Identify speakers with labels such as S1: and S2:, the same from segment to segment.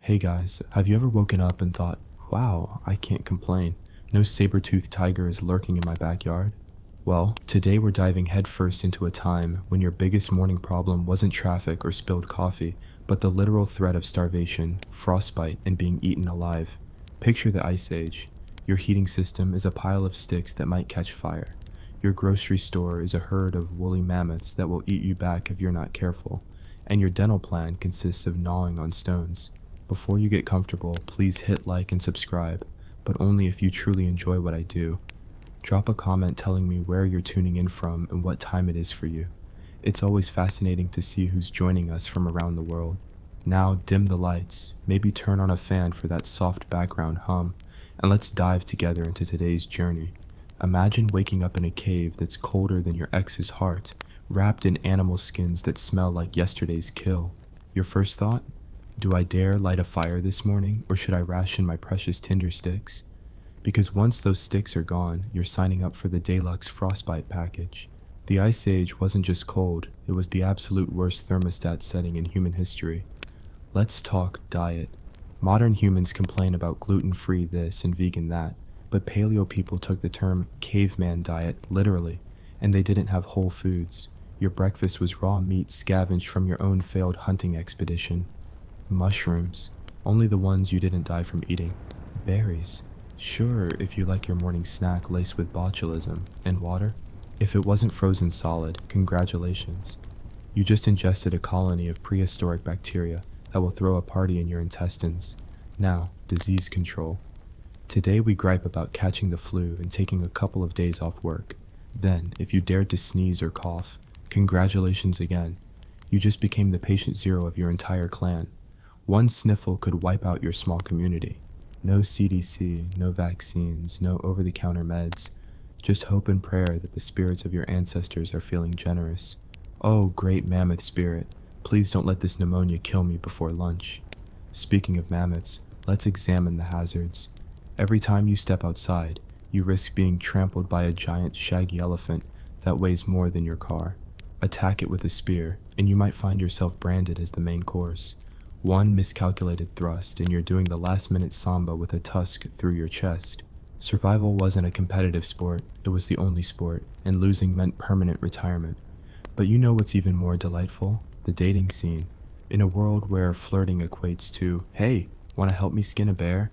S1: Hey guys, have you ever woken up and thought, wow, I can't complain. No saber-toothed tiger is lurking in my backyard? Well, today we're diving headfirst into a time when your biggest morning problem wasn't traffic or spilled coffee, but the literal threat of starvation, frostbite, and being eaten alive. Picture the Ice Age. Your heating system is a pile of sticks that might catch fire. Your grocery store is a herd of woolly mammoths that will eat you back if you're not careful. And your dental plan consists of gnawing on stones. Before you get comfortable, please hit like and subscribe, but only if you truly enjoy what I do. Drop a comment telling me where you're tuning in from and what time it is for you. It's always fascinating to see who's joining us from around the world. Now dim the lights, maybe turn on a fan for that soft background hum, and let's dive together into today's journey. Imagine waking up in a cave that's colder than your ex's heart, wrapped in animal skins that smell like yesterday's kill. Your first thought? Do I dare light a fire this morning, or should I ration my precious tinder sticks? Because once those sticks are gone, you're signing up for the Deluxe Frostbite package. The Ice Age wasn't just cold, it was the absolute worst thermostat setting in human history. Let's talk diet. Modern humans complain about gluten-free this and vegan that, but paleo people took the term caveman diet literally, and they didn't have whole foods. Your breakfast was raw meat scavenged from your own failed hunting expedition. Mushrooms, only the ones you didn't die from eating. Berries, sure, if you like your morning snack laced with botulism. And water? If it wasn't frozen solid, congratulations. You just ingested a colony of prehistoric bacteria that will throw a party in your intestines. Now, disease control. Today we gripe about catching the flu and taking a couple of days off work. Then, if you dared to sneeze or cough, congratulations again. You just became the patient zero of your entire clan. One sniffle could wipe out your small community. No CDC, no vaccines, no over-the-counter meds. Just hope and prayer that the spirits of your ancestors are feeling generous. Oh, great mammoth spirit, please don't let this pneumonia kill me before lunch. Speaking of mammoths, let's examine the hazards. Every time you step outside, you risk being trampled by a giant shaggy elephant that weighs more than your car. Attack it with a spear, and you might find yourself branded as the main course. One miscalculated thrust and you're doing the last-minute samba with a tusk through your chest. Survival wasn't a competitive sport, it was the only sport, and losing meant permanent retirement. But you know what's even more delightful? The dating scene. In a world where flirting equates to, hey, wanna help me skin a bear?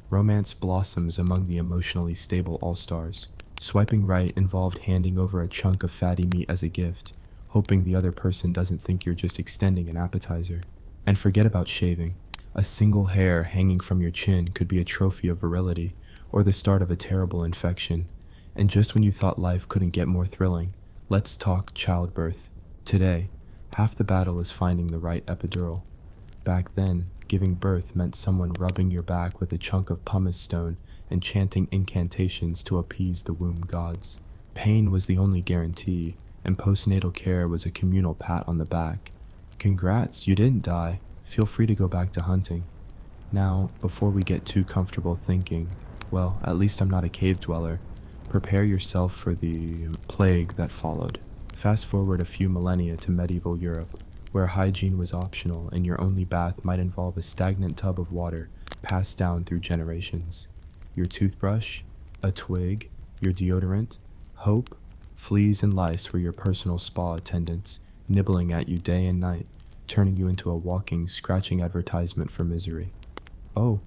S1: Romance blossoms among the emotionally stable all-stars. Swiping right involved handing over a chunk of fatty meat as a gift, hoping the other person doesn't think you're just extending an appetizer. And forget about shaving. A single hair hanging from your chin could be a trophy of virility, or the start of a terrible infection. And just when you thought life couldn't get more thrilling, let's talk childbirth. Today, half the battle is finding the right epidural. Back then, giving birth meant someone rubbing your back with a chunk of pumice stone and chanting incantations to appease the womb gods. Pain was the only guarantee, and postnatal care was a communal pat on the back. Congrats, you didn't die. Feel free to go back to hunting. Now, before we get too comfortable thinking, well, at least I'm not a cave dweller, prepare yourself for the plague that followed. Fast forward a few millennia to medieval Europe, where hygiene was optional and your only bath might involve a stagnant tub of water passed down through generations. Your toothbrush, a twig, your deodorant, hope, fleas and lice were your personal spa attendants, nibbling at you day and night, turning you into a walking, scratching advertisement for misery. Oh,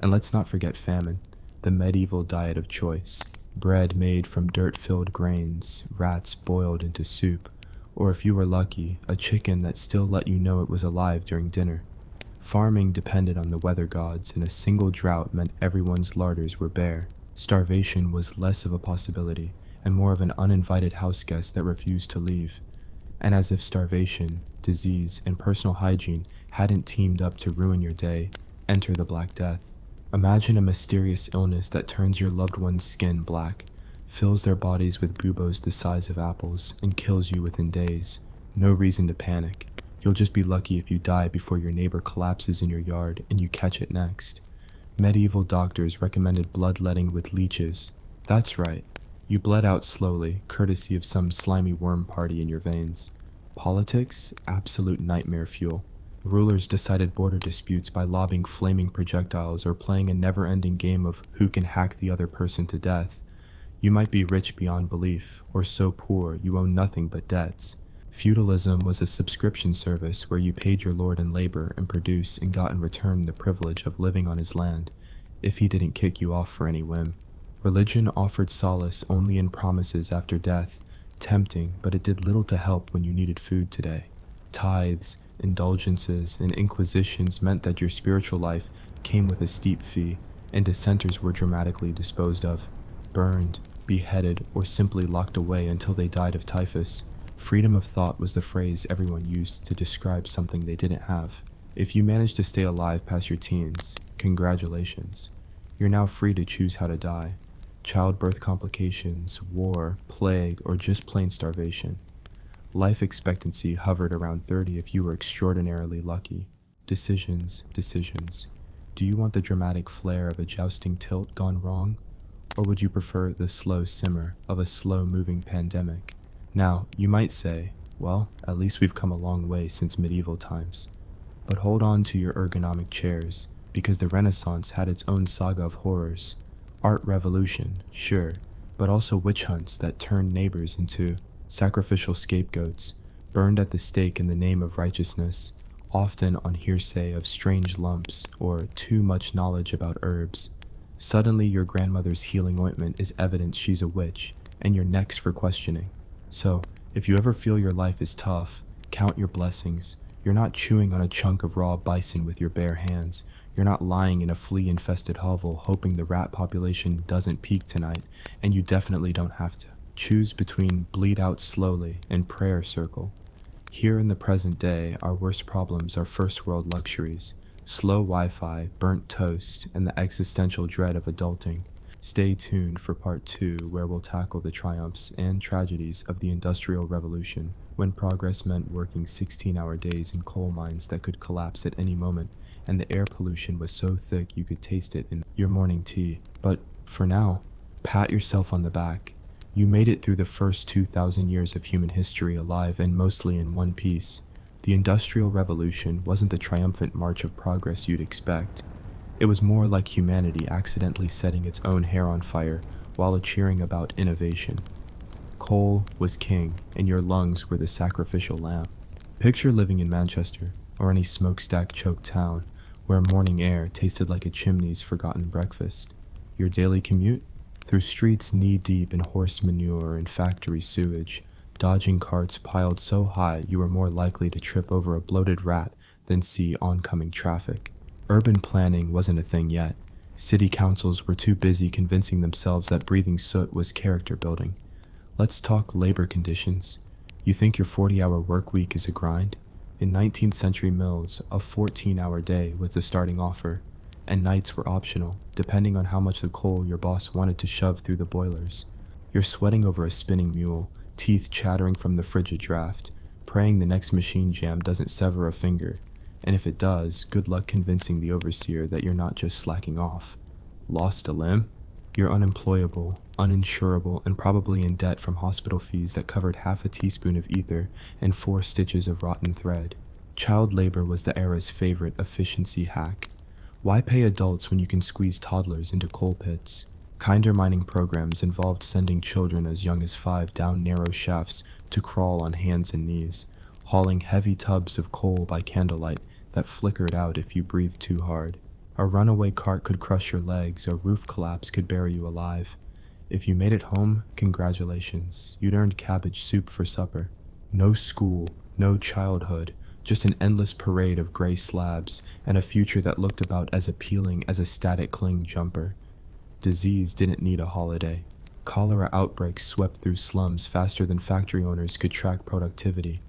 S1: and let's not forget famine, the medieval diet of choice. Bread made from dirt-filled grains, rats boiled into soup, or if you were lucky, a chicken that still let you know it was alive during dinner. Farming depended on the weather gods, and a single drought meant everyone's larders were bare. Starvation was less of a possibility, and more of an uninvited houseguest that refused to leave. And as if starvation, disease, and personal hygiene hadn't teamed up to ruin your day, enter the Black Death. Imagine a mysterious illness that turns your loved one's skin black, fills their bodies with buboes the size of apples, and kills you within days. No reason to panic. You'll just be lucky if you die before your neighbor collapses in your yard and you catch it next. Medieval doctors recommended bloodletting with leeches. That's right. You bled out slowly, courtesy of some slimy worm party in your veins. Politics? Absolute nightmare fuel. Rulers decided border disputes by lobbing flaming projectiles or playing a never-ending game of who can hack the other person to death. You might be rich beyond belief, or so poor you own nothing but debts. Feudalism was a subscription service where you paid your lord in labor and produce and got in return the privilege of living on his land, if he didn't kick you off for any whim. Religion offered solace only in promises after death, tempting, but it did little to help when you needed food today. Tithes, indulgences, and inquisitions meant that your spiritual life came with a steep fee, and dissenters were dramatically disposed of, burned, beheaded, or simply locked away until they died of typhus. Freedom of thought was the phrase everyone used to describe something they didn't have. If you managed to stay alive past your teens, congratulations. You're now free to choose how to die. Childbirth complications, war, plague, or just plain starvation. Life expectancy hovered around 30 if you were extraordinarily lucky. Decisions. Do you want the dramatic flair of a jousting tilt gone wrong? Or would you prefer the slow simmer of a slow-moving pandemic? Now, you might say, well, at least we've come a long way since medieval times. But hold on to your ergonomic chairs, because the Renaissance had its own saga of horrors. Art revolution, sure, but also witch hunts that turned neighbors into sacrificial scapegoats, burned at the stake in the name of righteousness, often on hearsay of strange lumps or too much knowledge about herbs. Suddenly your grandmother's healing ointment is evidence she's a witch, and you're next for questioning. So, if you ever feel your life is tough, count your blessings. You're not chewing on a chunk of raw bison with your bare hands. You're not lying in a flea-infested hovel hoping the rat population doesn't peak tonight, and you definitely don't have to. Choose between bleed out slowly and prayer circle. Here in the present day, our worst problems are first world luxuries, slow Wi-Fi, burnt toast, and the existential dread of adulting. Stay tuned for part 2, where we'll tackle the triumphs and tragedies of the Industrial Revolution, when progress meant working 16-hour days in coal mines that could collapse at any moment, and the air pollution was so thick you could taste it in your morning tea. But for now, pat yourself on the back. You made it through the first 2,000 years of human history alive and mostly in one piece. The Industrial Revolution wasn't the triumphant march of progress you'd expect. It was more like humanity accidentally setting its own hair on fire while cheering about innovation. Coal was king, and your lungs were the sacrificial lamb. Picture living in Manchester, or any smokestack-choked town, where morning air tasted like a chimney's forgotten breakfast. Your daily commute? Through streets knee-deep in horse manure and factory sewage, dodging carts piled so high you were more likely to trip over a bloated rat than see oncoming traffic. Urban planning wasn't a thing yet. City councils were too busy convincing themselves that breathing soot was character building. Let's talk labor conditions. You think your 40-hour work week is a grind? In 19th century mills, a 14-hour day was the starting offer, and nights were optional, depending on how much the coal your boss wanted to shove through the boilers. You're sweating over a spinning mule, teeth chattering from the frigid draft, praying the next machine jam doesn't sever a finger, and if it does, good luck convincing the overseer that you're not just slacking off. Lost a limb? You're unemployable, uninsurable, and probably in debt from hospital fees that covered half a teaspoon of ether and 4 stitches of rotten thread. Child labor was the era's favorite efficiency hack. Why pay adults when you can squeeze toddlers into coal pits? Kinder mining programs involved sending children as young as 5 down narrow shafts to crawl on hands and knees, hauling heavy tubs of coal by candlelight that flickered out if you breathed too hard. A runaway cart could crush your legs, a roof collapse could bury you alive. If you made it home, congratulations, you'd earned cabbage soup for supper. No school, no childhood, just an endless parade of gray slabs and a future that looked about as appealing as a static cling jumper. Disease didn't need a holiday. Cholera outbreaks swept through slums faster than factory owners could track productivity.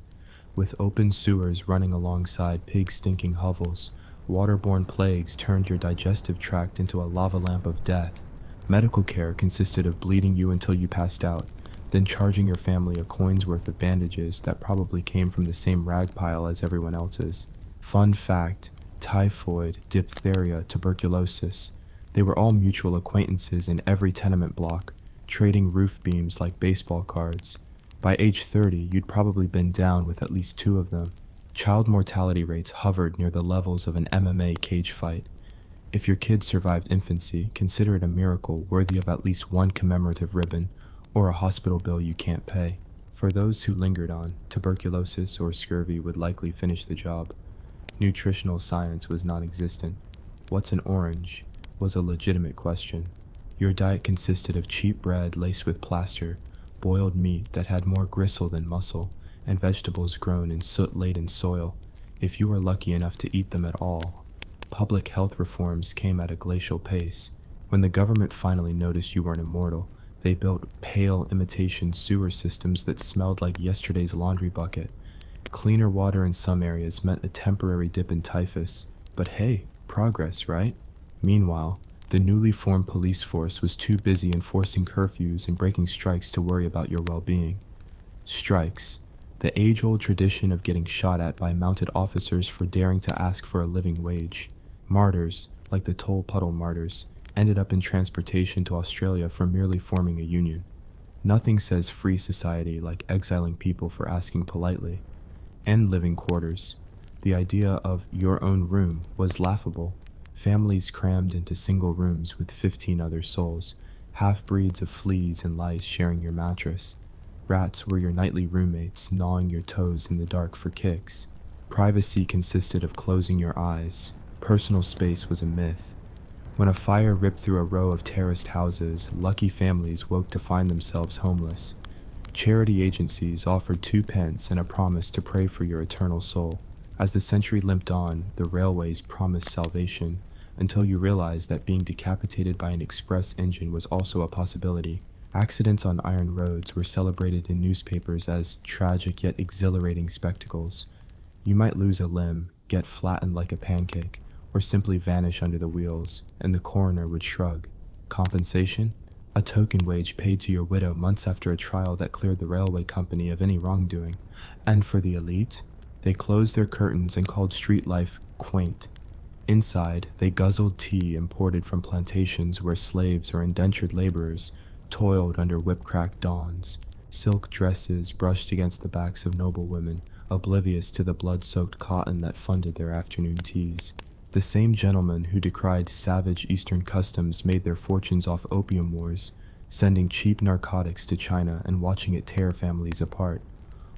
S1: With open sewers running alongside pig-stinking hovels, waterborne plagues turned your digestive tract into a lava lamp of death. Medical care consisted of bleeding you until you passed out, then charging your family a coin's worth of bandages that probably came from the same rag pile as everyone else's. Fun fact, typhoid, diphtheria, tuberculosis, they were all mutual acquaintances in every tenement block, trading roof beams like baseball cards. By age 30, you'd probably been down with at least 2 of them. Child mortality rates hovered near the levels of an MMA cage fight. If your kid survived infancy, consider it a miracle worthy of at least one commemorative ribbon or a hospital bill you can't pay. For those who lingered on, tuberculosis or scurvy would likely finish the job. Nutritional science was non-existent. What's an orange was a legitimate question. Your diet consisted of cheap bread laced with plaster, boiled meat that had more gristle than muscle, and vegetables grown in soot-laden soil, if you were lucky enough to eat them at all. Public health reforms came at a glacial pace. When the government finally noticed you weren't immortal, they built pale imitation sewer systems that smelled like yesterday's laundry bucket. Cleaner water in some areas meant a temporary dip in typhus, but hey, progress, right? Meanwhile, the newly formed police force was too busy enforcing curfews and breaking strikes to worry about your well-being. Strikes, the age-old tradition of getting shot at by mounted officers for daring to ask for a living wage. Martyrs, like the Toll Puddle martyrs, ended up in transportation to Australia for merely forming a union. Nothing says free society like exiling people for asking politely. And living quarters. The idea of your own room was laughable. Families crammed into single rooms with 15 other souls, half-breeds of fleas and lice sharing your mattress. Rats were your nightly roommates, gnawing your toes in the dark for kicks. Privacy consisted of closing your eyes. Personal space was a myth. When a fire ripped through a row of terraced houses, lucky families woke to find themselves homeless. Charity agencies offered 2 pence and a promise to pray for your eternal soul. As the century limped on, the railways promised salvation, until you realized that being decapitated by an express engine was also a possibility. Accidents on iron roads were celebrated in newspapers as tragic yet exhilarating spectacles. You might lose a limb, get flattened like a pancake, or simply vanish under the wheels, and the coroner would shrug. Compensation? A token wage paid to your widow months after a trial that cleared the railway company of any wrongdoing. And for the elite, they closed their curtains and called street life quaint. Inside, they guzzled tea imported from plantations where slaves or indentured laborers toiled under whip-cracked dawns. Silk dresses brushed against the backs of noble women, oblivious to the blood-soaked cotton that funded their afternoon teas. The same gentlemen who decried savage Eastern customs made their fortunes off opium wars, sending cheap narcotics to China and watching it tear families apart,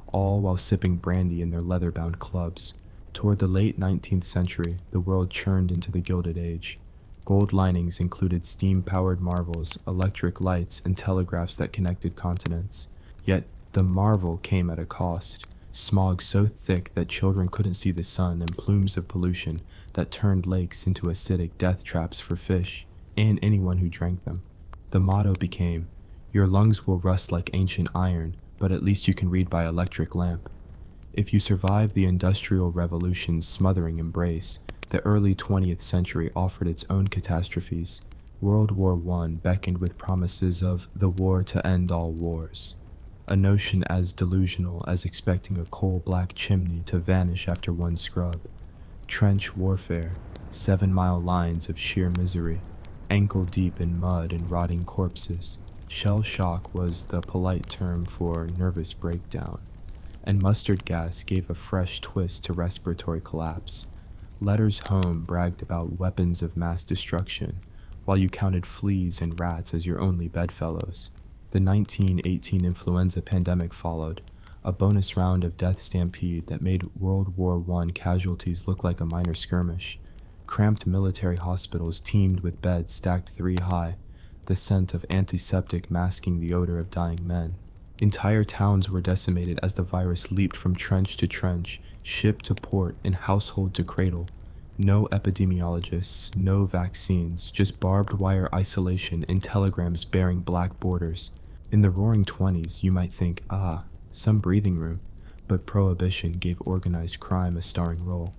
S1: all while sipping brandy in their leather-bound clubs. Toward the late 19th century, the world churned into the Gilded Age. Gold linings included steam-powered marvels, electric lights, and telegraphs that connected continents. Yet, the marvel came at a cost. Smog so thick that children couldn't see the sun, and plumes of pollution that turned lakes into acidic death traps for fish, and anyone who drank them. The motto became, "Your lungs will rust like ancient iron, but at least you can read by electric lamp." If you survived the Industrial Revolution's smothering embrace, the early 20th century offered its own catastrophes. World War I beckoned with promises of the war to end all wars, a notion as delusional as expecting a coal-black chimney to vanish after one scrub. Trench warfare, 7-mile lines of sheer misery, ankle-deep in mud and rotting corpses. Shell shock was the polite term for nervous breakdown, and mustard gas gave a fresh twist to respiratory collapse. Letters home bragged about weapons of mass destruction, while you counted fleas and rats as your only bedfellows. The 1918 influenza pandemic followed, a bonus round of death stampede that made World War I casualties look like a minor skirmish. Cramped military hospitals teemed with beds stacked 3 high, the scent of antiseptic masking the odor of dying men. Entire towns were decimated as the virus leaped from trench to trench, ship to port, and household to cradle. No epidemiologists, no vaccines, just barbed wire isolation and telegrams bearing black borders. In the roaring 20s, you might think, some breathing room, but prohibition gave organized crime a starring role.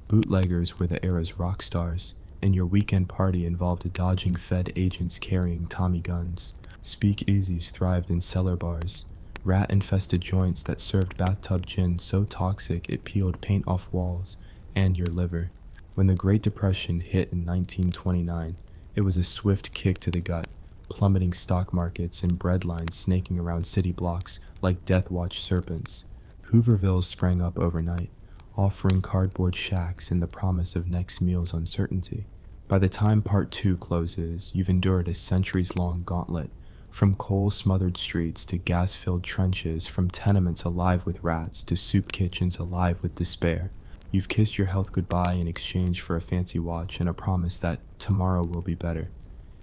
S1: Bootleggers were the era's rock stars, and your weekend party involved dodging Fed agents carrying Tommy guns. Speakeasies thrived in cellar bars, rat-infested joints that served bathtub gin so toxic it peeled paint off walls and your liver. When the Great Depression hit in 1929, it was a swift kick to the gut, plummeting stock markets and bread lines snaking around city blocks like death watch serpents. Hoovervilles sprang up overnight, offering cardboard shacks and the promise of next meal's uncertainty. By the time Part 2 closes, you've endured a centuries-long gauntlet, from coal-smothered streets to gas-filled trenches, from tenements alive with rats to soup kitchens alive with despair. You've kissed your health goodbye in exchange for a fancy watch and a promise that tomorrow will be better.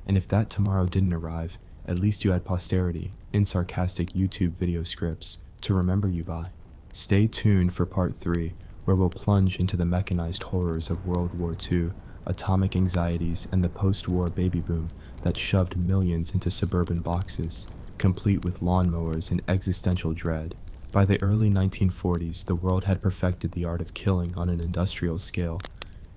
S1: And if that tomorrow didn't arrive, at least you had posterity, in sarcastic YouTube video scripts, to remember you by. Stay tuned for Part 3, where we'll plunge into the mechanized horrors of World War II, atomic anxieties, and the post-war baby boom that shoved millions into suburban boxes, complete with lawnmowers and existential dread. By the early 1940s, the world had perfected the art of killing on an industrial scale,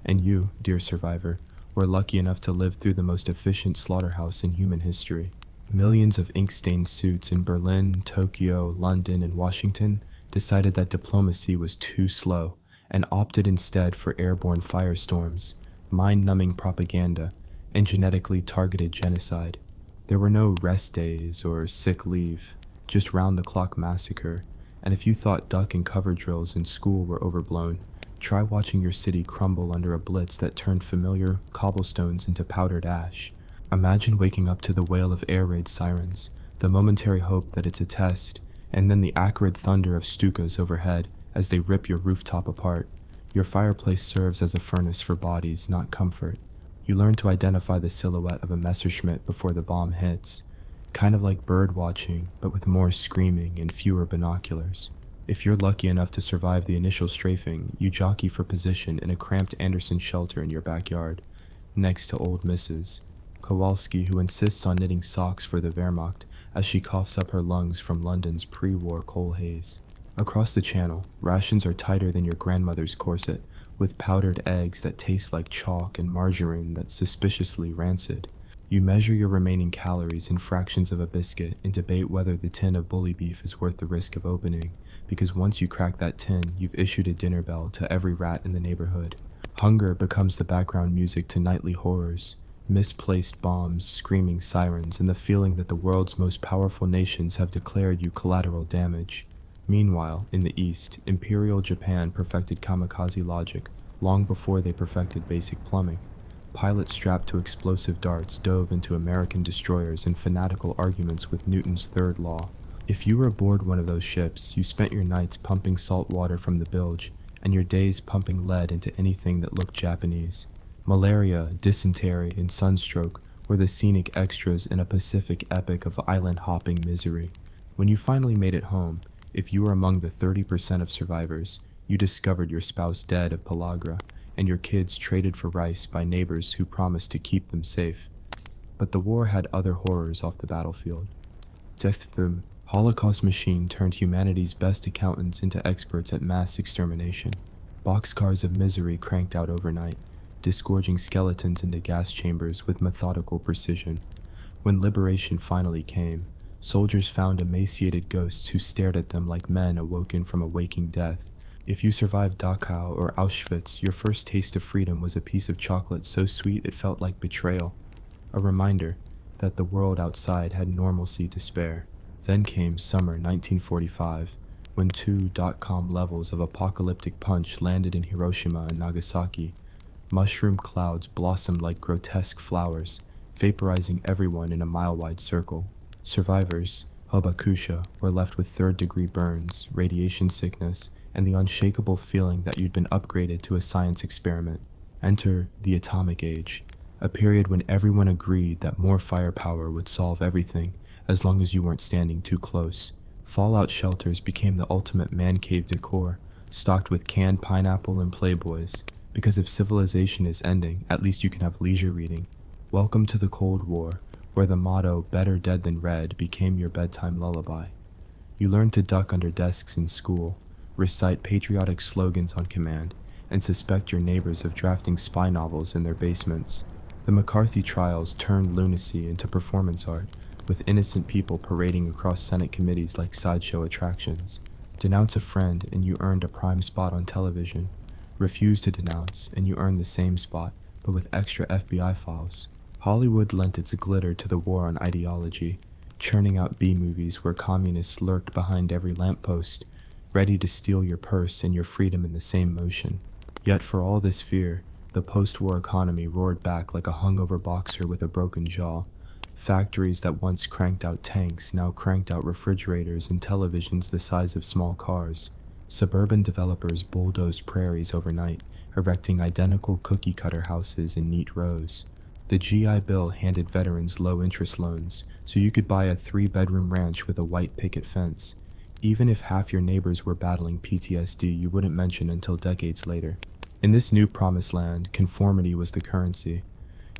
S1: and you, dear survivor, were lucky enough to live through the most efficient slaughterhouse in human history. Millions of ink-stained suits in Berlin, Tokyo, London, and Washington decided that diplomacy was too slow and opted instead for airborne firestorms, mind-numbing propaganda, and genetically targeted genocide. There were no rest days or sick leave, just round-the-clock massacre, and if you thought duck and cover drills in school were overblown, try watching your city crumble under a blitz that turned familiar cobblestones into powdered ash. Imagine waking up to the wail of air raid sirens, the momentary hope that it's a test, and then the acrid thunder of Stukas overhead as they rip your rooftop apart. Your fireplace serves as a furnace for bodies, not comfort. You learn to identify the silhouette of a Messerschmitt before the bomb hits, kind of like bird watching, but with more screaming and fewer binoculars. If you're lucky enough to survive the initial strafing, you jockey for position in a cramped Anderson shelter in your backyard, next to old Mrs. Kowalski, who insists on knitting socks for the Wehrmacht as she coughs up her lungs from London's pre-war coal haze. Across the channel, rations are tighter than your grandmother's corset, with powdered eggs that taste like chalk and margarine that's suspiciously rancid. You measure your remaining calories in fractions of a biscuit and debate whether the tin of bully beef is worth the risk of opening, because once you crack that tin, you've issued a dinner bell to every rat in the neighborhood. Hunger becomes the background music to nightly horrors, misplaced bombs, screaming sirens, and the feeling that the world's most powerful nations have declared you collateral damage. Meanwhile, in the East, Imperial Japan perfected kamikaze logic long before they perfected basic plumbing. Pilots strapped to explosive darts dove into American destroyers in fanatical arguments with Newton's third law. If you were aboard one of those ships, you spent your nights pumping salt water from the bilge, and your days pumping lead into anything that looked Japanese. Malaria, dysentery, and sunstroke were the scenic extras in a Pacific epic of island-hopping misery. When you finally made it home, if you were among the 30% of survivors, you discovered your spouse dead of pellagra, and your kids traded for rice by neighbors who promised to keep them safe. But the war had other horrors off the battlefield. The Holocaust machine turned humanity's best accountants into experts at mass extermination. Boxcars of misery cranked out overnight, disgorging skeletons into gas chambers with methodical precision. When liberation finally came, soldiers found emaciated ghosts who stared at them like men awoken from a waking death. If you survived Dachau or Auschwitz, your first taste of freedom was a piece of chocolate so sweet it felt like betrayal, a reminder that the world outside had normalcy to spare. Then came summer 1945, when two .com levels of apocalyptic punch landed in Hiroshima and Nagasaki. Mushroom clouds blossomed like grotesque flowers, vaporizing everyone in a mile-wide circle. Survivors, Hobakusha, were left with third-degree burns, radiation sickness, and the unshakable feeling that you'd been upgraded to a science experiment. Enter the atomic age, a period when everyone agreed that more firepower would solve everything as long as you weren't standing too close. Fallout shelters became the ultimate man cave decor, stocked with canned pineapple and Playboys, because if civilization is ending, at least you can have leisure reading. Welcome to the Cold War, where the motto "better dead than red" became your bedtime lullaby. You learned to duck under desks in school, recite patriotic slogans on command, and suspect your neighbors of drafting spy novels in their basements. The McCarthy trials turned lunacy into performance art, with innocent people parading across Senate committees like sideshow attractions. Denounce a friend and you earned a prime spot on television. Refuse to denounce and you earned the same spot, but with extra FBI files. Hollywood lent its glitter to the war on ideology, churning out B-movies where communists lurked behind every lamppost, ready to steal your purse and your freedom in the same motion. Yet for all this fear, the post-war economy roared back like a hungover boxer with a broken jaw. Factories that once cranked out tanks now cranked out refrigerators and televisions the size of small cars. Suburban developers bulldozed prairies overnight, erecting identical cookie-cutter houses in neat rows. The GI Bill handed veterans low-interest loans, so you could buy a 3-bedroom ranch with a white picket fence. Even if half your neighbors were battling PTSD, you wouldn't mention until decades later. In this new promised land, conformity was the currency.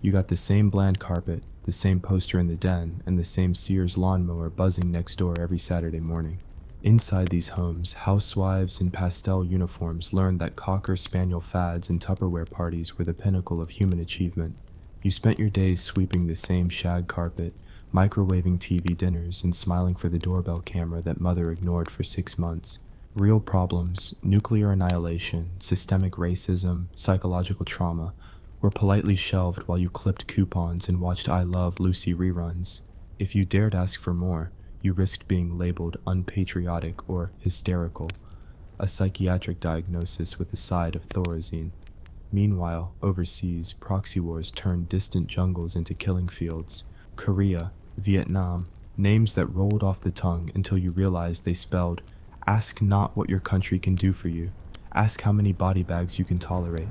S1: You got the same bland carpet, the same poster in the den, and the same Sears lawnmower buzzing next door every Saturday morning. Inside these homes, housewives in pastel uniforms learned that Cocker Spaniel fads and Tupperware parties were the pinnacle of human achievement. You spent your days sweeping the same shag carpet, microwaving TV dinners, and smiling for the doorbell camera that mother ignored for 6 months. Real problems, nuclear annihilation, systemic racism, psychological trauma, were politely shelved while you clipped coupons and watched I Love Lucy reruns. If you dared ask for more, you risked being labeled unpatriotic or hysterical, a psychiatric diagnosis with a side of Thorazine. Meanwhile, overseas, proxy wars turned distant jungles into killing fields. Korea, Vietnam, names that rolled off the tongue until you realized they spelled, "Ask not what your country can do for you. Ask how many body bags you can tolerate."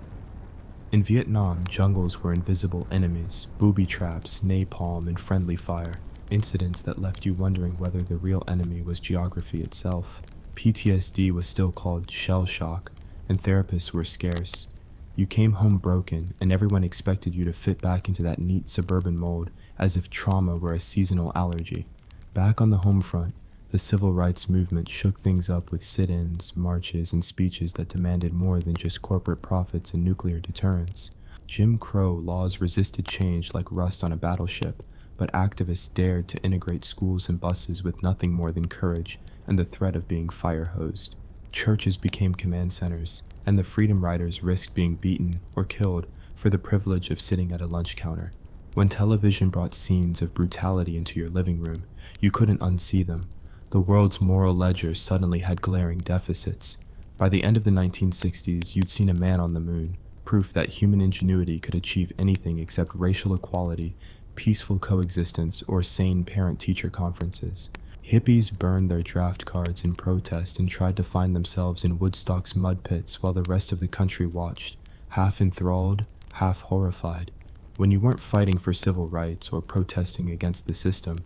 S1: In Vietnam, jungles were invisible enemies, booby traps, napalm, and friendly fire, incidents that left you wondering whether the real enemy was geography itself. PTSD was still called shell shock, and therapists were scarce. You came home broken, and everyone expected you to fit back into that neat suburban mold as if trauma were a seasonal allergy. Back on the home front, the civil rights movement shook things up with sit-ins, marches, and speeches that demanded more than just corporate profits and nuclear deterrence. Jim Crow laws resisted change like rust on a battleship, but activists dared to integrate schools and buses with nothing more than courage and the threat of being fire-hosed. Churches became command centers, and the freedom riders risked being beaten or killed for the privilege of sitting at a lunch counter. When television brought scenes of brutality into your living room, you couldn't unsee them. The world's moral ledger suddenly had glaring deficits. By the end of the 1960s, you'd seen a man on the moon, proof that human ingenuity could achieve anything except racial equality, peaceful coexistence, or sane parent-teacher conferences. Hippies burned their draft cards in protest and tried to find themselves in Woodstock's mud pits while the rest of the country watched, half enthralled, half horrified. When you weren't fighting for civil rights or protesting against the system,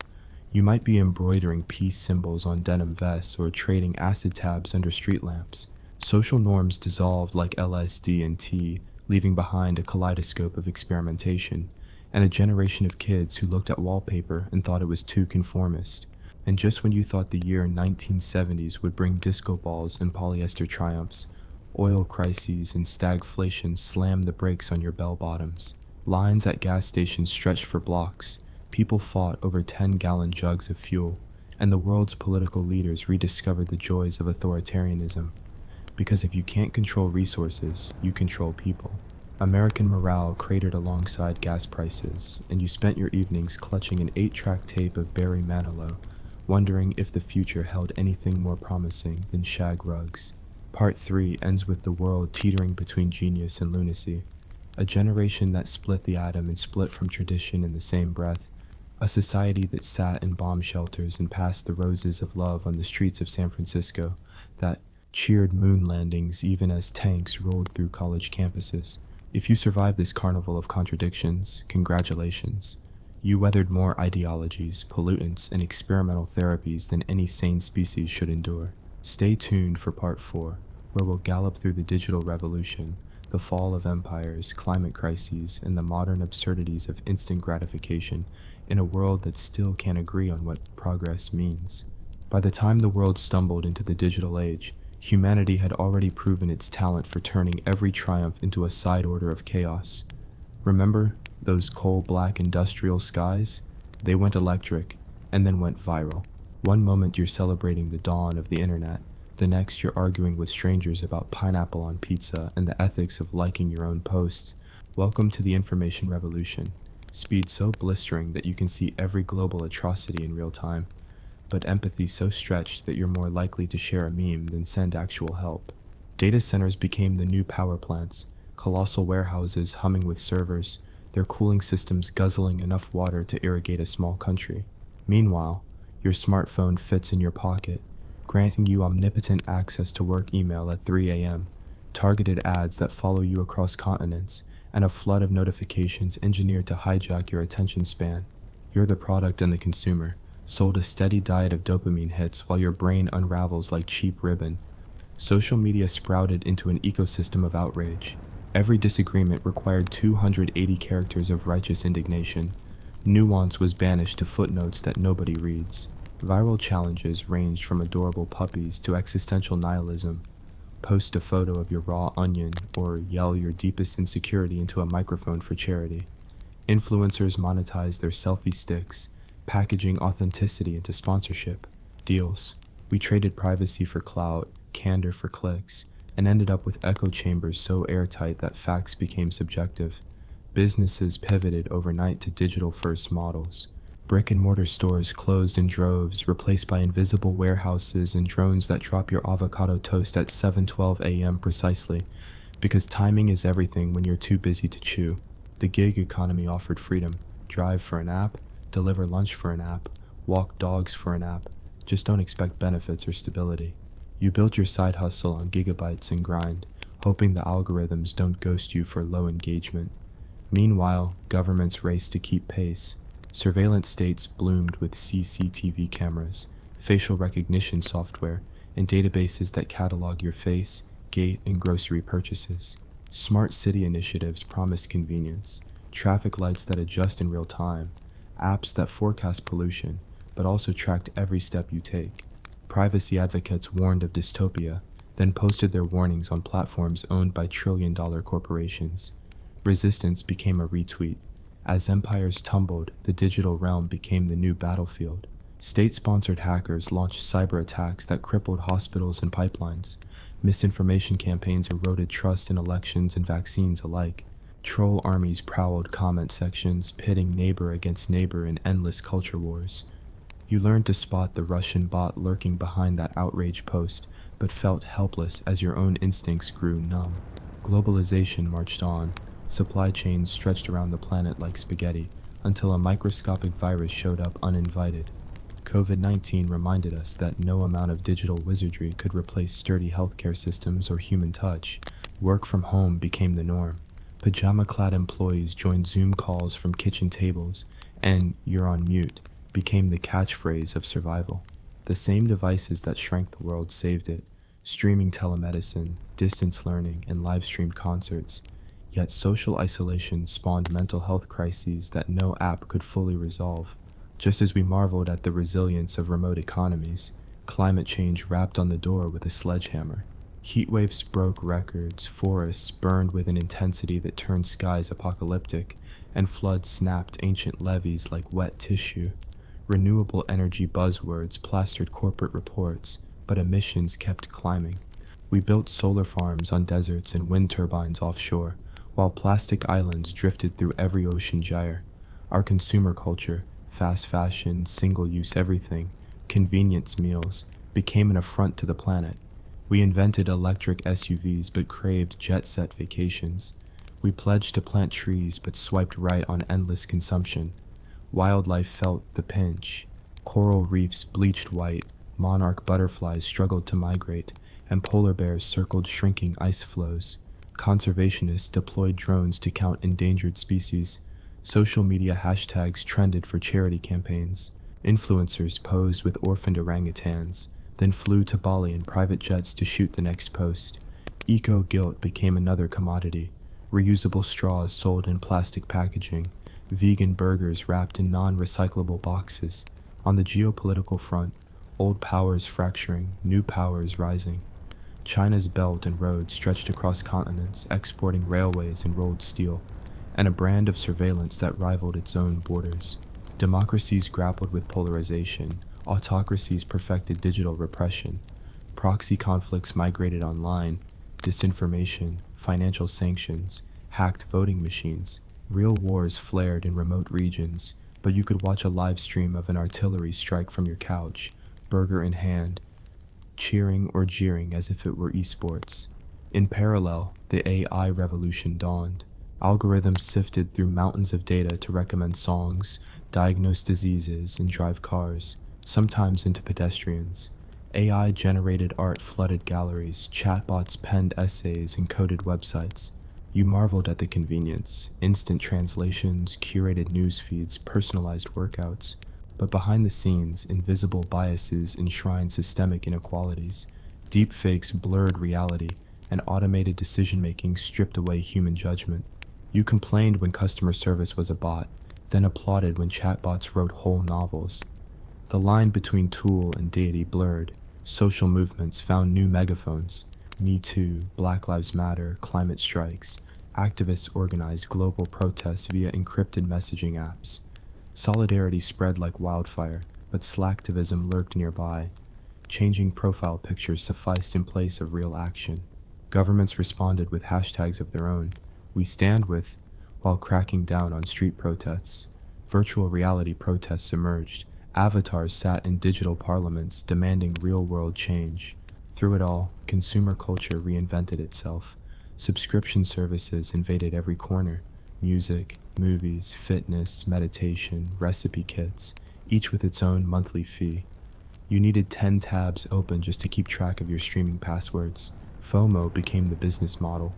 S1: you might be embroidering peace symbols on denim vests or trading acid tabs under street lamps. Social norms dissolved like LSD and tea, leaving behind a kaleidoscope of experimentation, and a generation of kids who looked at wallpaper and thought it was too conformist. And just when you thought the year 1970s would bring disco balls and polyester triumphs, oil crises and stagflation slammed the brakes on your bell-bottoms. Lines at gas stations stretched for blocks, people fought over 10-gallon jugs of fuel, and the world's political leaders rediscovered the joys of authoritarianism. Because if you can't control resources, you control people. American morale cratered alongside gas prices, and you spent your evenings clutching an 8-track tape of Barry Manilow, wondering if the future held anything more promising than shag rugs. Part 3 ends with the world teetering between genius and lunacy, a generation that split the atom and split from tradition in the same breath, a society that sat in bomb shelters and passed the roses of love on the streets of San Francisco, that cheered moon landings even as tanks rolled through college campuses. If you survived this carnival of contradictions, congratulations. You weathered more ideologies, pollutants, and experimental therapies than any sane species should endure. Stay tuned for Part 4, where we'll gallop through the digital revolution, the fall of empires, climate crises, and the modern absurdities of instant gratification in a world that still can't agree on what progress means. By the time the world stumbled into the digital age, humanity had already proven its talent for turning every triumph into a side order of chaos. Remember those coal-black industrial skies? They went electric, and then went viral. One moment you're celebrating the dawn of the internet, the next you're arguing with strangers about pineapple on pizza and the ethics of liking your own posts. Welcome to the information revolution. Speed so blistering that you can see every global atrocity in real time. but empathy so stretched that you're more likely to share a meme than send actual help. Data centers became the new power plants, colossal warehouses humming with servers, their cooling systems guzzling enough water to irrigate a small country. Meanwhile, your smartphone fits in your pocket, granting you omnipotent access to work email at 3 a.m., targeted ads that follow you across continents, and a flood of notifications engineered to hijack your attention span. You're the product and the consumer, sold a steady diet of dopamine hits while your brain unravels like cheap ribbon. Social media sprouted into an ecosystem of outrage. Every disagreement required 280 characters of righteous indignation. Nuance was banished to footnotes that nobody reads. Viral challenges ranged from adorable puppies to existential nihilism. Post a photo of your raw onion or yell your deepest insecurity into a microphone for charity. Influencers monetized their selfie sticks, packaging authenticity into sponsorship. Deals. We traded privacy for clout, candor for clicks, and ended up with echo chambers so airtight that facts became subjective. Businesses pivoted overnight to digital-first models. Brick-and-mortar stores closed in droves, replaced by invisible warehouses and drones that drop your avocado toast at 7:12 a.m. precisely, because timing is everything when you're too busy to chew. The gig economy offered freedom. Drive for an app, deliver lunch for an app, walk dogs for an app. Just don't expect benefits or stability. You build your side hustle on gigabytes and grind, hoping the algorithms don't ghost you for low engagement. Meanwhile, governments race to keep pace. Surveillance states bloomed with CCTV cameras, facial recognition software, and databases that catalog your face, gait, and grocery purchases. Smart city initiatives promised convenience, traffic lights that adjust in real time, apps that forecast pollution, but also tracked every step you take. Privacy advocates warned of dystopia, then posted their warnings on platforms owned by trillion-dollar corporations. Resistance became a retweet. As empires tumbled, the digital realm became the new battlefield. State-sponsored hackers launched cyber attacks that crippled hospitals and pipelines. Misinformation campaigns eroded trust in elections and vaccines alike. Troll armies prowled comment sections, pitting neighbor against neighbor in endless culture wars. You learned to spot the Russian bot lurking behind that outrage post, but felt helpless as your own instincts grew numb. Globalization marched on. Supply chains stretched around the planet like spaghetti, until a microscopic virus showed up uninvited. COVID-19 reminded us that no amount of digital wizardry could replace sturdy healthcare systems or human touch. Work from home became the norm. Pajama-clad employees joined Zoom calls from kitchen tables, and "you're on mute" became the catchphrase of survival. The same devices that shrank the world saved it: streaming telemedicine, distance learning, and live-streamed concerts. Yet social isolation spawned mental health crises that no app could fully resolve. Just as we marveled at the resilience of remote economies, climate change rapped on the door with a sledgehammer. Heat waves broke records, forests burned with an intensity that turned skies apocalyptic, and floods snapped ancient levees like wet tissue. Renewable energy buzzwords plastered corporate reports, but emissions kept climbing. We built solar farms on deserts and wind turbines offshore, while plastic islands drifted through every ocean gyre. Our consumer culture, fast fashion, single-use everything, convenience meals, became an affront to the planet. We invented electric SUVs but craved jet-set vacations. We pledged to plant trees but swiped right on endless consumption. Wildlife felt the pinch. Coral reefs bleached white, monarch butterflies struggled to migrate, and polar bears circled shrinking ice floes. Conservationists deployed drones to count endangered species. Social media hashtags trended for charity campaigns. Influencers posed with orphaned orangutans, then flew to Bali in private jets to shoot the next post. Eco-guilt became another commodity. Reusable straws sold in plastic packaging. Vegan burgers wrapped in non-recyclable boxes. On the geopolitical front, old powers fracturing, new powers rising. China's Belt and Road stretched across continents, exporting railways and rolled steel, and a brand of surveillance that rivaled its own borders. Democracies grappled with polarization, autocracies perfected digital repression, proxy conflicts migrated online, disinformation, financial sanctions, hacked voting machines. Real wars flared in remote regions, but you could watch a live stream of an artillery strike from your couch, burger in hand, cheering or jeering as if it were esports. In parallel, the AI revolution dawned. Algorithms sifted through mountains of data to recommend songs, diagnose diseases, and drive cars, sometimes into pedestrians. AI-generated art flooded galleries, chatbots penned essays, and coded websites. You marveled at the convenience, instant translations, curated news feeds, personalized workouts. But behind the scenes, invisible biases enshrined systemic inequalities. Deepfakes blurred reality, and automated decision-making stripped away human judgment. You complained when customer service was a bot, then applauded when chatbots wrote whole novels. The line between tool and deity blurred. Social movements found new megaphones. Me Too, Black Lives Matter, climate strikes. Activists organized global protests via encrypted messaging apps. Solidarity spread like wildfire, but slacktivism lurked nearby. Changing profile pictures sufficed in place of real action. Governments responded with hashtags of their own. We stand with, while cracking down on street protests. Virtual reality protests emerged. Avatars sat in digital parliaments demanding real-world change. Through it all, consumer culture reinvented itself. Subscription services invaded every corner. Music, movies, fitness, meditation, recipe kits, each with its own monthly fee. You needed 10 tabs open just to keep track of your streaming passwords. FOMO became the business model.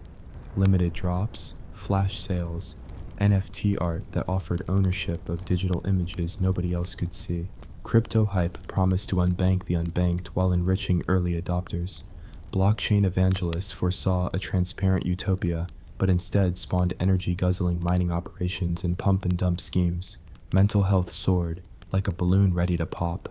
S1: Limited drops, flash sales, NFT art that offered ownership of digital images nobody else could see. Crypto hype promised to unbank the unbanked while enriching early adopters. Blockchain evangelists foresaw a transparent utopia, but instead spawned energy-guzzling mining operations and pump-and-dump schemes. Mental health soared, like a balloon ready to pop.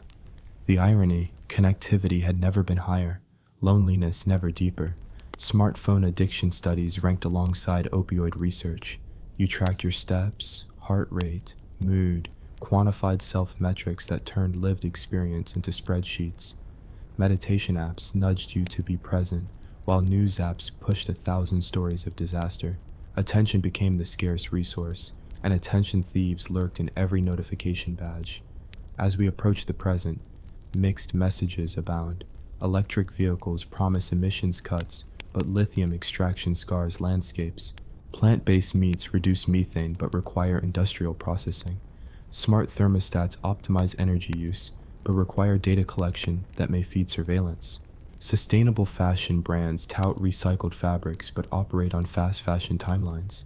S1: The irony, connectivity had never been higher, loneliness never deeper. Smartphone addiction studies ranked alongside opioid research. You tracked your steps, heart rate, mood, quantified self-metrics that turned lived experience into spreadsheets. Meditation apps nudged you to be present, while news apps pushed 1,000 stories of disaster. Attention became the scarce resource, and attention thieves lurked in every notification badge. As we approach the present, mixed messages abound. Electric vehicles promise emissions cuts, but lithium extraction scars landscapes. Plant-based meats reduce methane but require industrial processing. Smart thermostats optimize energy use, but require data collection that may feed surveillance. Sustainable fashion brands tout recycled fabrics but operate on fast fashion timelines.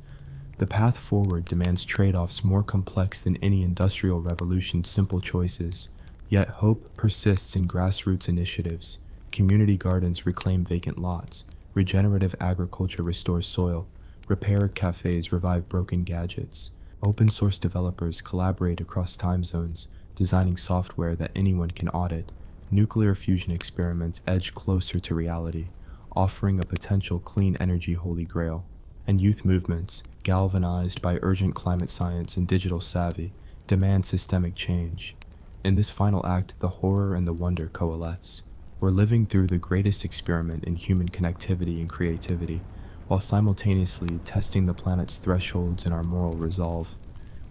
S1: The path forward demands trade-offs more complex than any industrial revolution's simple choices. Yet hope persists in grassroots initiatives. Community gardens reclaim vacant lots. Regenerative agriculture restores soil. Repair cafes revive broken gadgets. Open-source developers collaborate across time zones, designing software that anyone can audit. Nuclear fusion experiments edge closer to reality, offering a potential clean energy holy grail. And youth movements, galvanized by urgent climate science and digital savvy, demand systemic change. In this final act, the horror and the wonder coalesce. We're living through the greatest experiment in human connectivity and creativity, while simultaneously testing the planet's thresholds and our moral resolve.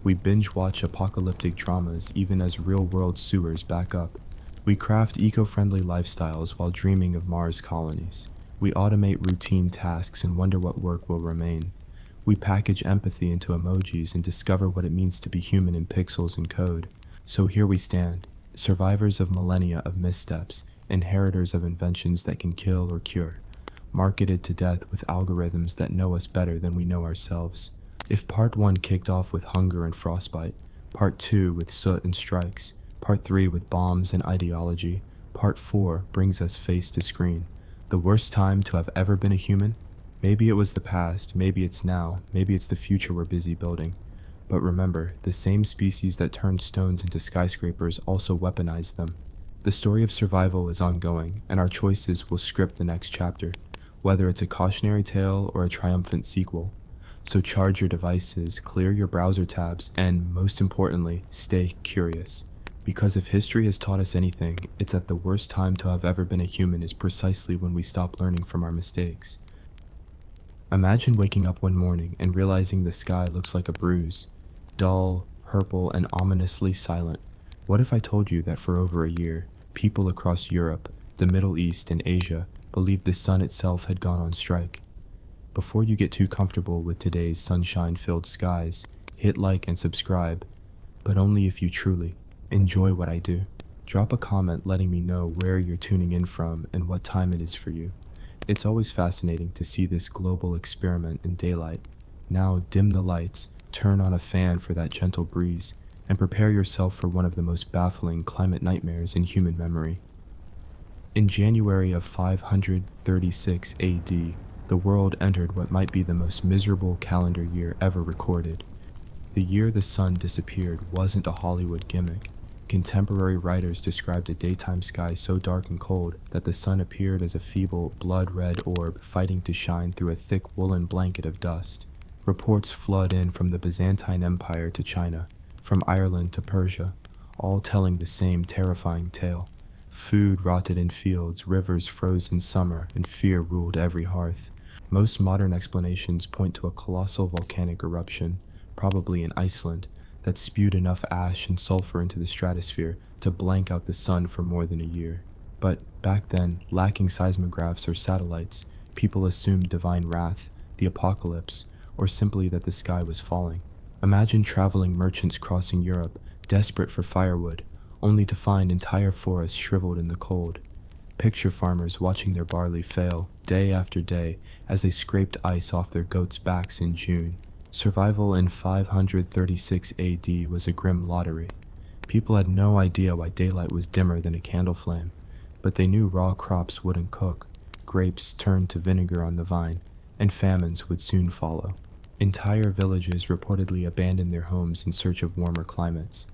S1: We binge-watch apocalyptic dramas even as real-world sewers back up. We craft eco-friendly lifestyles while dreaming of Mars colonies. We automate routine tasks and wonder what work will remain. We package empathy into emojis and discover what it means to be human in pixels and code. So here we stand, survivors of millennia of missteps, inheritors of inventions that can kill or cure, marketed to death with algorithms that know us better than we know ourselves. If part 1 kicked off with hunger and frostbite, part 2 with soot and strikes, part 3 with bombs and ideology, part 4 brings us face to screen. The worst time to have ever been a human? Maybe it was the past, maybe it's now, maybe it's the future we're busy building. But remember, the same species that turned stones into skyscrapers also weaponized them. The story of survival is ongoing, and our choices will script the next chapter, whether it's a cautionary tale or a triumphant sequel. So charge your devices, clear your browser tabs, and most importantly, stay curious. Because if history has taught us anything, it's that the worst time to have ever been a human is precisely when we stop learning from our mistakes. Imagine waking up one morning and realizing the sky looks like a bruise. Dull, purple, and ominously silent. What if I told you that for over a year, people across Europe, the Middle East, and Asia believed the sun itself had gone on strike? Before you get too comfortable with today's sunshine-filled skies, hit like and subscribe, but only if you truly enjoy what I do. Drop a comment letting me know where you're tuning in from and what time it is for you. It's always fascinating to see this global experiment in daylight. Now dim the lights, turn on a fan for that gentle breeze, and prepare yourself for one of the most baffling climate nightmares in human memory. In January of 536 AD, the world entered what might be the most miserable calendar year ever recorded. The year the sun disappeared wasn't a Hollywood gimmick. Contemporary writers described a daytime sky so dark and cold that the sun appeared as a feeble, blood-red orb fighting to shine through a thick woolen blanket of dust. Reports flood in from the Byzantine Empire to China, from Ireland to Persia, all telling the same terrifying tale. Food rotted in fields, rivers froze in summer, and fear ruled every hearth. Most modern explanations point to a colossal volcanic eruption, probably in Iceland, that spewed enough ash and sulfur into the stratosphere to blank out the sun for more than a year. But back then, lacking seismographs or satellites, people assumed divine wrath, the apocalypse, or simply that the sky was falling. Imagine traveling merchants crossing Europe, desperate for firewood, only to find entire forests shriveled in the cold. Picture farmers watching their barley fail, day after day, as they scraped ice off their goats' backs in June. Survival in 536 AD was a grim lottery. People had no idea why daylight was dimmer than a candle flame, but they knew raw crops wouldn't cook, grapes turned to vinegar on the vine, and famines would soon follow. Entire villages reportedly abandoned their homes in search of warmer climates,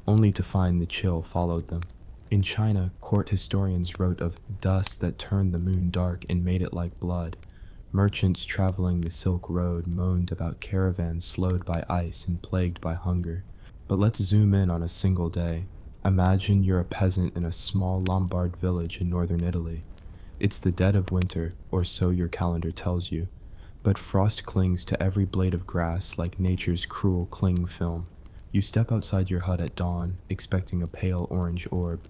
S1: only to find the chill followed them. In China, court historians wrote of dust that turned the moon dark and made it like blood. Merchants traveling the Silk Road moaned about caravans slowed by ice and plagued by hunger. But let's zoom in on a single day. Imagine you're a peasant in a small Lombard village in northern Italy. It's the dead of winter, or so your calendar tells you, but frost clings to every blade of grass like nature's cruel cling film. You step outside your hut at dawn, expecting a pale orange orb,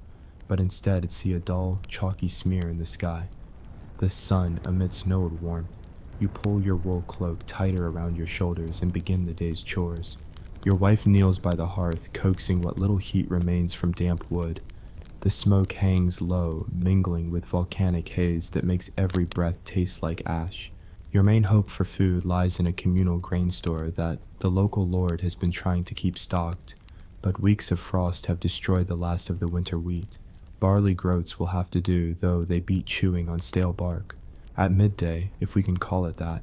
S1: but instead see a dull, chalky smear in the sky. The sun emits no warmth. You pull your wool cloak tighter around your shoulders and begin the day's chores. Your wife kneels by the hearth, coaxing what little heat remains from damp wood. The smoke hangs low, mingling with volcanic haze that makes every breath taste like ash. Your main hope for food lies in a communal grain store that the local lord has been trying to keep stocked, but weeks of frost have destroyed the last of the winter wheat. Barley groats will have to do, though they beat chewing on stale bark. At midday, if we can call it that,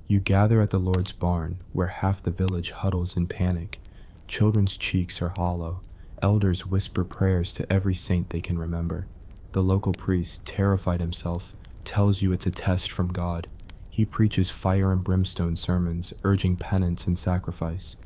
S1: you gather at the Lord's barn, where half the village huddles in panic. Children's cheeks are hollow. Elders whisper prayers to every saint they can remember. The local priest, terrified himself, tells you it's a test from God. He preaches fire and brimstone sermons, urging penance and sacrifice.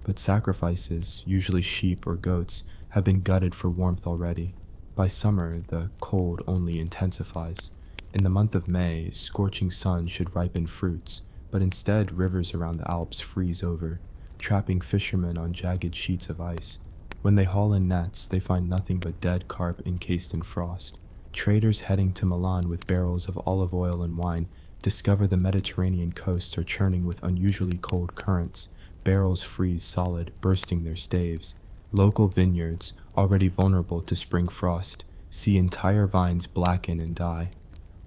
S1: But sacrifices, usually sheep or goats, have been gutted for warmth already. By summer, the cold only intensifies. In the month of May, scorching sun should ripen fruits, but instead rivers around the Alps freeze over, trapping fishermen on jagged sheets of ice. When they haul in nets, they find nothing but dead carp encased in frost. Traders heading to Milan with barrels of olive oil and wine discover the Mediterranean coasts are churning with unusually cold currents. Barrels freeze solid, bursting their staves. Local vineyards, already vulnerable to spring frost, see entire vines blacken and die.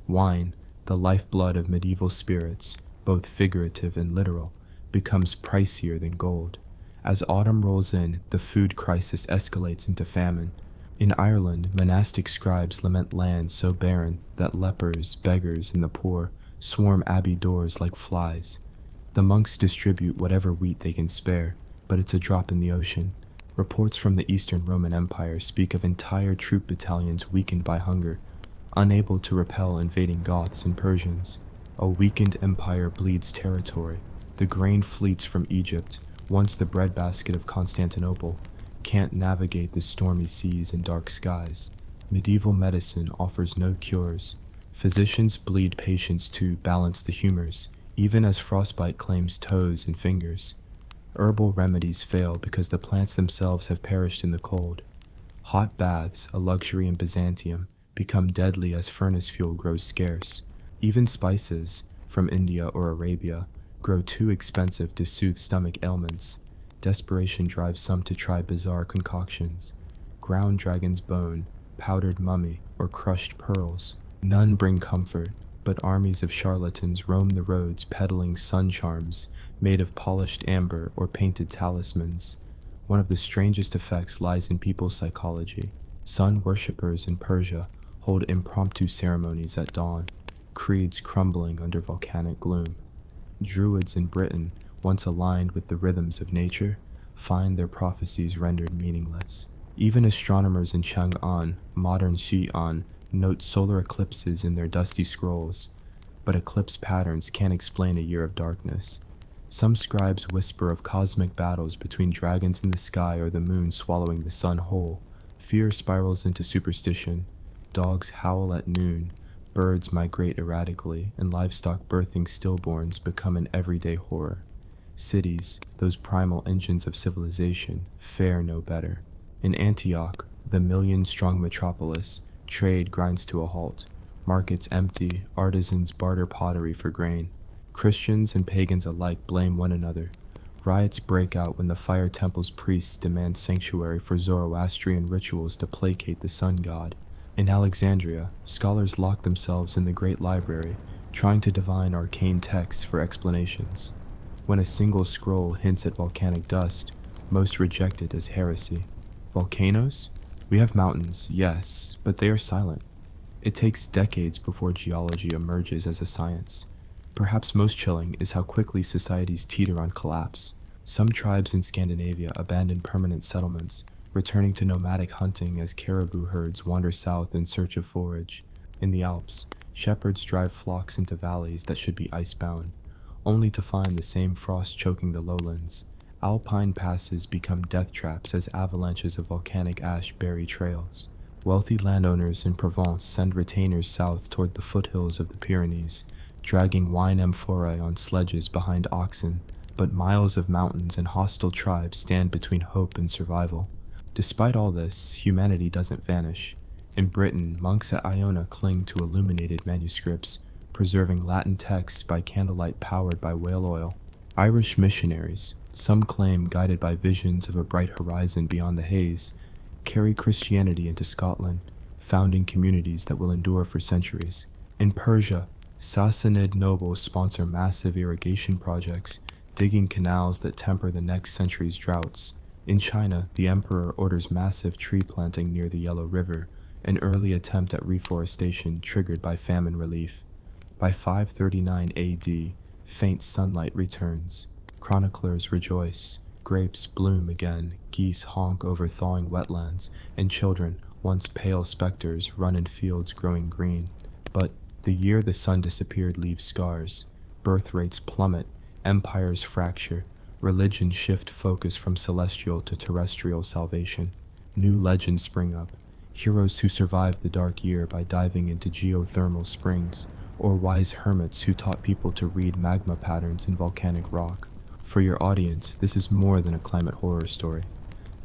S1: Wine, the lifeblood of medieval spirits, both figurative and literal, becomes pricier than gold. As autumn rolls in, the food crisis escalates into famine. In Ireland, monastic scribes lament land so barren that lepers, beggars, and the poor swarm abbey doors like flies. The monks distribute whatever wheat they can spare, but it's a drop in the ocean. Reports from the Eastern Roman Empire speak of entire troop battalions weakened by hunger, unable to repel invading Goths and Persians. A weakened empire bleeds territory. The grain fleets from Egypt, once the breadbasket of Constantinople, can't navigate the stormy seas and dark skies. Medieval medicine offers no cures. Physicians bleed patients to balance the humors, even as frostbite claims toes and fingers. Herbal remedies fail because the plants themselves have perished in the cold. Hot baths, a luxury in Byzantium, become deadly as furnace fuel grows scarce. Even spices, from India or Arabia, grow too expensive to soothe stomach ailments. Desperation drives some to try bizarre concoctions. Ground dragon's bone, powdered mummy, or crushed pearls. None bring comfort, but armies of charlatans roam the roads peddling sun charms made of polished amber or painted talismans. One of the strangest effects lies in people's psychology. Sun worshippers in Persia hold impromptu ceremonies at dawn, creeds crumbling under volcanic gloom. Druids in Britain, once aligned with the rhythms of nature, find their prophecies rendered meaningless. Even astronomers in Chang'an, modern Xi'an, note solar eclipses in their dusty scrolls, but eclipse patterns can't explain a year of darkness. Some scribes whisper of cosmic battles between dragons in the sky or the moon swallowing the sun whole. Fear spirals into superstition. Dogs howl at noon, birds migrate erratically, and livestock birthing stillborns become an everyday horror. Cities, those primal engines of civilization, fare no better. In Antioch, the million-strong metropolis, trade grinds to a halt. Markets empty, artisans barter pottery for grain. Christians and pagans alike blame one another. Riots break out when the Fire Temple's priests demand sanctuary for Zoroastrian rituals to placate the sun god. In Alexandria, scholars lock themselves in the great library, trying to divine arcane texts for explanations. When a single scroll hints at volcanic dust, most reject it as heresy. Volcanoes? We have mountains, yes, but they are silent. It takes decades before geology emerges as a science. Perhaps most chilling is how quickly societies teeter on collapse. Some tribes in Scandinavia abandon permanent settlements, returning to nomadic hunting as caribou herds wander south in search of forage. In the Alps, shepherds drive flocks into valleys that should be icebound, only to find the same frost choking the lowlands. Alpine passes become death traps as avalanches of volcanic ash bury trails. Wealthy landowners in Provence send retainers south toward the foothills of the Pyrenees, dragging wine amphorae on sledges behind oxen, but miles of mountains and hostile tribes stand between hope and survival. Despite all this, humanity doesn't vanish. In Britain, monks at Iona cling to illuminated manuscripts, preserving Latin texts by candlelight powered by whale oil. Irish missionaries, some claim guided by visions of a bright horizon beyond the haze, carry Christianity into Scotland, founding communities that will endure for centuries. In Persia, Sassanid nobles sponsor massive irrigation projects, digging canals that temper the next century's droughts. In China, the emperor orders massive tree planting near the Yellow River, an early attempt at reforestation triggered by famine relief. By 539 AD, faint sunlight returns. Chroniclers rejoice. Grapes bloom again, geese honk over thawing wetlands, and children, once pale specters, run in fields growing green. But the year the sun disappeared leaves scars. Birth rates plummet, empires fracture, religions shift focus from celestial to terrestrial salvation. New legends spring up, heroes who survived the dark year by diving into geothermal springs, or wise hermits who taught people to read magma patterns in volcanic rock. For your audience, this is more than a climate horror story.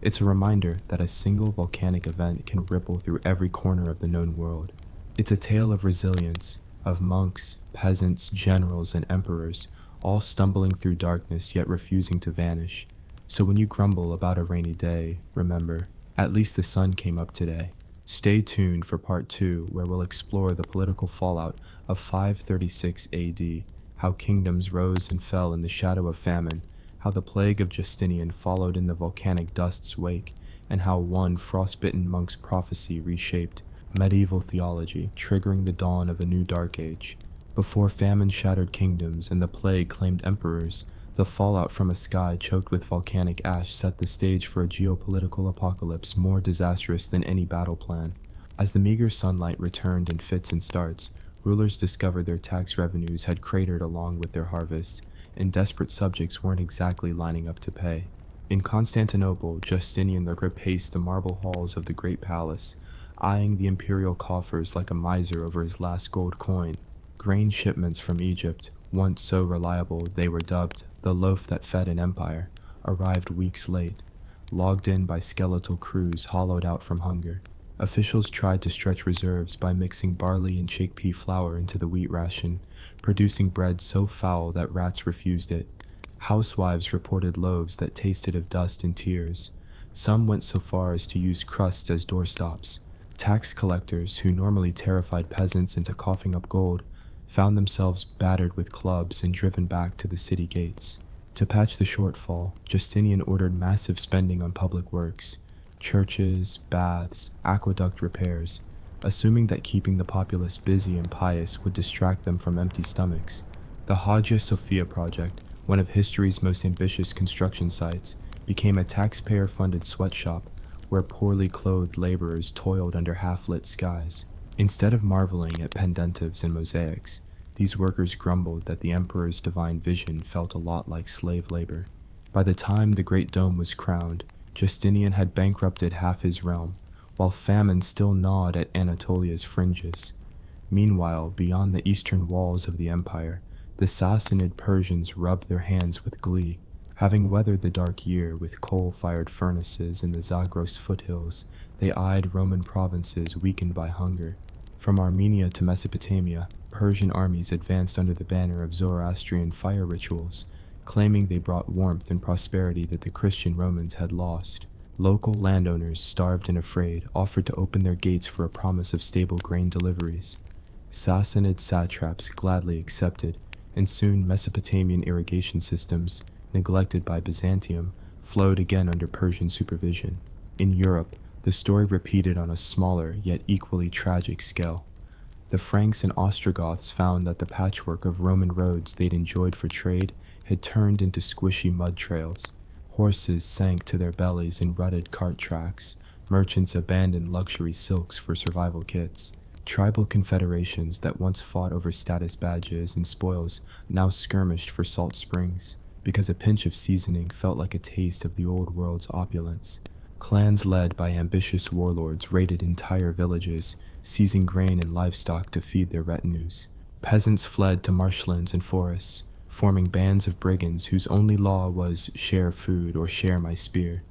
S1: It's a reminder that a single volcanic event can ripple through every corner of the known world. It's a tale of resilience, of monks, peasants, generals, and emperors, all stumbling through darkness yet refusing to vanish. So when you grumble about a rainy day, remember, at least the sun came up today. Stay tuned for part 2, where we'll explore the political fallout of 536 AD, how kingdoms rose and fell in the shadow of famine, how the plague of Justinian followed in the volcanic dust's wake, and how one frostbitten monk's prophecy reshaped medieval theology, triggering the dawn of a new dark age. Before famine shattered kingdoms and the plague claimed emperors, the fallout from a sky choked with volcanic ash set the stage for a geopolitical apocalypse more disastrous than any battle plan. As the meager sunlight returned in fits and starts, rulers discovered their tax revenues had cratered along with their harvest, and desperate subjects weren't exactly lining up to pay. In Constantinople, Justinian the Great paced the marble halls of the great palace, eyeing the imperial coffers like a miser over his last gold coin. Grain shipments from Egypt, once so reliable they were dubbed the loaf that fed an empire, arrived weeks late, logged in by skeletal crews hollowed out from hunger. Officials tried to stretch reserves by mixing barley and chickpea flour into the wheat ration, producing bread so foul that rats refused it. Housewives reported loaves that tasted of dust and tears. Some went so far as to use crusts as doorstops. Tax collectors, who normally terrified peasants into coughing up gold, found themselves battered with clubs and driven back to the city gates. To patch the shortfall, Justinian ordered massive spending on public works, churches, baths, aqueduct repairs, assuming that keeping the populace busy and pious would distract them from empty stomachs. The Hagia Sophia project, one of history's most ambitious construction sites, became a taxpayer-funded sweatshop where poorly clothed laborers toiled under half-lit skies. Instead of marveling at pendentives and mosaics, these workers grumbled that the emperor's divine vision felt a lot like slave labor. By the time the Great Dome was crowned, Justinian had bankrupted half his realm, while famine still gnawed at Anatolia's fringes. Meanwhile, beyond the eastern walls of the empire, the Sassanid Persians rubbed their hands with glee. Having weathered the dark year with coal-fired furnaces in the Zagros foothills, they eyed Roman provinces weakened by hunger. From Armenia to Mesopotamia, Persian armies advanced under the banner of Zoroastrian fire rituals, claiming they brought warmth and prosperity that the Christian Romans had lost. Local landowners, starved and afraid, offered to open their gates for a promise of stable grain deliveries. Sassanid satraps gladly accepted, and soon Mesopotamian irrigation systems, neglected by Byzantium, flowed again under Persian supervision. In Europe, the story repeated on a smaller yet equally tragic scale. The Franks and Ostrogoths found that the patchwork of Roman roads they'd enjoyed for trade had turned into squishy mud trails. Horses sank to their bellies in rutted cart tracks. Merchants abandoned luxury silks for survival kits. Tribal confederations that once fought over status badges and spoils now skirmished for salt springs, because a pinch of seasoning felt like a taste of the old world's opulence. Clans led by ambitious warlords raided entire villages, seizing grain and livestock to feed their retinues. Peasants fled to marshlands and forests, forming bands of brigands whose only law was share food or share my spear.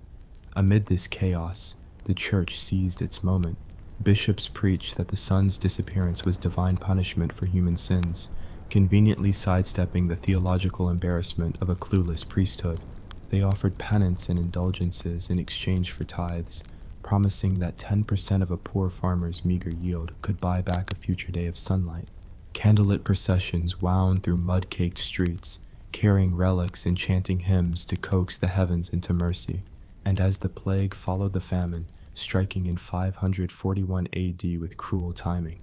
S1: Amid this chaos, the church seized its moment. Bishops preached that the sun's disappearance was divine punishment for human sins, conveniently sidestepping the theological embarrassment of a clueless priesthood. They offered penance and indulgences in exchange for tithes, promising that 10% of a poor farmer's meager yield could buy back a future day of sunlight. Candlelit processions wound through mud-caked streets, carrying relics and chanting hymns to coax the heavens into mercy. And as the plague followed the famine, striking in 541 AD with cruel timing,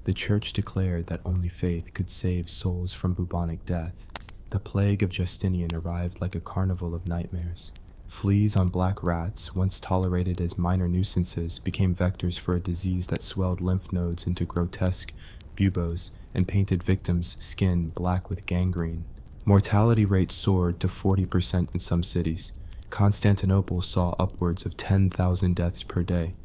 S1: the church declared that only faith could save souls from bubonic death. The plague of Justinian arrived like a carnival of nightmares. Fleas on black rats, once tolerated as minor nuisances, became vectors for a disease that swelled lymph nodes into grotesque buboes and painted victims' skin black with gangrene. Mortality rates soared to 40% in some cities. Constantinople saw upwards of 10,000 deaths per day.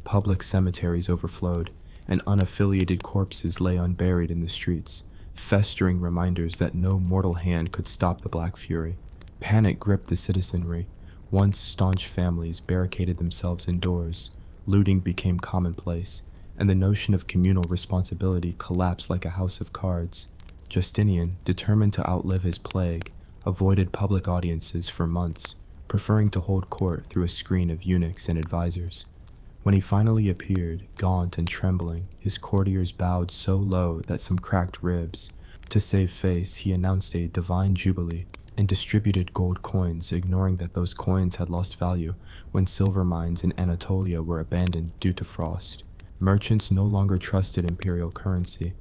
S1: Public cemeteries overflowed, and unaffiliated corpses lay unburied in the streets, festering reminders that no mortal hand could stop the Black Fury. Panic gripped the citizenry. Once staunch families barricaded themselves indoors. Looting became commonplace, and the notion of communal responsibility collapsed like a house of cards. Justinian, determined to outlive his plague, avoided public audiences for months, preferring to hold court through a screen of eunuchs and advisors. When he finally appeared, gaunt and trembling, his courtiers bowed so low that some cracked ribs. To save face, he announced a divine jubilee and distributed gold coins, ignoring that those coins had lost value when silver mines in Anatolia were abandoned due to frost. Merchants no longer trusted imperial currency.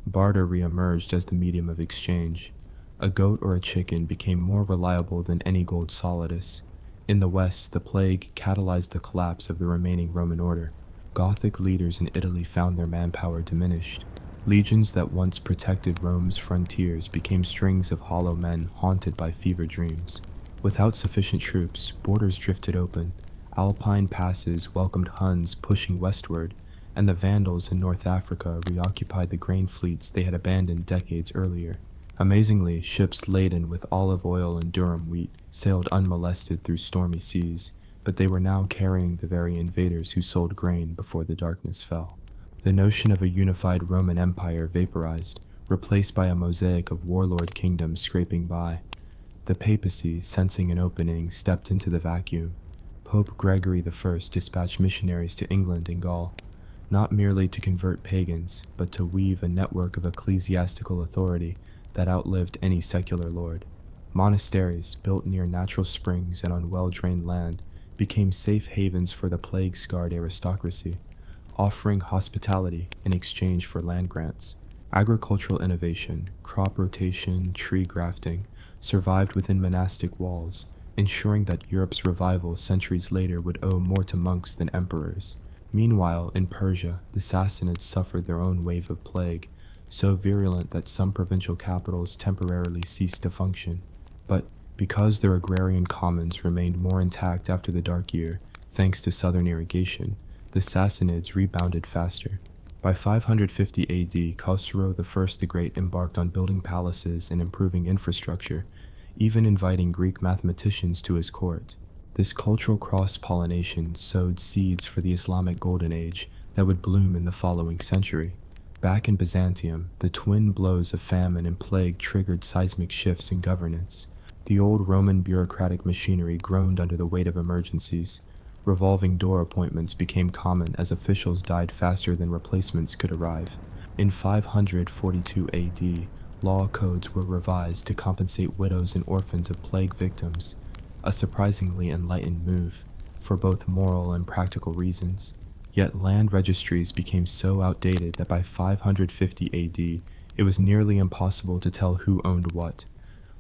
S1: Barter re-emerged as the medium of exchange. A goat or a chicken became more reliable than any gold solidus. In the West, the plague catalyzed the collapse of the remaining Roman order. Gothic leaders in Italy found their manpower diminished. Legions that once protected Rome's frontiers became strings of hollow men haunted by fever dreams. Without sufficient troops, borders drifted open. Alpine passes welcomed Huns pushing westward, and the Vandals in North Africa reoccupied the grain fleets they had abandoned decades earlier. Amazingly, ships laden with olive oil and durum wheat sailed unmolested through stormy seas, but they were now carrying the very invaders who sold grain before the darkness fell. The notion of a unified Roman Empire vaporized, replaced by a mosaic of warlord kingdoms scraping by. The papacy, sensing an opening, stepped into the vacuum. Pope Gregory I dispatched missionaries to England and Gaul, not merely to convert pagans, but to weave a network of ecclesiastical authority that outlived any secular lord. Monasteries, built near natural springs and on well-drained land, became safe havens for the plague-scarred aristocracy, offering hospitality in exchange for land grants. Agricultural innovation, crop rotation, tree grafting, survived within monastic walls, ensuring that Europe's revival centuries later would owe more to monks than emperors. Meanwhile, in Persia, the Sassanids suffered their own wave of plague, so virulent that some provincial capitals temporarily ceased to function. But because their agrarian commons remained more intact after the Dark Year, thanks to southern irrigation, the Sassanids rebounded faster. By 550 AD, Khosrow I the Great embarked on building palaces and improving infrastructure, even inviting Greek mathematicians to his court. This cultural cross-pollination sowed seeds for the Islamic Golden Age that would bloom in the following century. Back in Byzantium, the twin blows of famine and plague triggered seismic shifts in governance. The old Roman bureaucratic machinery groaned under the weight of emergencies. Revolving door appointments became common as officials died faster than replacements could arrive. In 542 AD, law codes were revised to compensate widows and orphans of plague victims, a surprisingly enlightened move, for both moral and practical reasons. Yet land registries became so outdated that by 550 AD, it was nearly impossible to tell who owned what.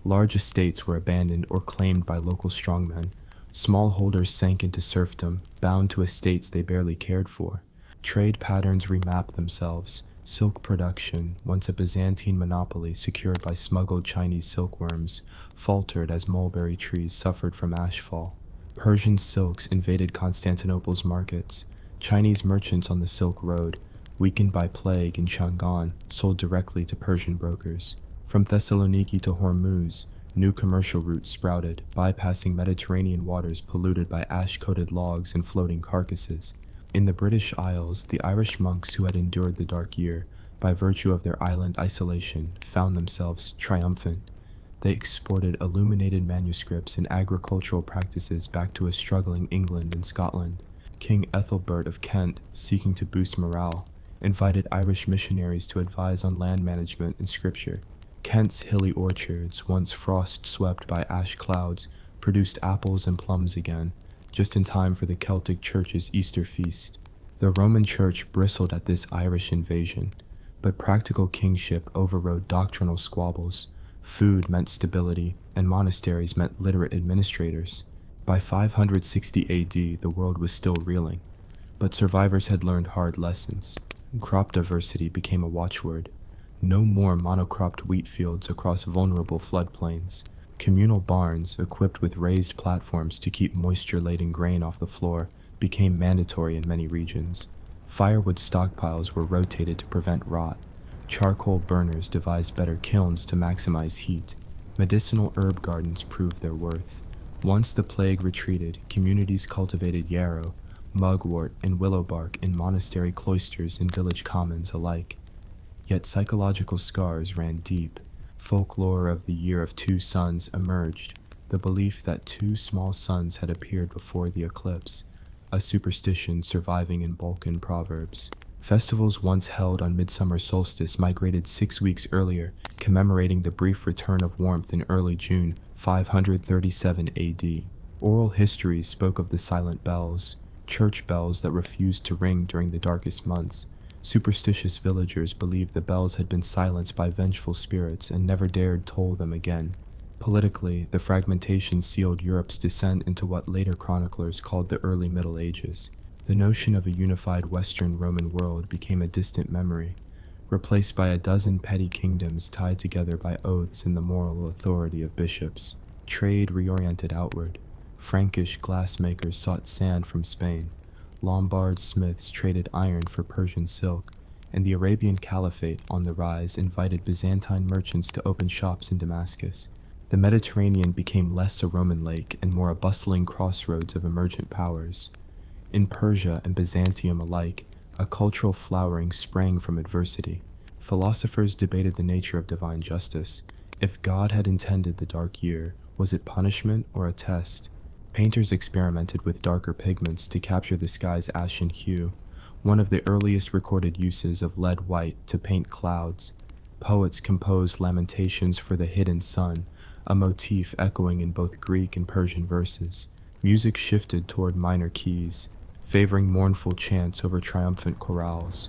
S1: Large estates were abandoned or claimed by local strongmen. Smallholders sank into serfdom, bound to estates they barely cared for. Trade patterns remapped themselves. Silk production, once a Byzantine monopoly secured by smuggled Chinese silkworms, faltered as mulberry trees suffered from ashfall. Persian silks invaded Constantinople's markets. Chinese merchants on the Silk Road, weakened by plague in Chang'an, sold directly to Persian brokers. From Thessaloniki to Hormuz, new commercial routes sprouted, bypassing Mediterranean waters polluted by ash-coated logs and floating carcasses. In the British Isles, the Irish monks who had endured the Dark Year, by virtue of their island isolation, found themselves triumphant. They exported illuminated manuscripts and agricultural practices back to a struggling England and Scotland. King Ethelbert of Kent, seeking to boost morale, invited Irish missionaries to advise on land management and scripture. Kent's hilly orchards, once frost-swept by ash clouds, produced apples and plums again, just in time for the Celtic Church's Easter feast. The Roman Church bristled at this Irish invasion, but practical kingship overrode doctrinal squabbles. Food meant stability, and monasteries meant literate administrators. By 560 AD, the world was still reeling, but survivors had learned hard lessons. Crop diversity became a watchword. No more monocropped wheat fields across vulnerable floodplains. Communal barns, equipped with raised platforms to keep moisture-laden grain off the floor, became mandatory in many regions. Firewood stockpiles were rotated to prevent rot. Charcoal burners devised better kilns to maximize heat. Medicinal herb gardens proved their worth. Once the plague retreated, communities cultivated yarrow, mugwort, and willow bark in monastery cloisters and village commons alike. Yet psychological scars ran deep. Folklore of the Year of Two Suns emerged, the belief that two small suns had appeared before the eclipse, a superstition surviving in Balkan proverbs. Festivals once held on midsummer solstice migrated 6 weeks earlier, commemorating the brief return of warmth in early June 537 AD. Oral history spoke of the silent bells, church bells that refused to ring during the darkest months. Superstitious villagers believed the bells had been silenced by vengeful spirits and never dared toll them again. Politically, the fragmentation sealed Europe's descent into what later chroniclers called the early Middle Ages. The notion of a unified Western Roman world became a distant memory, replaced by a dozen petty kingdoms tied together by oaths and the moral authority of bishops. Trade reoriented outward. Frankish glassmakers sought sand from Spain. Lombard smiths traded iron for Persian silk, and the Arabian Caliphate on the rise invited Byzantine merchants to open shops in Damascus. The Mediterranean became less a Roman lake and more a bustling crossroads of emergent powers. In Persia and Byzantium alike, a cultural flowering sprang from adversity. Philosophers debated the nature of divine justice. If God had intended the dark year, was it punishment or a test? Painters experimented with darker pigments to capture the sky's ashen hue, one of the earliest recorded uses of lead white to paint clouds. Poets composed lamentations for the hidden sun, a motif echoing in both Greek and Persian verses. Music shifted toward minor keys, favoring mournful chants over triumphant chorales.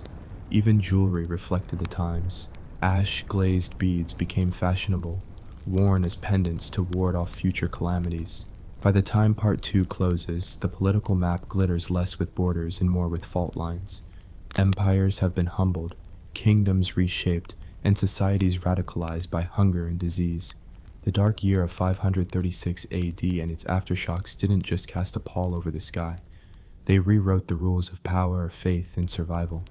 S1: Even jewelry reflected the times. Ash-glazed beads became fashionable, worn as pendants to ward off future calamities. By the time Part 2 closes, the political map glitters less with borders and more with fault lines. Empires have been humbled, kingdoms reshaped, and societies radicalized by hunger and disease. The dark year of 536 AD and its aftershocks didn't just cast a pall over the sky. They rewrote the rules of power, faith, and survival.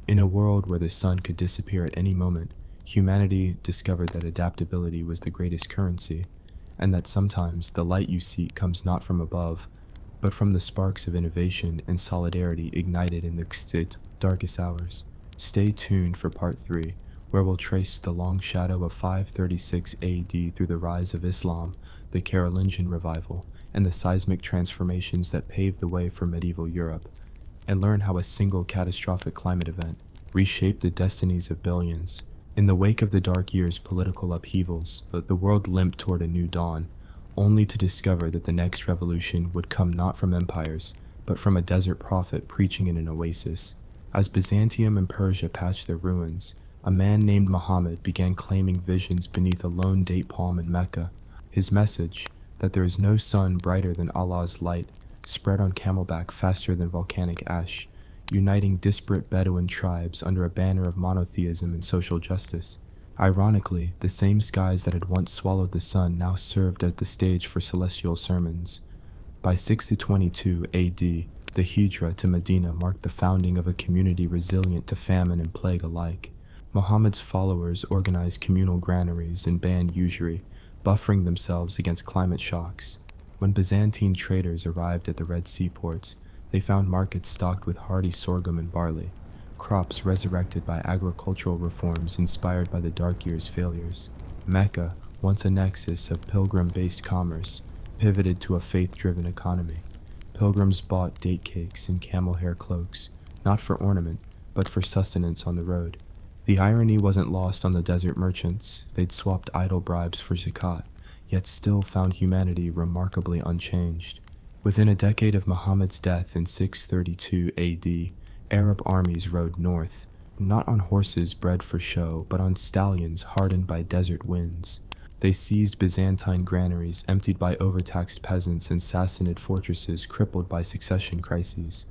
S1: In a world where the sun could disappear at any moment, humanity discovered that adaptability was the greatest currency, and that sometimes the light you seek comes not from above, but from the sparks of innovation and solidarity ignited in the darkest hours. Stay tuned for Part 3, where we'll trace the long shadow of 536 AD through the rise of Islam, the Carolingian revival, and the seismic transformations that paved the way for medieval Europe, and learn how a single catastrophic climate event reshaped the destinies of billions. In the wake of the dark year's political upheavals, the world limped toward a new dawn, only to discover that the next revolution would come not from empires, but from a desert prophet preaching in an oasis. As Byzantium and Persia patched their ruins, a man named Muhammad began claiming visions beneath a lone date palm in Mecca. His message, that there is no sun brighter than Allah's light, spread on camelback faster than volcanic ash, uniting disparate Bedouin tribes under a banner of monotheism and social justice. Ironically, the same skies that had once swallowed the sun now served as the stage for celestial sermons. By 622 AD, the Hijra to Medina marked the founding of a community resilient to famine and plague alike. Muhammad's followers organized communal granaries and banned usury, buffering themselves against climate shocks. When Byzantine traders arrived at the Red Sea ports, they found markets stocked with hardy sorghum and barley, crops resurrected by agricultural reforms inspired by the dark year's failures. Mecca, once a nexus of pilgrim-based commerce, pivoted to a faith-driven economy. Pilgrims bought date cakes and camel hair cloaks, not for ornament, but for sustenance on the road. The irony wasn't lost on the desert merchants. They'd swapped idle bribes for zakat, yet still found humanity remarkably unchanged. Within a decade of Muhammad's death in 632 AD, Arab armies rode north, not on horses bred for show, but on stallions hardened by desert winds. They seized Byzantine granaries emptied by overtaxed peasants and Sassanid fortresses crippled by succession crises.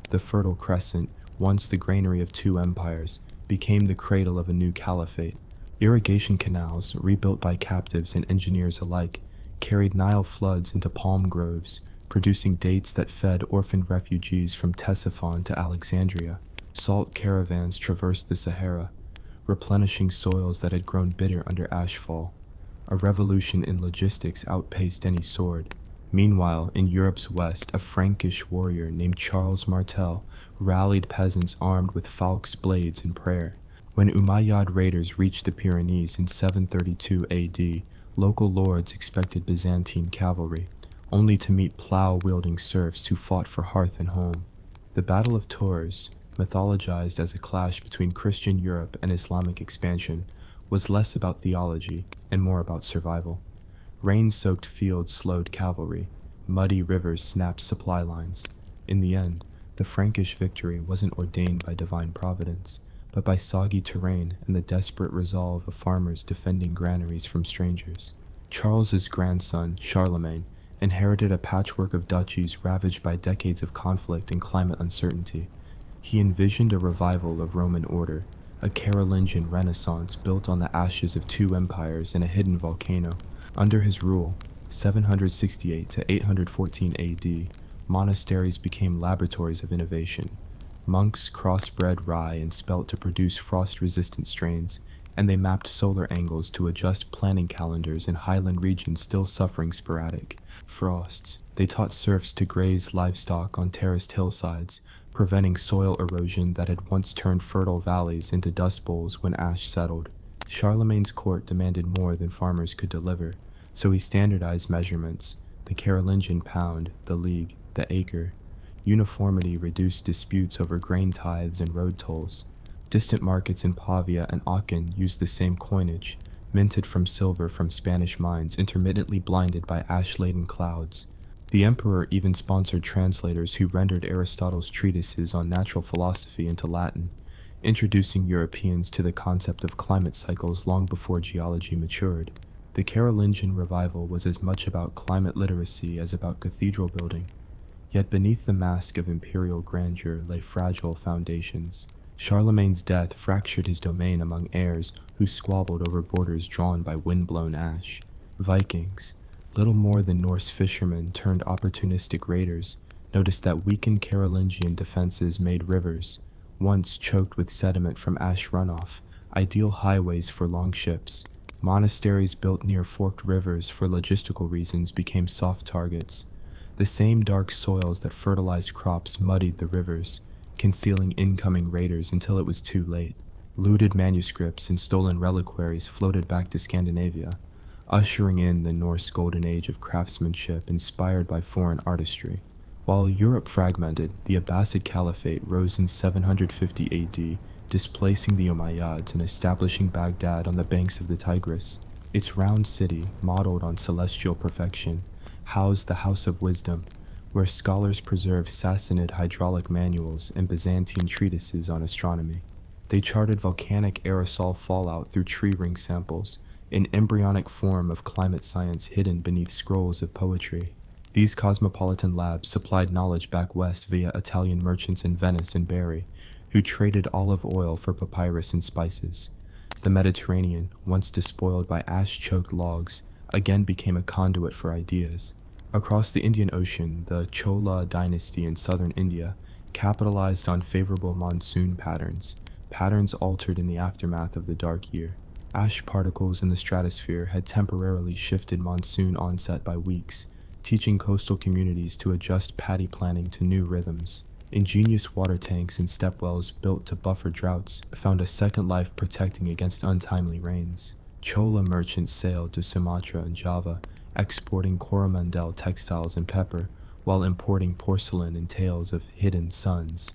S1: The Fertile Crescent, once the granary of two empires, became the cradle of a new caliphate. Irrigation canals, rebuilt by captives and engineers alike, carried Nile floods into palm groves, producing dates that fed orphaned refugees from Ctesiphon to Alexandria. Salt caravans traversed the Sahara, replenishing soils that had grown bitter under ashfall. A revolution in logistics outpaced any sword. Meanwhile, in Europe's west, a Frankish warrior named Charles Martel rallied peasants armed with falx blades in prayer. When Umayyad raiders reached the Pyrenees in 732 AD, local lords expected Byzantine cavalry, only to meet plow-wielding serfs who fought for hearth and home. The Battle of Tours, mythologized as a clash between Christian Europe and Islamic expansion, was less about theology and more about survival. Rain-soaked fields slowed cavalry, muddy rivers snapped supply lines. In the end, the Frankish victory wasn't ordained by divine providence, but by soggy terrain and the desperate resolve of farmers defending granaries from strangers. Charles's grandson, Charlemagne, inherited a patchwork of duchies ravaged by decades of conflict and climate uncertainty. He envisioned a revival of Roman order, a Carolingian renaissance built on the ashes of two empires and a hidden volcano. Under his rule, 768 to 814 AD, monasteries became laboratories of innovation. Monks crossbred rye and spelt to produce frost-resistant strains, and they mapped solar angles to adjust planting calendars in highland regions still suffering sporadic frosts. They taught serfs to graze livestock on terraced hillsides, preventing soil erosion that had once turned fertile valleys into dust bowls when ash settled. Charlemagne's court demanded more than farmers could deliver, so he standardized measurements: the Carolingian pound, the league, the acre. Uniformity reduced disputes over grain tithes and road tolls. Distant markets in Pavia and Aachen used the same coinage, minted from silver from Spanish mines intermittently blinded by ash-laden clouds. The emperor even sponsored translators who rendered Aristotle's treatises on natural philosophy into Latin, introducing Europeans to the concept of climate cycles long before geology matured. The Carolingian revival was as much about climate literacy as about cathedral building. Yet beneath the mask of imperial grandeur lay fragile foundations. Charlemagne's death fractured his domain among heirs who squabbled over borders drawn by wind-blown ash. Vikings, little more than Norse fishermen turned opportunistic raiders, noticed that weakened Carolingian defenses made rivers, once choked with sediment from ash runoff, ideal highways for longships. Monasteries built near forked rivers for logistical reasons became soft targets. The same dark soils that fertilized crops muddied the rivers, concealing incoming raiders until it was too late. Looted manuscripts and stolen reliquaries floated back to Scandinavia, ushering in the Norse golden age of craftsmanship inspired by foreign artistry. While Europe fragmented, the Abbasid Caliphate rose in 750 AD, displacing the Umayyads and establishing Baghdad on the banks of the Tigris. Its round city, modeled on celestial perfection, housed the House of Wisdom, where scholars preserved Sassanid hydraulic manuals and Byzantine treatises on astronomy. They charted volcanic aerosol fallout through tree ring samples, an embryonic form of climate science hidden beneath scrolls of poetry. These cosmopolitan labs supplied knowledge back west via Italian merchants in Venice and Bari, who traded olive oil for papyrus and spices. The Mediterranean, once despoiled by ash-choked logs, again became a conduit for ideas. Across the Indian Ocean, the Chola dynasty in southern India capitalized on favorable monsoon patterns altered in the aftermath of the dark year. Ash particles in the stratosphere had temporarily shifted monsoon onset by weeks, teaching coastal communities to adjust paddy planting to new rhythms. Ingenious water tanks and stepwells built to buffer droughts found a second life protecting against untimely rains. Chola merchants sailed to Sumatra and Java, exporting Coromandel textiles and pepper, while importing porcelain and tales of hidden suns.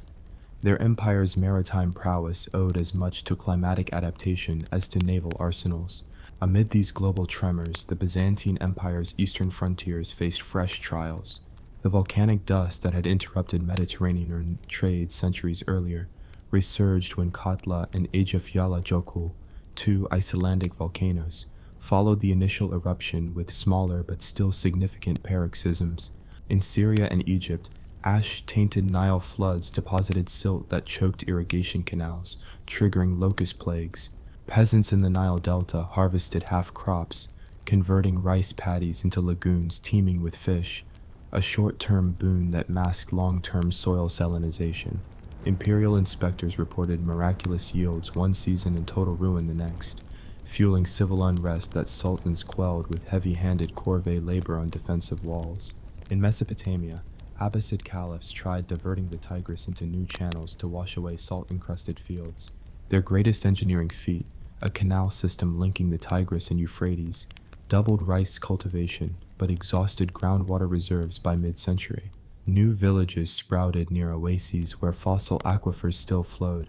S1: Their empire's maritime prowess owed as much to climatic adaptation as to naval arsenals. Amid these global tremors, the Byzantine Empire's eastern frontiers faced fresh trials. The volcanic dust that had interrupted Mediterranean trade centuries earlier resurged when Katla and Eyjafjallajökull, two Icelandic volcanoes, followed the initial eruption with smaller but still significant paroxysms. In Syria and Egypt, ash-tainted Nile floods deposited silt that choked irrigation canals, triggering locust plagues. Peasants in the Nile Delta harvested half-crops, converting rice paddies into lagoons teeming with fish, a short-term boon that masked long-term soil salinization. Imperial inspectors reported miraculous yields one season and total ruin the next, fueling civil unrest that sultans quelled with heavy-handed corvée labor on defensive walls. In Mesopotamia, Abbasid caliphs tried diverting the Tigris into new channels to wash away salt-encrusted fields. Their greatest engineering feat, a canal system linking the Tigris and Euphrates, doubled rice cultivation but exhausted groundwater reserves by mid-century. New villages sprouted near oases where fossil aquifers still flowed.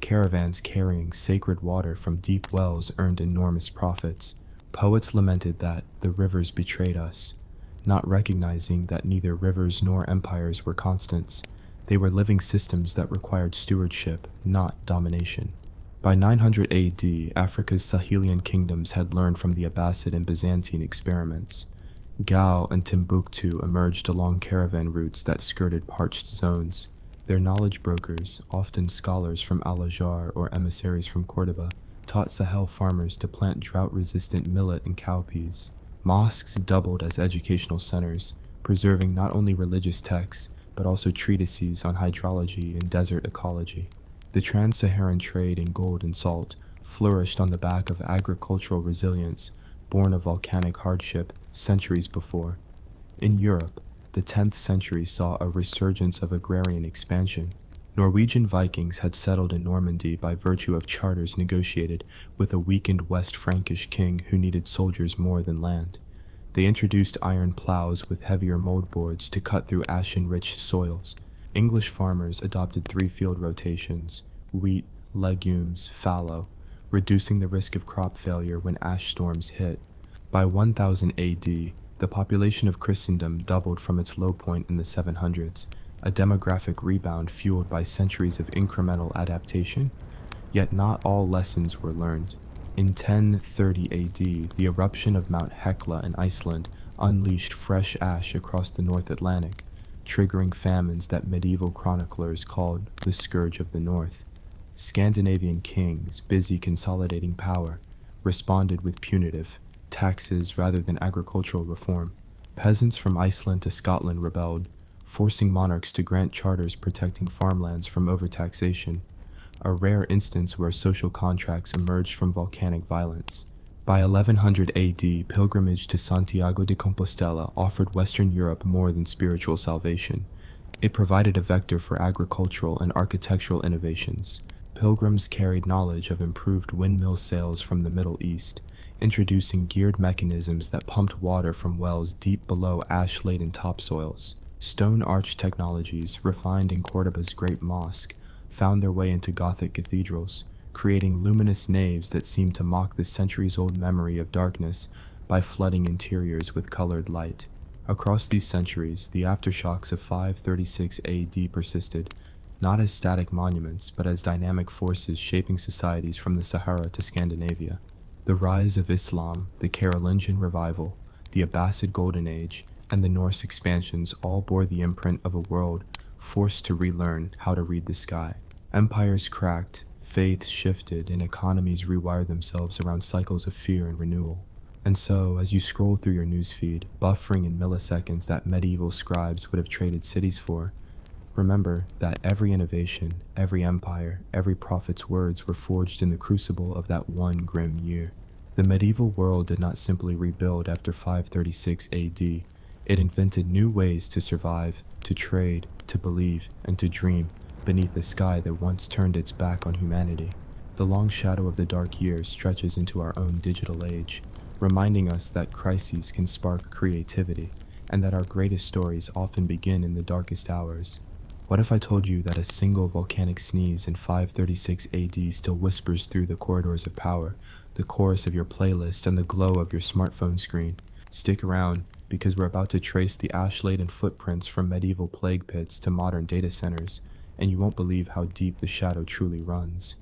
S1: Caravans carrying sacred water from deep wells earned enormous profits. Poets lamented that the rivers betrayed us, not recognizing that neither rivers nor empires were constants. They were living systems that required stewardship, not domination. By 900 AD, Africa's Sahelian kingdoms had learned from the Abbasid and Byzantine experiments. Gao and Timbuktu emerged along caravan routes that skirted parched zones. Their knowledge brokers, often scholars from Al-Azhar or emissaries from Cordoba, taught Sahel farmers to plant drought-resistant millet and cowpeas. Mosques doubled as educational centers, preserving not only religious texts, but also treatises on hydrology and desert ecology. The trans-Saharan trade in gold and salt flourished on the back of agricultural resilience born of volcanic hardship centuries before. In Europe, the 10th century saw a resurgence of agrarian expansion. Norwegian Vikings had settled in Normandy by virtue of charters negotiated with a weakened West Frankish king who needed soldiers more than land. They introduced iron plows with heavier moldboards to cut through ashen-rich soils. English farmers adopted 3 field rotations: wheat, legumes, fallow, reducing the risk of crop failure when ash storms hit. By 1000 AD, the population of Christendom doubled from its low point in the 700s, a demographic rebound fueled by centuries of incremental adaptation. Yet not all lessons were learned. In 1030 AD, the eruption of Mount Hekla in Iceland unleashed fresh ash across the North Atlantic, triggering famines that medieval chroniclers called the Scourge of the North. Scandinavian kings, busy consolidating power, responded with punitive taxes rather than agricultural reform. Peasants from Iceland to Scotland rebelled, forcing monarchs to grant charters protecting farmlands from overtaxation, a rare instance where social contracts emerged from volcanic violence. By 1100 AD, pilgrimage to Santiago de Compostela offered Western Europe more than spiritual salvation. It provided a vector for agricultural and architectural innovations. Pilgrims carried knowledge of improved windmill sails from the Middle East, introducing geared mechanisms that pumped water from wells deep below ash-laden topsoils. Stone arch technologies, refined in Cordoba's Great Mosque, found their way into Gothic cathedrals, creating luminous naves that seemed to mock the centuries-old memory of darkness by flooding interiors with colored light. Across these centuries, the aftershocks of 536 AD persisted, not as static monuments, but as dynamic forces shaping societies from the Sahara to Scandinavia. The rise of Islam, the Carolingian revival, the Abbasid Golden Age, and the Norse expansions all bore the imprint of a world forced to relearn how to read the sky. Empires cracked, faiths shifted, and economies rewired themselves around cycles of fear and renewal. And so, as you scroll through your newsfeed, buffering in milliseconds that medieval scribes would have traded cities for, remember that every innovation, every empire, every prophet's words were forged in the crucible of that one grim year. The medieval world did not simply rebuild after 536 AD. It invented new ways to survive, to trade, to believe, and to dream beneath a sky that once turned its back on humanity. The long shadow of the dark years stretches into our own digital age, reminding us that crises can spark creativity, and that our greatest stories often begin in the darkest hours. What if I told you that a single volcanic sneeze in 536 AD still whispers through the corridors of power, the chorus of your playlist, and the glow of your smartphone screen? Stick around, because we're about to trace the ash-laden footprints from medieval plague pits to modern data centers, and you won't believe how deep the shadow truly runs.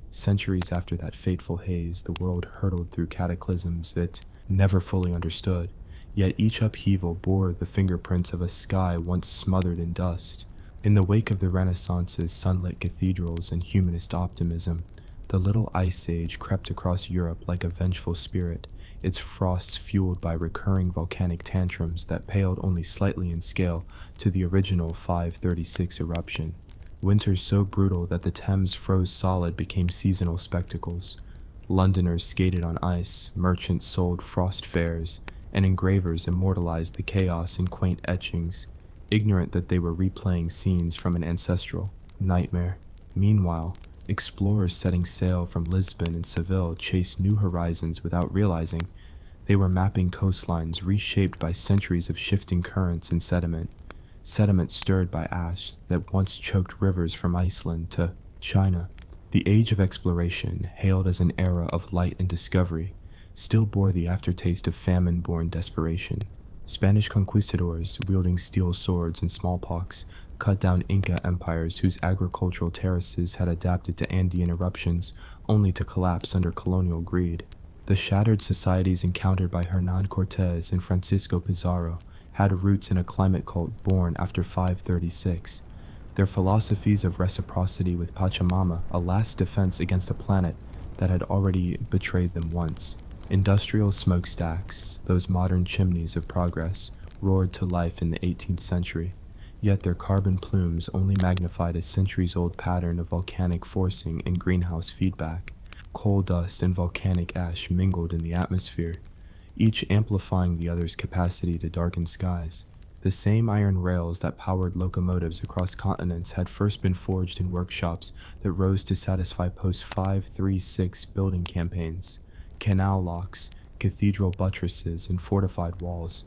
S1: Centuries after that fateful haze, the world hurtled through cataclysms it never fully understood, yet each upheaval bore the fingerprints of a sky once smothered in dust. In the wake of the Renaissance's sunlit cathedrals and humanist optimism, the Little Ice Age crept across Europe like a vengeful spirit, its frosts fueled by recurring volcanic tantrums that paled only slightly in scale to the original 536 eruption. Winters so brutal that the Thames froze solid became seasonal spectacles. Londoners skated on ice, merchants sold frost fairs, and engravers immortalized the chaos in quaint etchings, ignorant that they were replaying scenes from an ancestral nightmare. Meanwhile, explorers setting sail from Lisbon and Seville chased new horizons without realizing they were mapping coastlines reshaped by centuries of shifting currents and sediment stirred by ash that once choked rivers from Iceland to China. The age of exploration, hailed as an era of light and discovery, still bore the aftertaste of famine-born desperation. Spanish conquistadors, wielding steel swords and smallpox, cut down Inca empires whose agricultural terraces had adapted to Andean eruptions only to collapse under colonial greed. The shattered societies encountered by Hernán Cortés and Francisco Pizarro had roots in a climate cult born after 536. Their philosophies of reciprocity with Pachamama, a last defense against a planet that had already betrayed them once. Industrial smokestacks, those modern chimneys of progress, roared to life in the 18th century. Yet their carbon plumes only magnified a centuries-old pattern of volcanic forcing and greenhouse feedback. Coal dust and volcanic ash mingled in the atmosphere, each amplifying the other's capacity to darken skies. The same iron rails that powered locomotives across continents had first been forged in workshops that rose to satisfy post-536 building campaigns. Canal locks, cathedral buttresses, and fortified walls,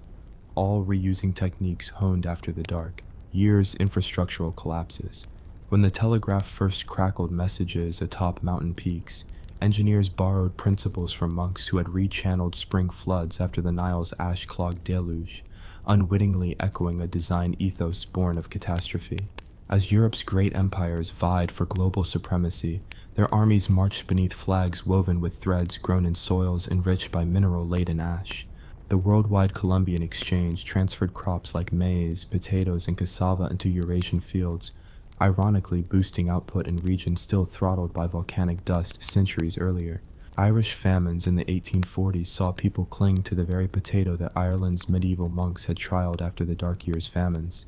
S1: all reusing techniques honed after the dark. Years infrastructural collapses. When the telegraph first crackled messages atop mountain peaks, engineers borrowed principles from monks who had rechanneled spring floods after the Nile's ash-clogged deluge, unwittingly echoing a design ethos born of catastrophe. As Europe's great empires vied for global supremacy, their armies marched beneath flags woven with threads grown in soils enriched by mineral-laden ash. The worldwide Columbian exchange transferred crops like maize, potatoes, and cassava into Eurasian fields, ironically boosting output in regions still throttled by volcanic dust centuries earlier. Irish famines in the 1840s saw people cling to the very potato that Ireland's medieval monks had trialed after the Dark Years famines.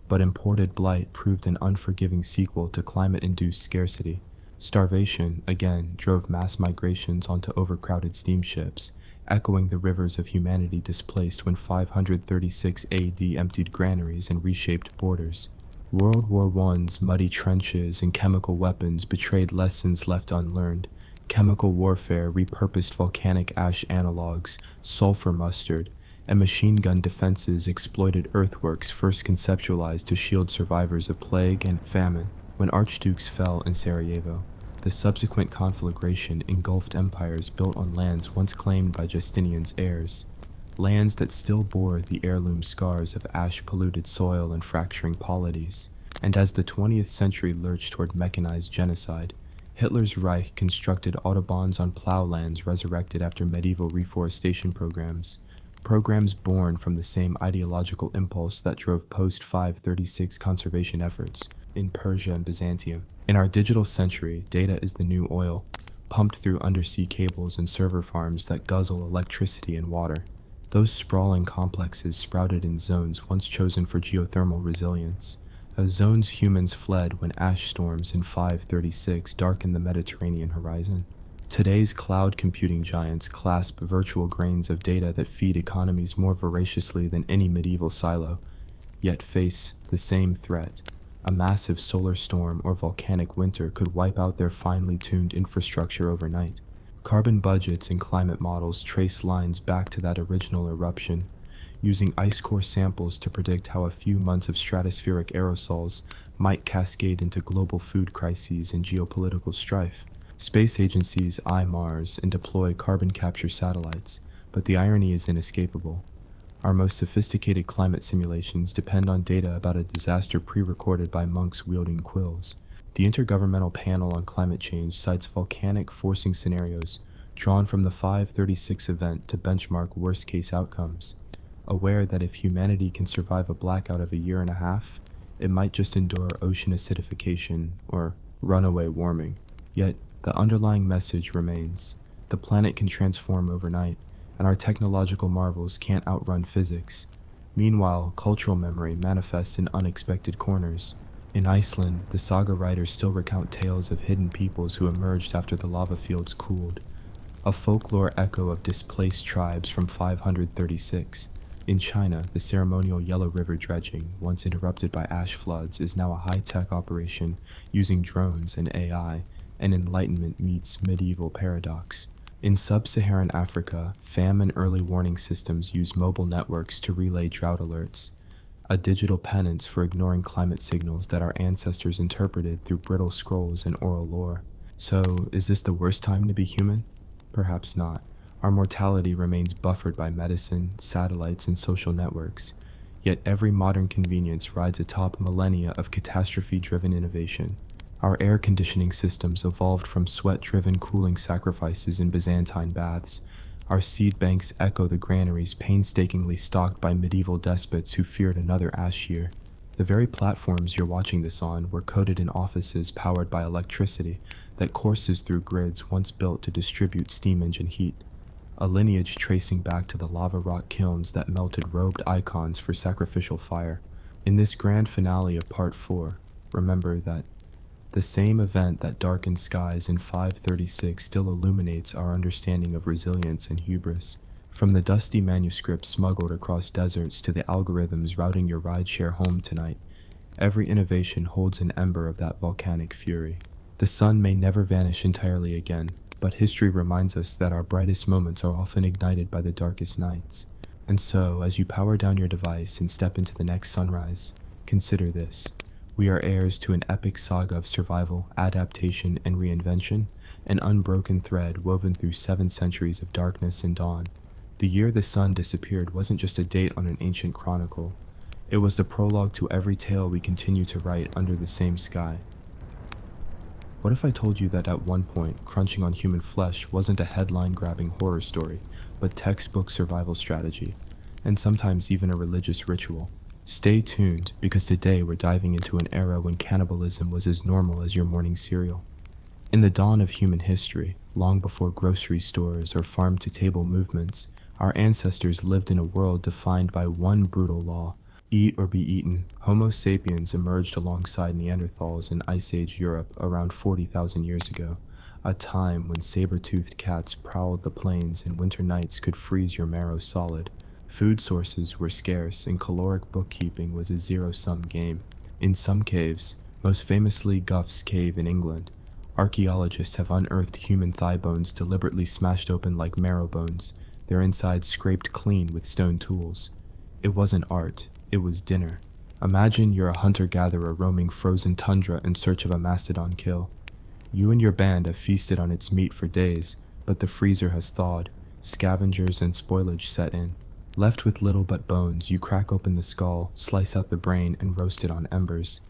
S1: But imported blight proved an unforgiving sequel to climate-induced scarcity. Starvation, again, drove mass migrations onto overcrowded steamships, echoing the rivers of humanity displaced when 536 AD emptied granaries and reshaped borders. World War I's muddy trenches and chemical weapons betrayed lessons left unlearned. Chemical warfare repurposed volcanic ash analogs, sulfur mustard, and machine gun defenses exploited earthworks first conceptualized to shield survivors of plague and famine. When archdukes fell in Sarajevo, the subsequent conflagration engulfed empires built on lands once claimed by Justinian's heirs, lands that still bore the heirloom scars of ash-polluted soil and fracturing polities. And as the 20th century lurched toward mechanized genocide, Hitler's Reich constructed autobahns on plowlands resurrected after medieval reforestation programs born from the same ideological impulse that drove post-536 conservation efforts in Persia and Byzantium. In our digital century, data is the new oil, pumped through undersea cables and server farms that guzzle electricity and water. Those sprawling complexes sprouted in zones once chosen for geothermal resilience, zones humans fled when ash storms in 536 darkened the Mediterranean horizon. Today's cloud computing giants clasp virtual grains of data that feed economies more voraciously than any medieval silo, yet face the same threat. A massive solar storm or volcanic winter could wipe out their finely tuned infrastructure overnight. Carbon budgets and climate models trace lines back to that original eruption, using ice core samples to predict how a few months of stratospheric aerosols might cascade into global food crises and geopolitical strife. Space agencies eye Mars and deploy carbon capture satellites, but the irony is inescapable. Our most sophisticated climate simulations depend on data about a disaster pre-recorded by monks wielding quills. The Intergovernmental Panel on Climate Change cites volcanic forcing scenarios drawn from the 536 event to benchmark worst-case outcomes, aware that if humanity can survive a blackout of a year and a half, it might just endure ocean acidification or runaway warming. Yet, the underlying message remains: the planet can transform overnight, and our technological marvels can't outrun physics. Meanwhile, cultural memory manifests in unexpected corners. In Iceland, the saga writers still recount tales of hidden peoples who emerged after the lava fields cooled, a folklore echo of displaced tribes from 536. In China, the ceremonial Yellow River dredging, once interrupted by ash floods, is now a high-tech operation using drones and AI, and Enlightenment meets medieval paradox. In sub-Saharan Africa, famine early warning systems use mobile networks to relay drought alerts, a digital penance for ignoring climate signals that our ancestors interpreted through brittle scrolls and oral lore. So, is this the worst time to be human? Perhaps not. Our mortality remains buffered by medicine, satellites, and social networks. Yet every modern convenience rides atop millennia of catastrophe-driven innovation. Our air conditioning systems evolved from sweat-driven cooling sacrifices in Byzantine baths. Our seed banks echo the granaries painstakingly stocked by medieval despots who feared another ash year. The very platforms you're watching this on were coded in offices powered by electricity that courses through grids once built to distribute steam engine heat, a lineage tracing back to the lava rock kilns that melted robed icons for sacrificial fire. In this grand finale of Part 4, remember that the same event that darkened skies in 536 still illuminates our understanding of resilience and hubris. From the dusty manuscripts smuggled across deserts to the algorithms routing your rideshare home tonight, every innovation holds an ember of that volcanic fury. The sun may never vanish entirely again, but history reminds us that our brightest moments are often ignited by the darkest nights. And so, as you power down your device and step into the next sunrise, consider this. We are heirs to an epic saga of survival, adaptation, and reinvention, an unbroken thread woven through 7 centuries of darkness and dawn. The year the sun disappeared wasn't just a date on an ancient chronicle. It was the prologue to every tale we continue to write under the same sky. What if I told you that at one point, crunching on human flesh wasn't a headline-grabbing horror story, but textbook survival strategy, and sometimes even a religious ritual? Stay tuned, because today we're diving into an era when cannibalism was as normal as your morning cereal. In the dawn of human history, long before grocery stores or farm-to-table movements, our ancestors lived in a world defined by one brutal law: eat or be eaten. Homo sapiens emerged alongside Neanderthals in Ice Age Europe around 40,000 years ago, a time when saber-toothed cats prowled the plains and winter nights could freeze your marrow solid. Food sources were scarce and caloric bookkeeping was a zero-sum game. In some caves, most famously Gough's Cave in England, archaeologists have unearthed human thigh bones deliberately smashed open like marrow bones, their insides scraped clean with stone tools. It wasn't art. It was dinner. Imagine you're a hunter-gatherer roaming frozen tundra in search of a mastodon kill. You and your band have feasted on its meat for days, but the freezer has thawed. Scavengers and spoilage set in. Left with little but bones, you crack open the skull, slice out the brain, and roast it on embers.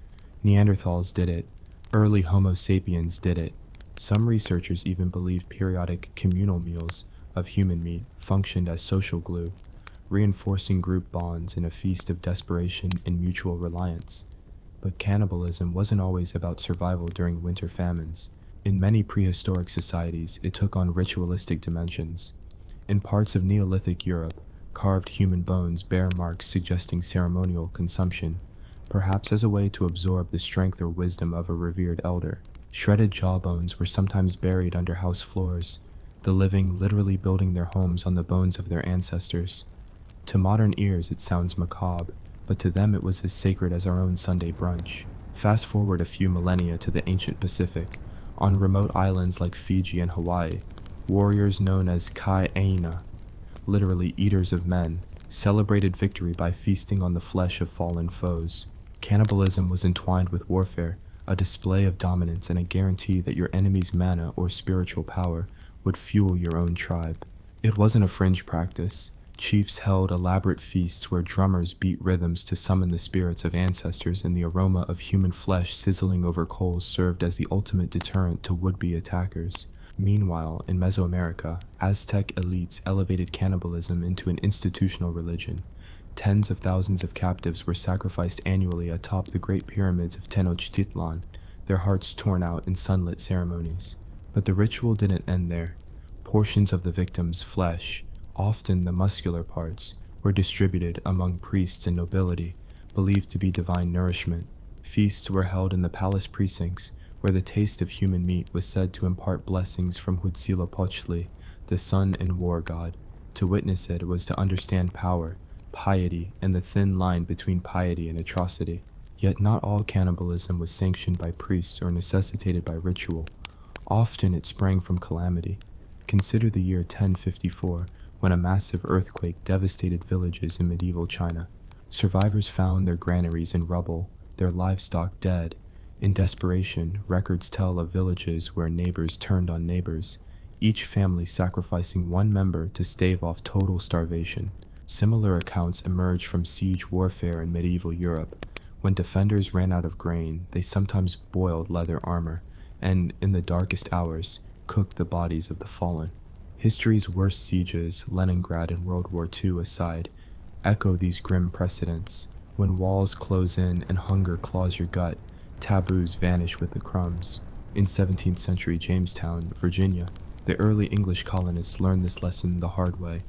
S1: Neanderthals did it. Early Homo sapiens did it. Some researchers even believe periodic communal meals of human meat functioned as social glue, reinforcing group bonds in a feast of desperation and mutual reliance. But cannibalism wasn't always about survival during winter famines. In many prehistoric societies, it took on ritualistic dimensions. In parts of Neolithic Europe, carved human bones bear marks suggesting ceremonial consumption, perhaps as a way to absorb the strength or wisdom of a revered elder. Shredded jawbones were sometimes buried under house floors, the living literally building their homes on the bones of their ancestors. To modern ears it sounds macabre, but to them it was as sacred as our own Sunday brunch. Fast forward a few millennia to the ancient Pacific. On remote islands like Fiji and Hawaii, warriors known as kai aina, literally eaters of men, celebrated victory by feasting on the flesh of fallen foes. Cannibalism was entwined with warfare, a display of dominance and a guarantee that your enemy's mana or spiritual power would fuel your own tribe. It wasn't a fringe practice. Chiefs held elaborate feasts where drummers beat rhythms to summon the spirits of ancestors, and the aroma of human flesh sizzling over coals served as the ultimate deterrent to would-be attackers. Meanwhile, in Mesoamerica, Aztec elites elevated cannibalism into an institutional religion. Tens of thousands of captives were sacrificed annually atop the Great Pyramids of Tenochtitlan, their hearts torn out in sunlit ceremonies. But the ritual didn't end there. Portions of the victim's flesh, often the muscular parts, were distributed among priests and nobility, believed to be divine nourishment. Feasts were held in the palace precincts, where the taste of human meat was said to impart blessings from Huitzilopochtli, the sun and war god. To witness it was to understand power, piety, and the thin line between piety and atrocity. Yet not all cannibalism was sanctioned by priests or necessitated by ritual. Often it sprang from calamity. Consider the year 1054, when a massive earthquake devastated villages in medieval China. Survivors found their granaries in rubble, their livestock dead. In desperation, records tell of villages where neighbors turned on neighbors, each family sacrificing one member to stave off total starvation. Similar accounts emerged from siege warfare in medieval Europe. When defenders ran out of grain, they sometimes boiled leather armor, and, in the darkest hours, cooked the bodies of the fallen. History's worst sieges, Leningrad and World War II aside, echo these grim precedents. When walls close in and hunger claws your gut, taboos vanish with the crumbs. In 17th century Jamestown, Virginia, the early English colonists learned this lesson the hard way.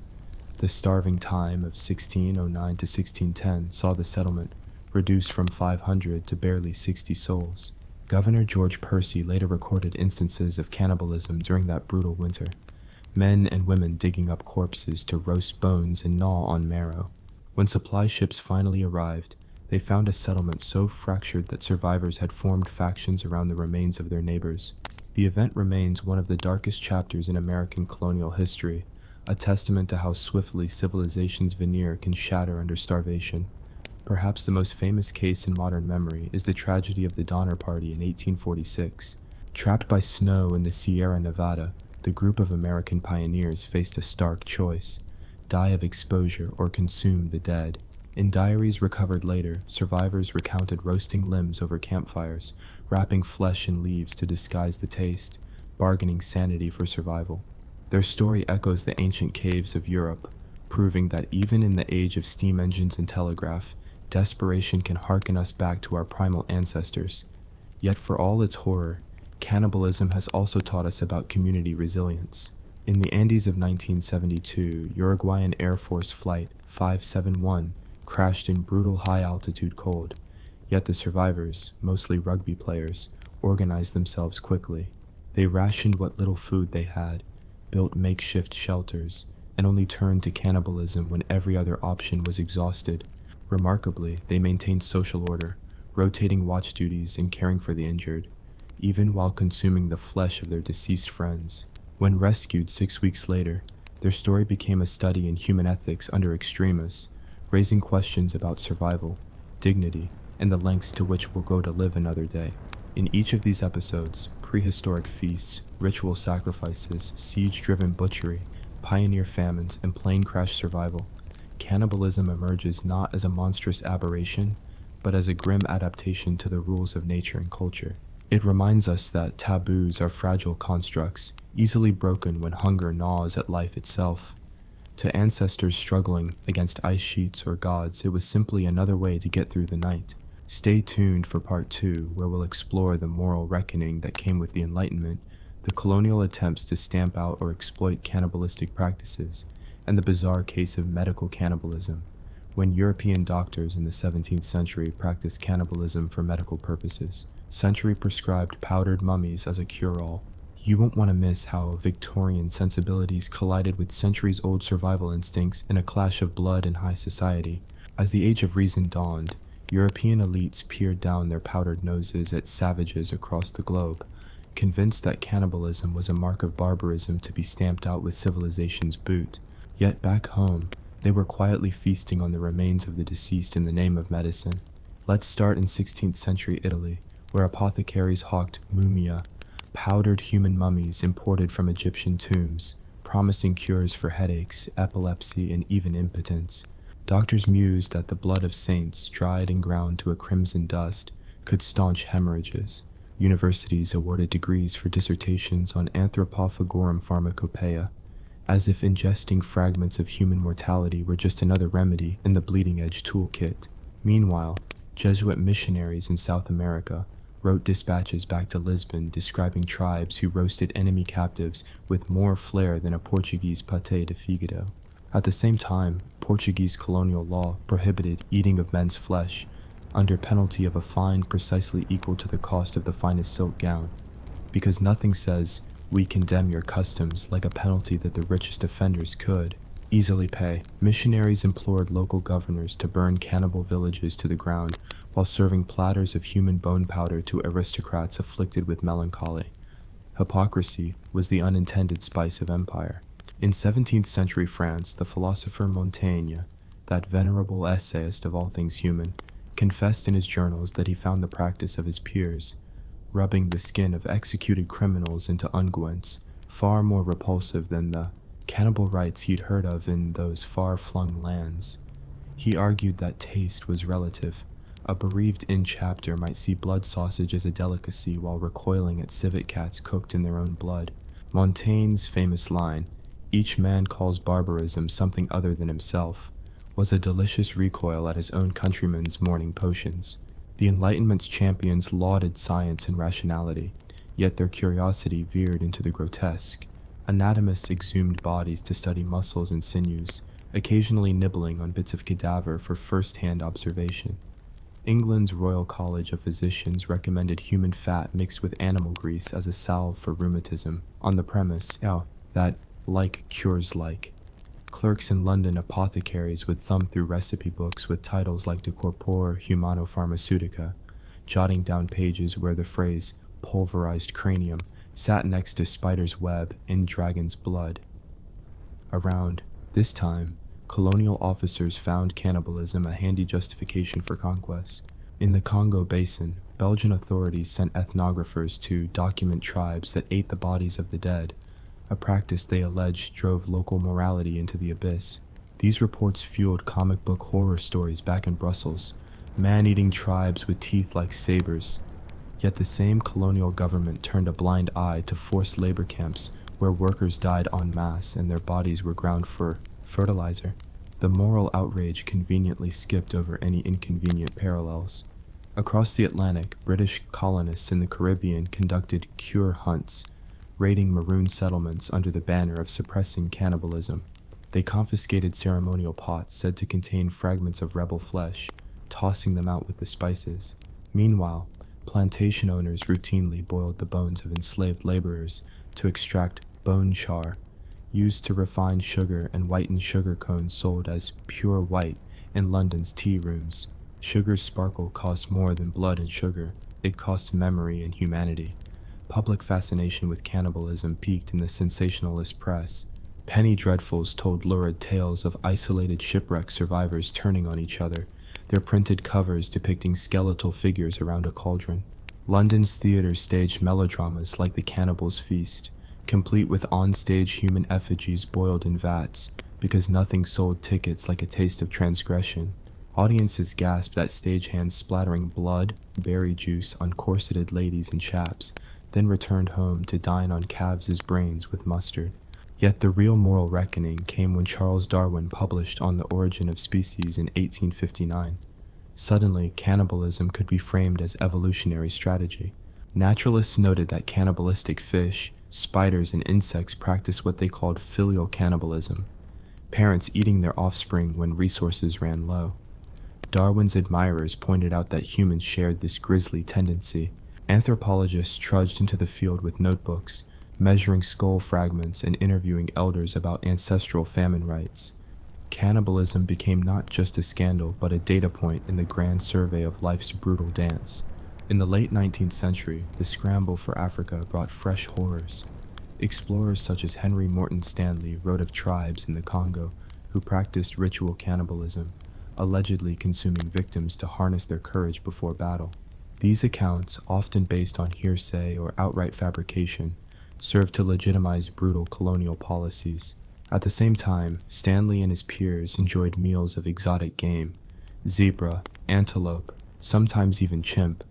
S1: The starving time of 1609 to 1610 saw the settlement reduced from 500 to barely 60 souls. Governor George Percy later recorded instances of cannibalism during that brutal winter. Men and women digging up corpses to roast bones and gnaw on marrow. When supply ships finally arrived, they found a settlement so fractured that survivors had formed factions around the remains of their neighbors. The event remains one of the darkest chapters in American colonial history, a testament to how swiftly civilization's veneer can shatter under starvation. Perhaps the most famous case in modern memory is the tragedy of the Donner Party in 1846. Trapped by snow in the Sierra Nevada, the group of American pioneers faced a stark choice: die of exposure or consume the dead. In diaries recovered later, survivors recounted roasting limbs over campfires, wrapping flesh in leaves to disguise the taste, bargaining sanity for survival. Their story echoes the ancient caves of Europe, proving that even in the age of steam engines and telegraph, desperation can harken us back to our primal ancestors. Yet for all its horror, cannibalism has also taught us about community resilience. In the Andes of 1972, Uruguayan Air Force Flight 571 crashed in brutal high-altitude cold, yet the survivors, mostly rugby players, organized themselves quickly. They rationed what little food they had, built makeshift shelters, and only turned to cannibalism when every other option was exhausted. Remarkably, they maintained social order, rotating watch duties and caring for the injured, even while consuming the flesh of their deceased friends. When rescued 6 weeks later, their story became a study in human ethics under extremists, raising questions about survival, dignity, and the lengths to which we'll go to live another day. In each of these episodes, prehistoric feasts, ritual sacrifices, siege-driven butchery, pioneer famines, and plane crash survival, cannibalism emerges not as a monstrous aberration, but as a grim adaptation to the rules of nature and culture. It reminds us that taboos are fragile constructs, easily broken when hunger gnaws at life itself. To ancestors struggling against ice sheets or gods, it was simply another way to get through the night. Stay tuned for part 2, where we'll explore the moral reckoning that came with the Enlightenment, the colonial attempts to stamp out or exploit cannibalistic practices, and the bizarre case of medical cannibalism, when European doctors in the 17th century practiced cannibalism for medical purposes. Century prescribed powdered mummies as a cure-all. You won't want to miss how Victorian sensibilities collided with centuries-old survival instincts in a clash of blood and high society. As the Age of Reason dawned, European elites peered down their powdered noses at savages across the globe, convinced that cannibalism was a mark of barbarism to be stamped out with civilization's boot. Yet back home, they were quietly feasting on the remains of the deceased in the name of medicine. Let's start in 16th century Italy, where apothecaries hawked mumia, powdered human mummies imported from Egyptian tombs, promising cures for headaches, epilepsy, and even impotence. Doctors mused that the blood of saints, dried and ground to a crimson dust, could staunch hemorrhages. Universities awarded degrees for dissertations on anthropophagorum pharmacopoeia, as if ingesting fragments of human mortality were just another remedy in the bleeding-edge toolkit. Meanwhile, Jesuit missionaries in South America wrote dispatches back to Lisbon describing tribes who roasted enemy captives with more flair than a Portuguese pâté de fígado. At the same time, Portuguese colonial law prohibited eating of men's flesh, under penalty of a fine precisely equal to the cost of the finest silk gown, because nothing says, "We condemn your customs," like a penalty that the richest offenders could easily pay. Missionaries implored local governors to burn cannibal villages to the ground while serving platters of human bone powder to aristocrats afflicted with melancholy. Hypocrisy was the unintended spice of empire. In 17th century France, the philosopher Montaigne, that venerable essayist of all things human, confessed in his journals that he found the practice of his peers, rubbing the skin of executed criminals into unguents, far more repulsive than the cannibal rites he'd heard of in those far-flung lands. He argued that taste was relative. A bereaved inn chapter might see blood sausage as a delicacy while recoiling at civet cats cooked in their own blood. Montaigne's famous line, "Each man calls barbarism something other than himself," was a delicious recoil at his own countrymen's morning potions. The Enlightenment's champions lauded science and rationality, yet their curiosity veered into the grotesque. Anatomists exhumed bodies to study muscles and sinews, occasionally nibbling on bits of cadaver for first-hand observation. England's Royal College of Physicians recommended human fat mixed with animal grease as a salve for rheumatism, on the premise, that like cures like. Clerks in London apothecaries would thumb through recipe books with titles like De Corpore Humano Pharmaceutica, jotting down pages where the phrase pulverized cranium sat next to spider's web and dragon's blood. Around this time, colonial officers found cannibalism a handy justification for conquest. In the Congo Basin, Belgian authorities sent ethnographers to document tribes that ate the bodies of the dead, a practice they alleged drove local morality into the abyss. These reports fueled comic book horror stories back in Brussels, man-eating tribes with teeth like sabers. Yet the same colonial government turned a blind eye to forced labor camps where workers died en masse and their bodies were ground for fertilizer. The moral outrage conveniently skipped over any inconvenient parallels. Across the Atlantic, British colonists in the Caribbean conducted cure hunts, raiding maroon settlements under the banner of suppressing cannibalism. They confiscated ceremonial pots said to contain fragments of rebel flesh, tossing them out with the spices. Meanwhile, plantation owners routinely boiled the bones of enslaved laborers to extract bone char, used to refine sugar and whiten sugar cones sold as pure white in London's tea rooms. Sugar's sparkle cost more than blood and sugar. It cost memory and humanity. Public fascination with cannibalism peaked in the sensationalist press. Penny dreadfuls told lurid tales of isolated shipwreck survivors turning on each other, their printed covers depicting skeletal figures around a cauldron. London's theaters staged melodramas like The Cannibal's Feast, complete with on-stage human effigies boiled in vats, because nothing sold tickets like a taste of transgression. Audiences gasped at stagehands splattering blood, berry juice on corseted ladies and chaps, then returned home to dine on calves' brains with mustard. Yet the real moral reckoning came when Charles Darwin published On the Origin of Species in 1859. Suddenly, cannibalism could be framed as evolutionary strategy. Naturalists noted that cannibalistic fish, spiders, and insects practiced what they called filial cannibalism, parents eating their offspring when resources ran low. Darwin's admirers pointed out that humans shared this grisly tendency. Anthropologists trudged into the field with notebooks, measuring skull fragments and interviewing elders about ancestral famine rites. Cannibalism became not just a scandal but a data point in the grand survey of life's brutal dance. In the late 19th century, the scramble for Africa brought fresh horrors. Explorers such as Henry Morton Stanley wrote of tribes in the Congo who practiced ritual cannibalism, allegedly consuming victims to harness their courage before battle. These accounts, often based on hearsay or outright fabrication, served to legitimize brutal colonial policies. At the same time, Stanley and his peers enjoyed meals of exotic game, zebra, antelope, sometimes even chimp,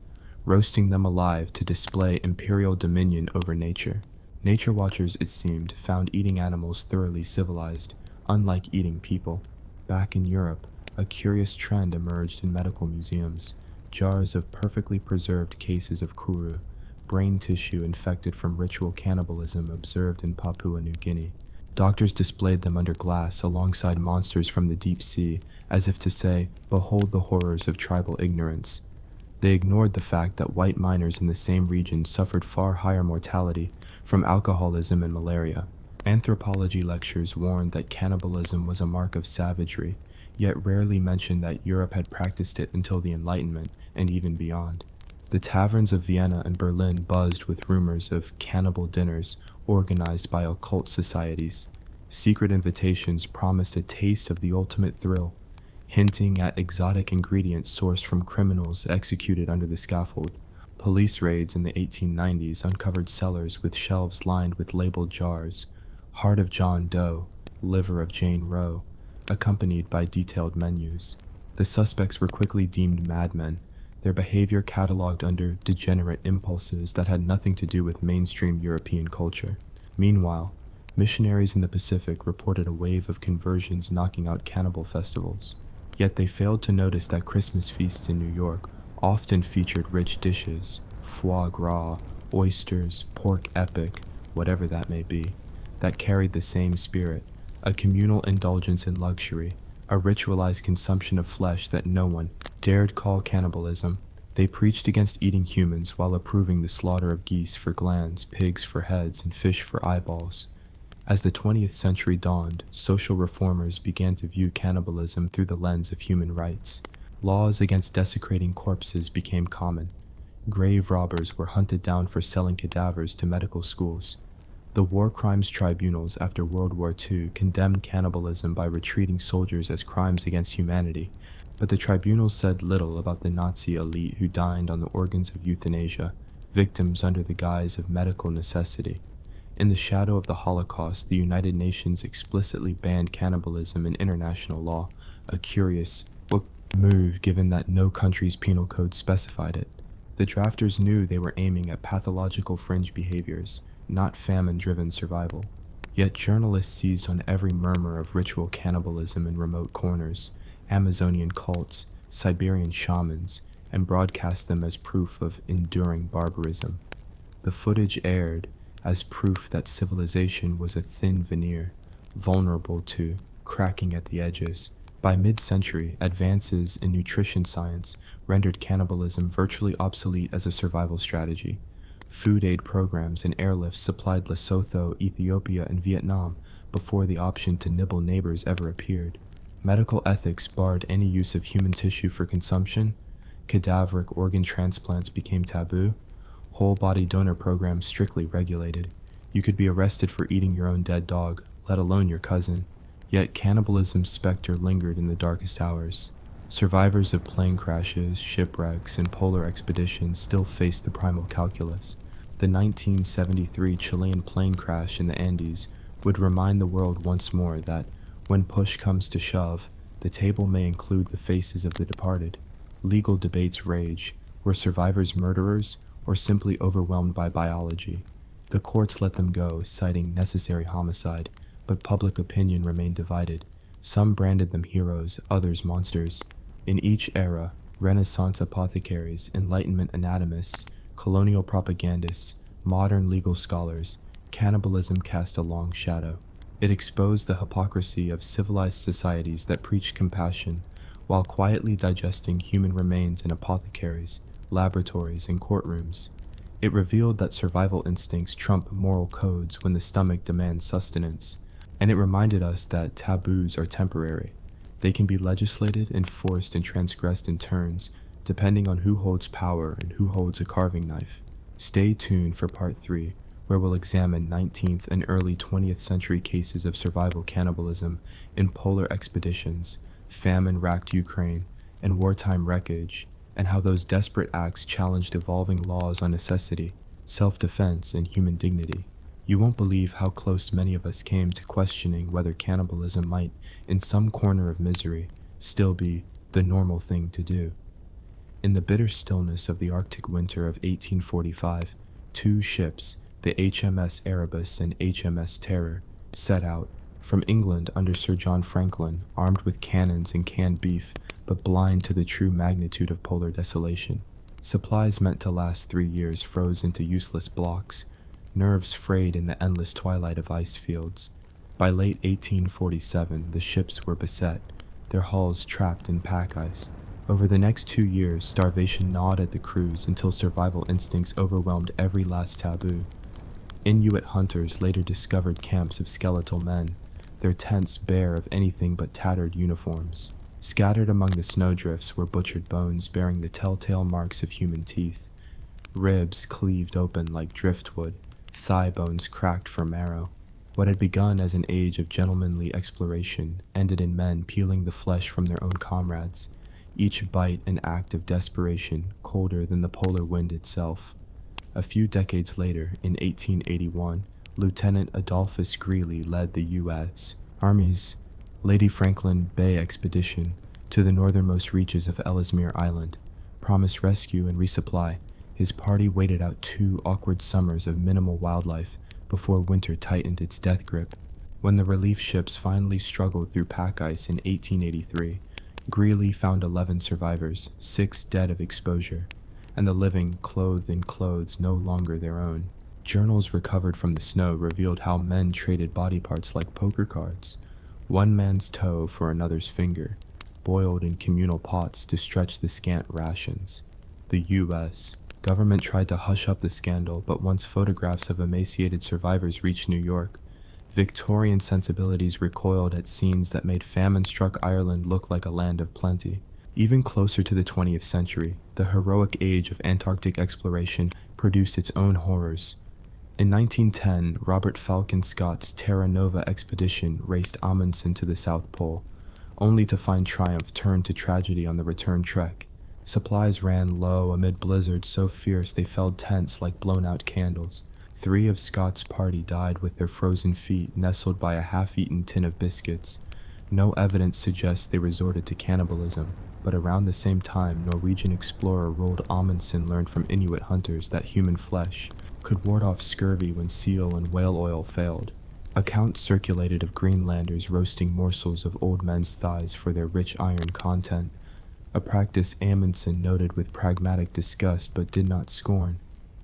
S1: roasting them alive to display imperial dominion over nature. Nature watchers, it seemed, found eating animals thoroughly civilized, unlike eating people. Back in Europe, a curious trend emerged in medical museums. Jars of perfectly preserved cases of kuru, brain tissue infected from ritual cannibalism observed in Papua New Guinea. Doctors displayed them under glass alongside monsters from the deep sea, as if to say, "Behold the horrors of tribal ignorance." They ignored the fact that white miners in the same region suffered far higher mortality from alcoholism and malaria. Anthropology lectures warned that cannibalism was a mark of savagery, yet rarely mentioned that Europe had practiced it until the Enlightenment and even beyond. The taverns of Vienna and Berlin buzzed with rumors of cannibal dinners organized by occult societies. Secret invitations promised a taste of the ultimate thrill, hinting at exotic ingredients sourced from criminals executed under the scaffold. Police raids in the 1890s uncovered cellars with shelves lined with labeled jars, heart of John Doe, liver of Jane Roe, accompanied by detailed menus. The suspects were quickly deemed madmen, their behavior cataloged under degenerate impulses that had nothing to do with mainstream European culture. Meanwhile, missionaries in the Pacific reported a wave of conversions knocking out cannibal festivals. Yet they failed to notice that Christmas feasts in New York often featured rich dishes, foie gras, oysters, pork epic, whatever that may be, that carried the same spirit, a communal indulgence in luxury, a ritualized consumption of flesh that no one, dared call cannibalism. They preached against eating humans while approving the slaughter of geese for glands, pigs for heads, and fish for eyeballs. As the 20th century dawned, social reformers began to view cannibalism through the lens of human rights. Laws against desecrating corpses became common. Grave robbers were hunted down for selling cadavers to medical schools. The war crimes tribunals after World War II condemned cannibalism by treating soldiers as crimes against humanity, but the tribunals said little about the Nazi elite who dined on the organs of euthanasia, victims under the guise of medical necessity. In the shadow of the Holocaust, the United Nations explicitly banned cannibalism in international law, a curious move given that no country's penal code specified it. The drafters knew they were aiming at pathological fringe behaviors, not famine-driven survival. Yet journalists seized on every murmur of ritual cannibalism in remote corners, Amazonian cults, Siberian shamans, and broadcast them as proof of enduring barbarism. The footage aired as proof that civilization was a thin veneer, vulnerable to cracking at the edges. By mid-century, advances in nutrition science rendered cannibalism virtually obsolete as a survival strategy. Food aid programs and airlifts supplied Lesotho, Ethiopia, and Vietnam before the option to nibble neighbors ever appeared. Medical ethics barred any use of human tissue for consumption. Cadaveric organ transplants became taboo. Whole-body donor programs strictly regulated. You could be arrested for eating your own dead dog, let alone your cousin. Yet cannibalism's specter lingered in the darkest hours. Survivors of plane crashes, shipwrecks, and polar expeditions still faced the primal calculus. The 1973 Chilean plane crash in the Andes would remind the world once more that, when push comes to shove, the table may include the faces of the departed. Legal debates rage. Were survivors murderers, or simply overwhelmed by biology? The courts let them go, citing necessary homicide, but public opinion remained divided. Some branded them heroes, others monsters. In each era, Renaissance apothecaries, Enlightenment anatomists, colonial propagandists, modern legal scholars, cannibalism cast a long shadow. It exposed the hypocrisy of civilized societies that preached compassion while quietly digesting human remains in apothecaries, laboratories, and courtrooms. It revealed that survival instincts trump moral codes when the stomach demands sustenance. And it reminded us that taboos are temporary. They can be legislated, enforced, and transgressed in turns, depending on who holds power and who holds a carving knife. Stay tuned for part 3, where we'll examine 19th and early 20th century cases of survival cannibalism in polar expeditions, famine-racked Ukraine, and wartime wreckage, and how those desperate acts challenged evolving laws on necessity, self-defense, and human dignity. You won't believe how close many of us came to questioning whether cannibalism might, in some corner of misery, still be the normal thing to do. In the bitter stillness of the Arctic winter of 1845, 2 ships, the HMS Erebus and HMS Terror, set out from England under Sir John Franklin, armed with cannons and canned beef, but blind to the true magnitude of polar desolation. Supplies meant to last 3 years froze into useless blocks, nerves frayed in the endless twilight of ice fields. By late 1847, the ships were beset, their hulls trapped in pack ice. Over the next 2 years, starvation gnawed at the crews until survival instincts overwhelmed every last taboo. Inuit hunters later discovered camps of skeletal men, their tents bare of anything but tattered uniforms. Scattered among the snowdrifts were butchered bones bearing the telltale marks of human teeth, ribs cleaved open like driftwood, thigh bones cracked for marrow. What had begun as an age of gentlemanly exploration ended in men peeling the flesh from their own comrades, each bite an act of desperation colder than the polar wind itself. A few decades later, in 1881, Lieutenant Adolphus Greely led the U.S. Army's Lady Franklin Bay expedition to the northernmost reaches of Ellesmere Island. Promised rescue and resupply, his party waited out 2 awkward summers of minimal wildlife before winter tightened its death grip. When the relief ships finally struggled through pack ice in 1883, Greely found 11 survivors, 6 dead of exposure, and the living clothed in clothes no longer their own. Journals recovered from the snow revealed how men traded body parts like poker cards, one man's toe for another's finger, boiled in communal pots to stretch the scant rations. The U.S. government tried to hush up the scandal, but once photographs of emaciated survivors reached New York, Victorian sensibilities recoiled at scenes that made famine-struck Ireland look like a land of plenty. Even closer to the 20th century, the heroic age of Antarctic exploration produced its own horrors. In 1910, Robert Falcon Scott's Terra Nova expedition raced Amundsen to the South Pole, only to find triumph turned to tragedy on the return trek. Supplies ran low amid blizzards so fierce they felled tents like blown-out candles. 3 of Scott's party died with their frozen feet nestled by a half-eaten tin of biscuits. No evidence suggests they resorted to cannibalism, but around the same time, Norwegian explorer Roald Amundsen learned from Inuit hunters that human flesh could ward off scurvy when seal and whale oil failed. Accounts circulated of Greenlanders roasting morsels of old men's thighs for their rich iron content, a practice Amundsen noted with pragmatic disgust but did not scorn.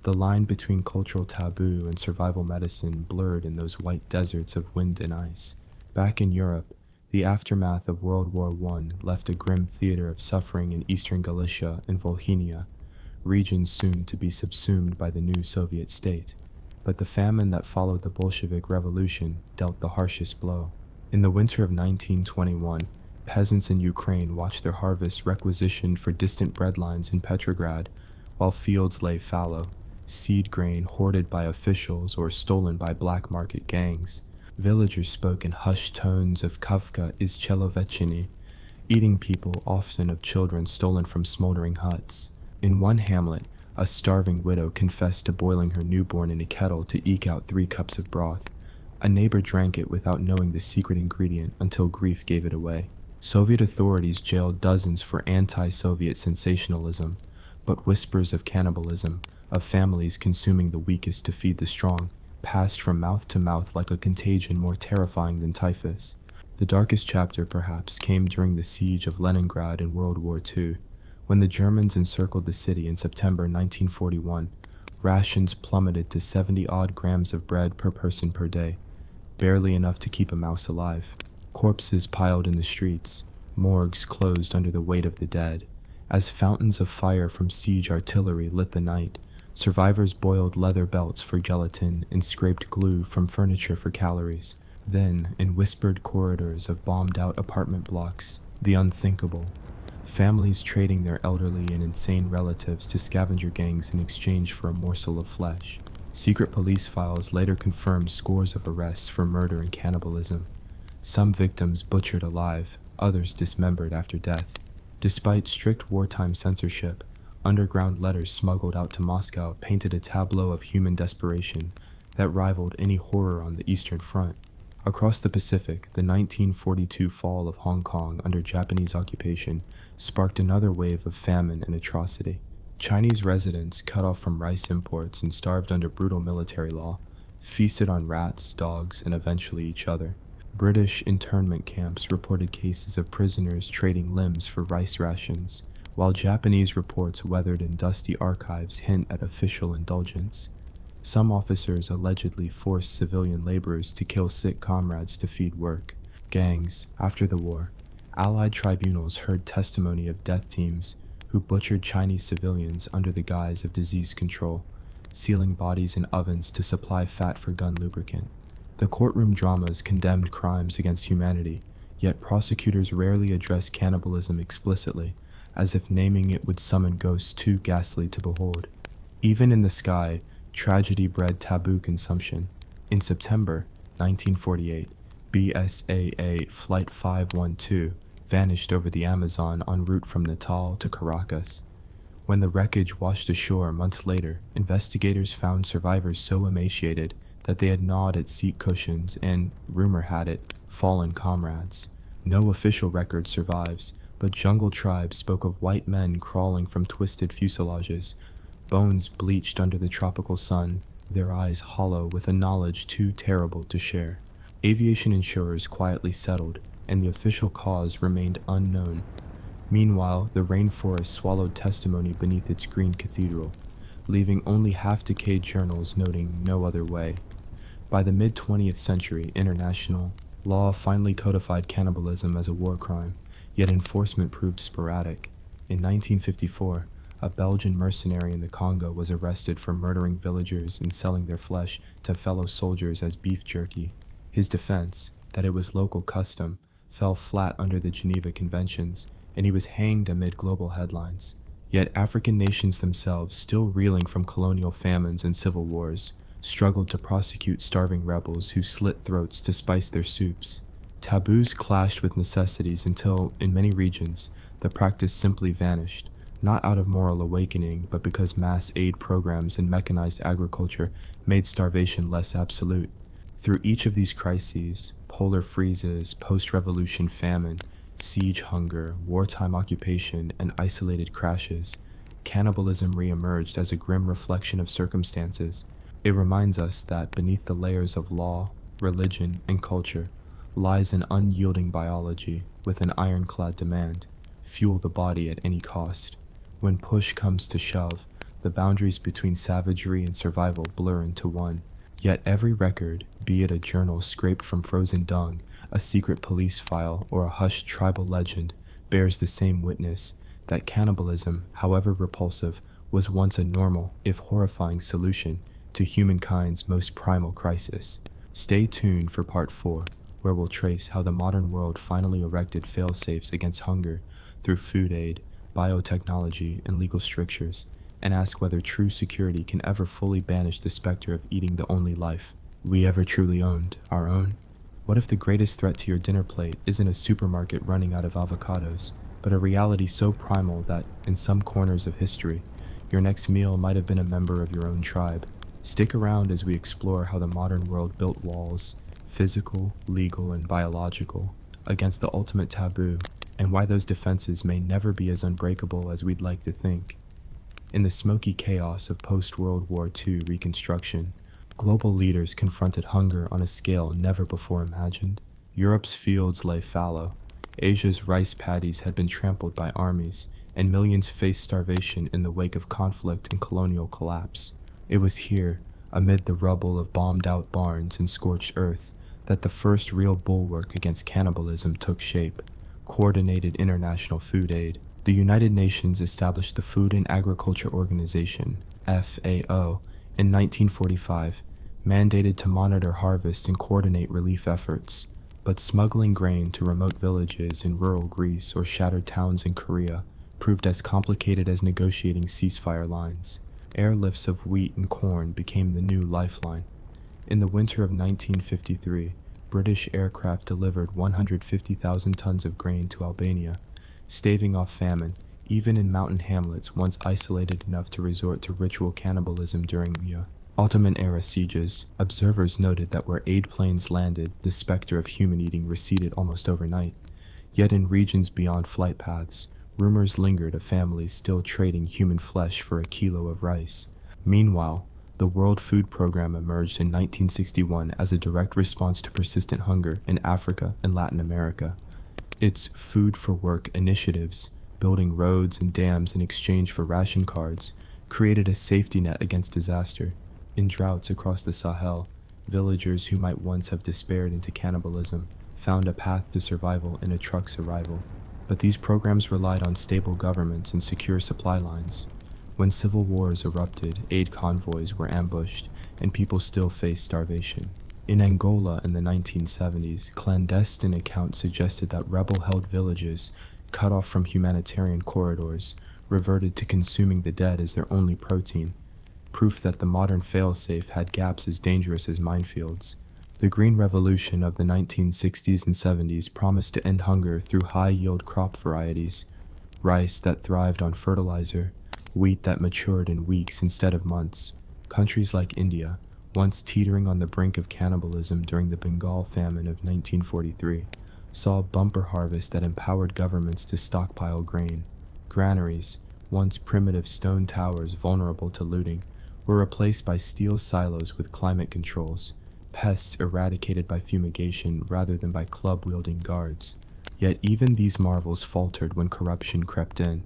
S1: The line between cultural taboo and survival medicine blurred in those white deserts of wind and ice. Back in Europe, the aftermath of World War I left a grim theater of suffering in eastern Galicia and Volhynia, regions soon to be subsumed by the new Soviet state. But the famine that followed the Bolshevik Revolution dealt the harshest blow. In the winter of 1921, peasants in Ukraine watched their harvests requisitioned for distant breadlines in Petrograd, while fields lay fallow, seed grain hoarded by officials or stolen by black market gangs. Villagers spoke in hushed tones of Kafka is Chelovechiny, eating people often of children stolen from smoldering huts. In one hamlet, a starving widow confessed to boiling her newborn in a kettle to eke out 3 cups of broth. A neighbor drank it without knowing the secret ingredient until grief gave it away. Soviet authorities jailed dozens for anti-Soviet sensationalism, but whispers of cannibalism, of families consuming the weakest to feed the strong, passed from mouth to mouth like a contagion more terrifying than typhus. The darkest chapter, perhaps, came during the siege of Leningrad in World War II. When the Germans encircled the city in September 1941, rations plummeted to 70-odd grams of bread per person per day, barely enough to keep a mouse alive. Corpses piled in the streets, morgues closed under the weight of the dead. As fountains of fire from siege artillery lit the night, survivors boiled leather belts for gelatin and scraped glue from furniture for calories. Then, in whispered corridors of bombed-out apartment blocks, the unthinkable. Families trading their elderly and insane relatives to scavenger gangs in exchange for a morsel of flesh. Secret police files later confirmed scores of arrests for murder and cannibalism. Some victims butchered alive, others dismembered after death. Despite strict wartime censorship, underground letters smuggled out to Moscow painted a tableau of human desperation that rivaled any horror on the Eastern Front. Across the Pacific, the 1942 fall of Hong Kong under Japanese occupation sparked another wave of famine and atrocity. Chinese residents, cut off from rice imports and starved under brutal military law, feasted on rats, dogs, and eventually each other. British internment camps reported cases of prisoners trading limbs for rice rations, while Japanese reports weathered in dusty archives hint at official indulgence. Some officers allegedly forced civilian laborers to kill sick comrades to feed work. Gangs, after the war, Allied tribunals heard testimony of death teams who butchered Chinese civilians under the guise of disease control, sealing bodies in ovens to supply fat for gun lubricant. The courtroom dramas condemned crimes against humanity, yet prosecutors rarely addressed cannibalism explicitly, as if naming it would summon ghosts too ghastly to behold. Even in the sky, tragedy bred taboo consumption. In September 1948, BSAA Flight 512 vanished over the Amazon en route from Natal to Caracas. When the wreckage washed ashore months later, investigators found survivors so emaciated that they had gnawed at seat cushions and, rumor had it, fallen comrades. No official record survives, but jungle tribes spoke of white men crawling from twisted fuselages, bones bleached under the tropical sun, their eyes hollow with a knowledge too terrible to share. Aviation insurers quietly settled, and the official cause remained unknown. Meanwhile, the rainforest swallowed testimony beneath its green cathedral, leaving only half-decayed journals noting no other way. By the mid-20th century, international law finally codified cannibalism as a war crime, yet enforcement proved sporadic. In 1954, a Belgian mercenary in the Congo was arrested for murdering villagers and selling their flesh to fellow soldiers as beef jerky. His defense, that it was local custom, fell flat under the Geneva Conventions, and he was hanged amid global headlines. Yet African nations themselves, still reeling from colonial famines and civil wars, struggled to prosecute starving rebels who slit throats to spice their soups. Taboos clashed with necessities until, in many regions, the practice simply vanished, not out of moral awakening, but because mass aid programs and mechanized agriculture made starvation less absolute. Through each of these crises, polar freezes, post-revolution famine, siege hunger, wartime occupation, and isolated crashes, cannibalism re-emerged as a grim reflection of circumstances. It reminds us that beneath the layers of law, religion, and culture lies an unyielding biology with an ironclad demand: fuel the body at any cost. When push comes to shove, the boundaries between savagery and survival blur into one. Yet every record, be it a journal scraped from frozen dung, a secret police file, or a hushed tribal legend, bears the same witness: that cannibalism, however repulsive, was once a normal, if horrifying, solution to humankind's most primal crisis. Stay tuned for part 4, where we'll trace how the modern world finally erected fail-safes against hunger through food aid, biotechnology, and legal strictures, and ask whether true security can ever fully banish the specter of eating the only life we ever truly owned, our own. What if the greatest threat to your dinner plate isn't a supermarket running out of avocados, but a reality so primal that, in some corners of history, your next meal might have been a member of your own tribe? Stick around as we explore how the modern world built walls, physical, legal, and biological, against the ultimate taboo, and why those defenses may never be as unbreakable as we'd like to think. In the smoky chaos of post-World War II reconstruction, global leaders confronted hunger on a scale never before imagined. Europe's fields lay fallow, Asia's rice paddies had been trampled by armies, and millions faced starvation in the wake of conflict and colonial collapse. It was here, amid the rubble of bombed-out barns and scorched earth, that the first real bulwark against cannibalism took shape: coordinated international food aid. The United Nations established the Food and Agriculture Organization, FAO, in 1945, mandated to monitor harvests and coordinate relief efforts. But smuggling grain to remote villages in rural Greece or shattered towns in Korea proved as complicated as negotiating ceasefire lines. Airlifts of wheat and corn became the new lifeline. In the winter of 1953, British aircraft delivered 150,000 tons of grain to Albania, staving off famine, even in mountain hamlets once isolated enough to resort to ritual cannibalism during the Ottoman-era sieges. Observers noted that where aid planes landed, the specter of human eating receded almost overnight. Yet in regions beyond flight paths, rumors lingered of families still trading human flesh for a kilo of rice. Meanwhile, the World Food Program emerged in 1961 as a direct response to persistent hunger in Africa and Latin America. Its Food for Work initiatives, building roads and dams in exchange for ration cards, created a safety net against disaster. In droughts across the Sahel, villagers who might once have despaired into cannibalism found a path to survival in a truck's arrival. But these programs relied on stable governments and secure supply lines. When civil wars erupted, aid convoys were ambushed, and people still faced starvation. In Angola in the 1970s, clandestine accounts suggested that rebel-held villages, cut off from humanitarian corridors, reverted to consuming the dead as their only protein, proof that the modern failsafe had gaps as dangerous as minefields. The Green Revolution of the 1960s and 70s promised to end hunger through high-yield crop varieties: rice that thrived on fertilizer, wheat that matured in weeks instead of months. Countries like India, once teetering on the brink of cannibalism during the Bengal famine of 1943, saw a bumper harvest that empowered governments to stockpile grain. Granaries, once primitive stone towers vulnerable to looting, were replaced by steel silos with climate controls, pests eradicated by fumigation rather than by club-wielding guards. Yet even these marvels faltered when corruption crept in.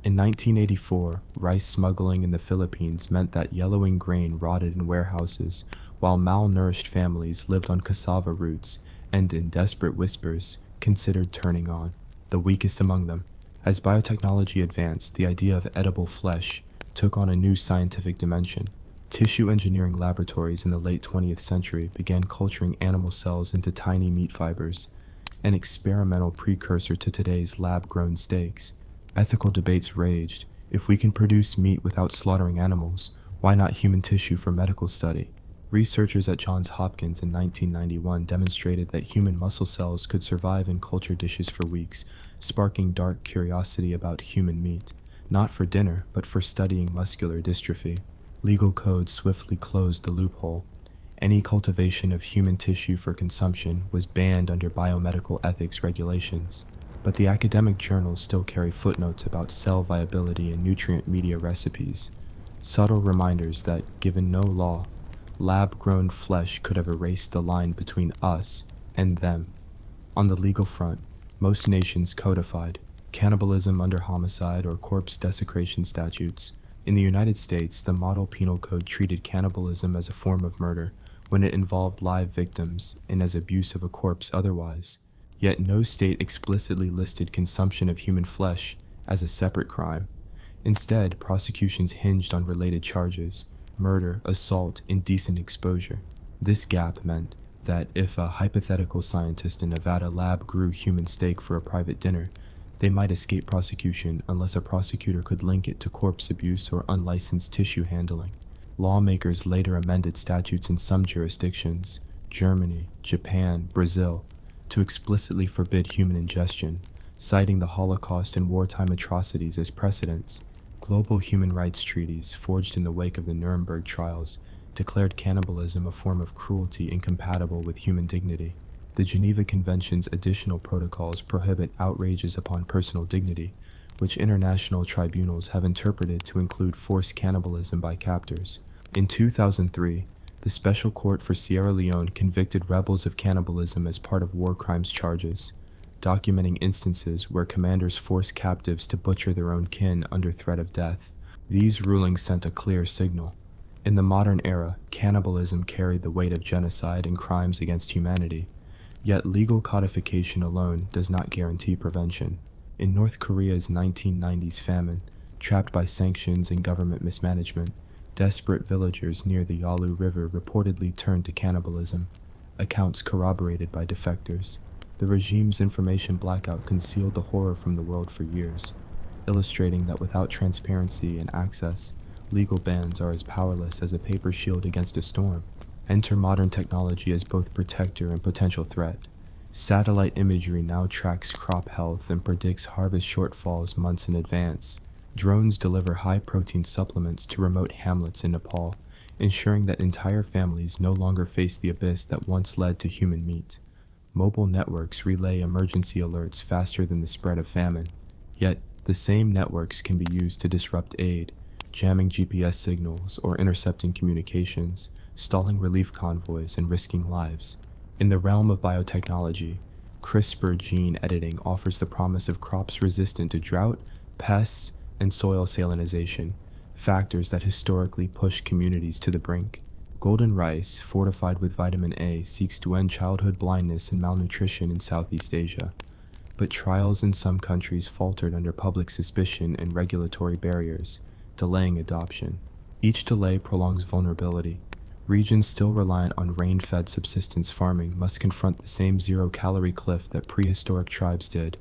S1: In 1984, rice smuggling in the Philippines meant that yellowing grain rotted in warehouses, while malnourished families lived on cassava roots and, in desperate whispers, considered turning on. the weakest among them. As biotechnology advanced, the idea of edible flesh took on a new scientific dimension. Tissue engineering laboratories in the late 20th century began culturing animal cells into tiny meat fibers, an experimental precursor to today's lab-grown steaks. Ethical debates raged. If we can produce meat without slaughtering animals, why not human tissue for medical study? Researchers at Johns Hopkins in 1991 demonstrated that human muscle cells could survive in culture dishes for weeks, sparking dark curiosity about human meat, not for dinner, but for studying muscular dystrophy. Legal codes swiftly closed the loophole. Any cultivation of human tissue for consumption was banned under biomedical ethics regulations, but the academic journals still carry footnotes about cell viability and nutrient media recipes, subtle reminders that, given no law, lab-grown flesh could have erased the line between us and them. On the legal front, most nations codified cannibalism under homicide or corpse desecration statutes. In the United States, the Model Penal Code treated cannibalism as a form of murder when it involved live victims and as abuse of a corpse otherwise. Yet no state explicitly listed consumption of human flesh as a separate crime. Instead, prosecutions hinged on related charges: murder, assault, indecent exposure. This gap meant that if a hypothetical scientist in Nevada lab grew human steak for a private dinner, they might escape prosecution unless a prosecutor could link it to corpse abuse or unlicensed tissue handling. Lawmakers later amended statutes in some jurisdictions, Germany, Japan, Brazil, to explicitly forbid human ingestion, citing the Holocaust and wartime atrocities as precedents. Global human rights treaties, forged in the wake of the Nuremberg trials, declared cannibalism a form of cruelty incompatible with human dignity. The Geneva Convention's additional protocols prohibit outrages upon personal dignity, which international tribunals have interpreted to include forced cannibalism by captors. In 2003, the Special Court for Sierra Leone convicted rebels of cannibalism as part of war crimes charges, documenting instances where commanders forced captives to butcher their own kin under threat of death. These rulings sent a clear signal. In the modern era, cannibalism carried the weight of genocide and crimes against humanity. Yet legal codification alone does not guarantee prevention. In North Korea's 1990s famine, trapped by sanctions and government mismanagement, desperate villagers near the Yalu River reportedly turned to cannibalism, accounts corroborated by defectors. The regime's information blackout concealed the horror from the world for years, illustrating that without transparency and access, legal bans are as powerless as a paper shield against a storm. Enter modern technology as both protector and potential threat. Satellite imagery now tracks crop health and predicts harvest shortfalls months in advance. Drones deliver high-protein supplements to remote hamlets in Nepal, ensuring that entire families no longer face the abyss that once led to human meat. Mobile networks relay emergency alerts faster than the spread of famine. Yet, the same networks can be used to disrupt aid, jamming GPS signals or intercepting communications, stalling relief convoys and risking lives. In the realm of biotechnology, CRISPR gene editing offers the promise of crops resistant to drought, pests, and soil salinization, factors that historically pushed communities to the brink. Golden rice, fortified with vitamin A, seeks to end childhood blindness and malnutrition in Southeast Asia. But trials in some countries faltered under public suspicion and regulatory barriers, delaying adoption. Each delay prolongs vulnerability. Regions still reliant on rain-fed subsistence farming must confront the same zero-calorie cliff that prehistoric tribes did.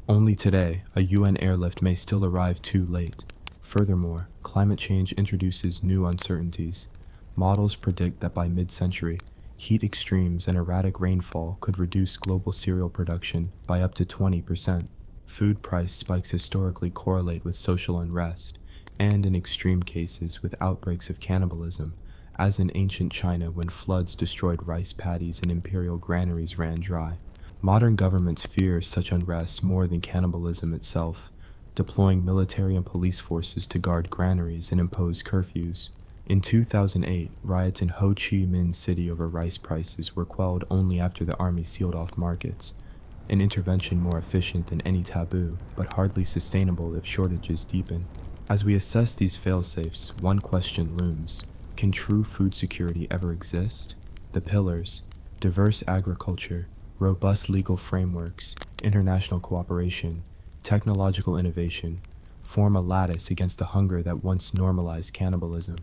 S1: Only today, a UN airlift may still arrive too late. Furthermore, climate change introduces new uncertainties. Models predict that by mid-century, heat extremes and erratic rainfall could reduce global cereal production by up to 20%. Food price spikes historically correlate with social unrest, and in extreme cases with outbreaks of cannibalism, as in ancient China when floods destroyed rice paddies and imperial granaries ran dry. Modern governments fear such unrest more than cannibalism itself, deploying military and police forces to guard granaries and impose curfews. In 2008, riots in Ho Chi Minh City over rice prices were quelled only after the army sealed off markets, an intervention more efficient than any taboo, but hardly sustainable if shortages deepen. As we assess these fail-safes, one question looms. Can true food security ever exist? The pillars, diverse agriculture, Robust legal frameworks, international cooperation, technological innovation form a lattice against the hunger that once normalized cannibalism.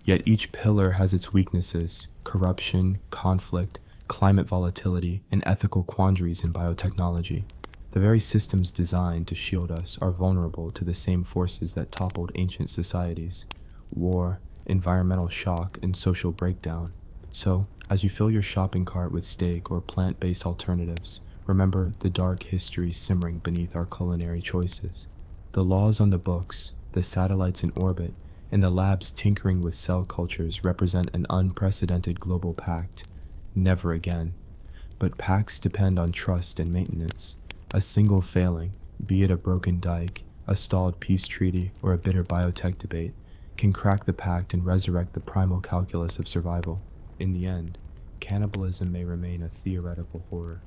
S1: Yet each pillar has its weaknesses: corruption, conflict, climate volatility, and ethical quandaries in biotechnology. The very systems designed to shield us are vulnerable to the same forces that toppled ancient societies: war, environmental shock, and social breakdown. So, as you fill your shopping cart with steak or plant-based alternatives, remember the dark history simmering beneath our culinary choices. The laws on the books, the satellites in orbit, and the labs tinkering with cell cultures represent an unprecedented global pact. Never again. But pacts depend on trust and maintenance. A single failing, be it a broken dike, a stalled peace treaty, or a bitter biotech debate, can crack the pact and resurrect the primal calculus of survival. In the end, cannibalism may remain a theoretical horror,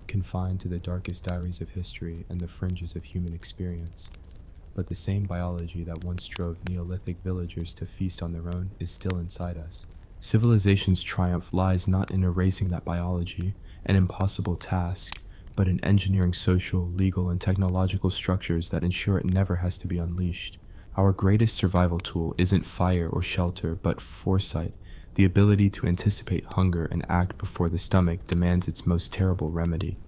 S1: confined to the darkest diaries of history and the fringes of human experience. But the same biology that once drove Neolithic villagers to feast on their own is still inside us. Civilization's triumph lies not in erasing that biology, an impossible task, but in engineering social, legal, and technological structures that ensure it never has to be unleashed. Our greatest survival tool isn't fire or shelter, but foresight, the ability to anticipate hunger and act before the stomach demands its most terrible remedy.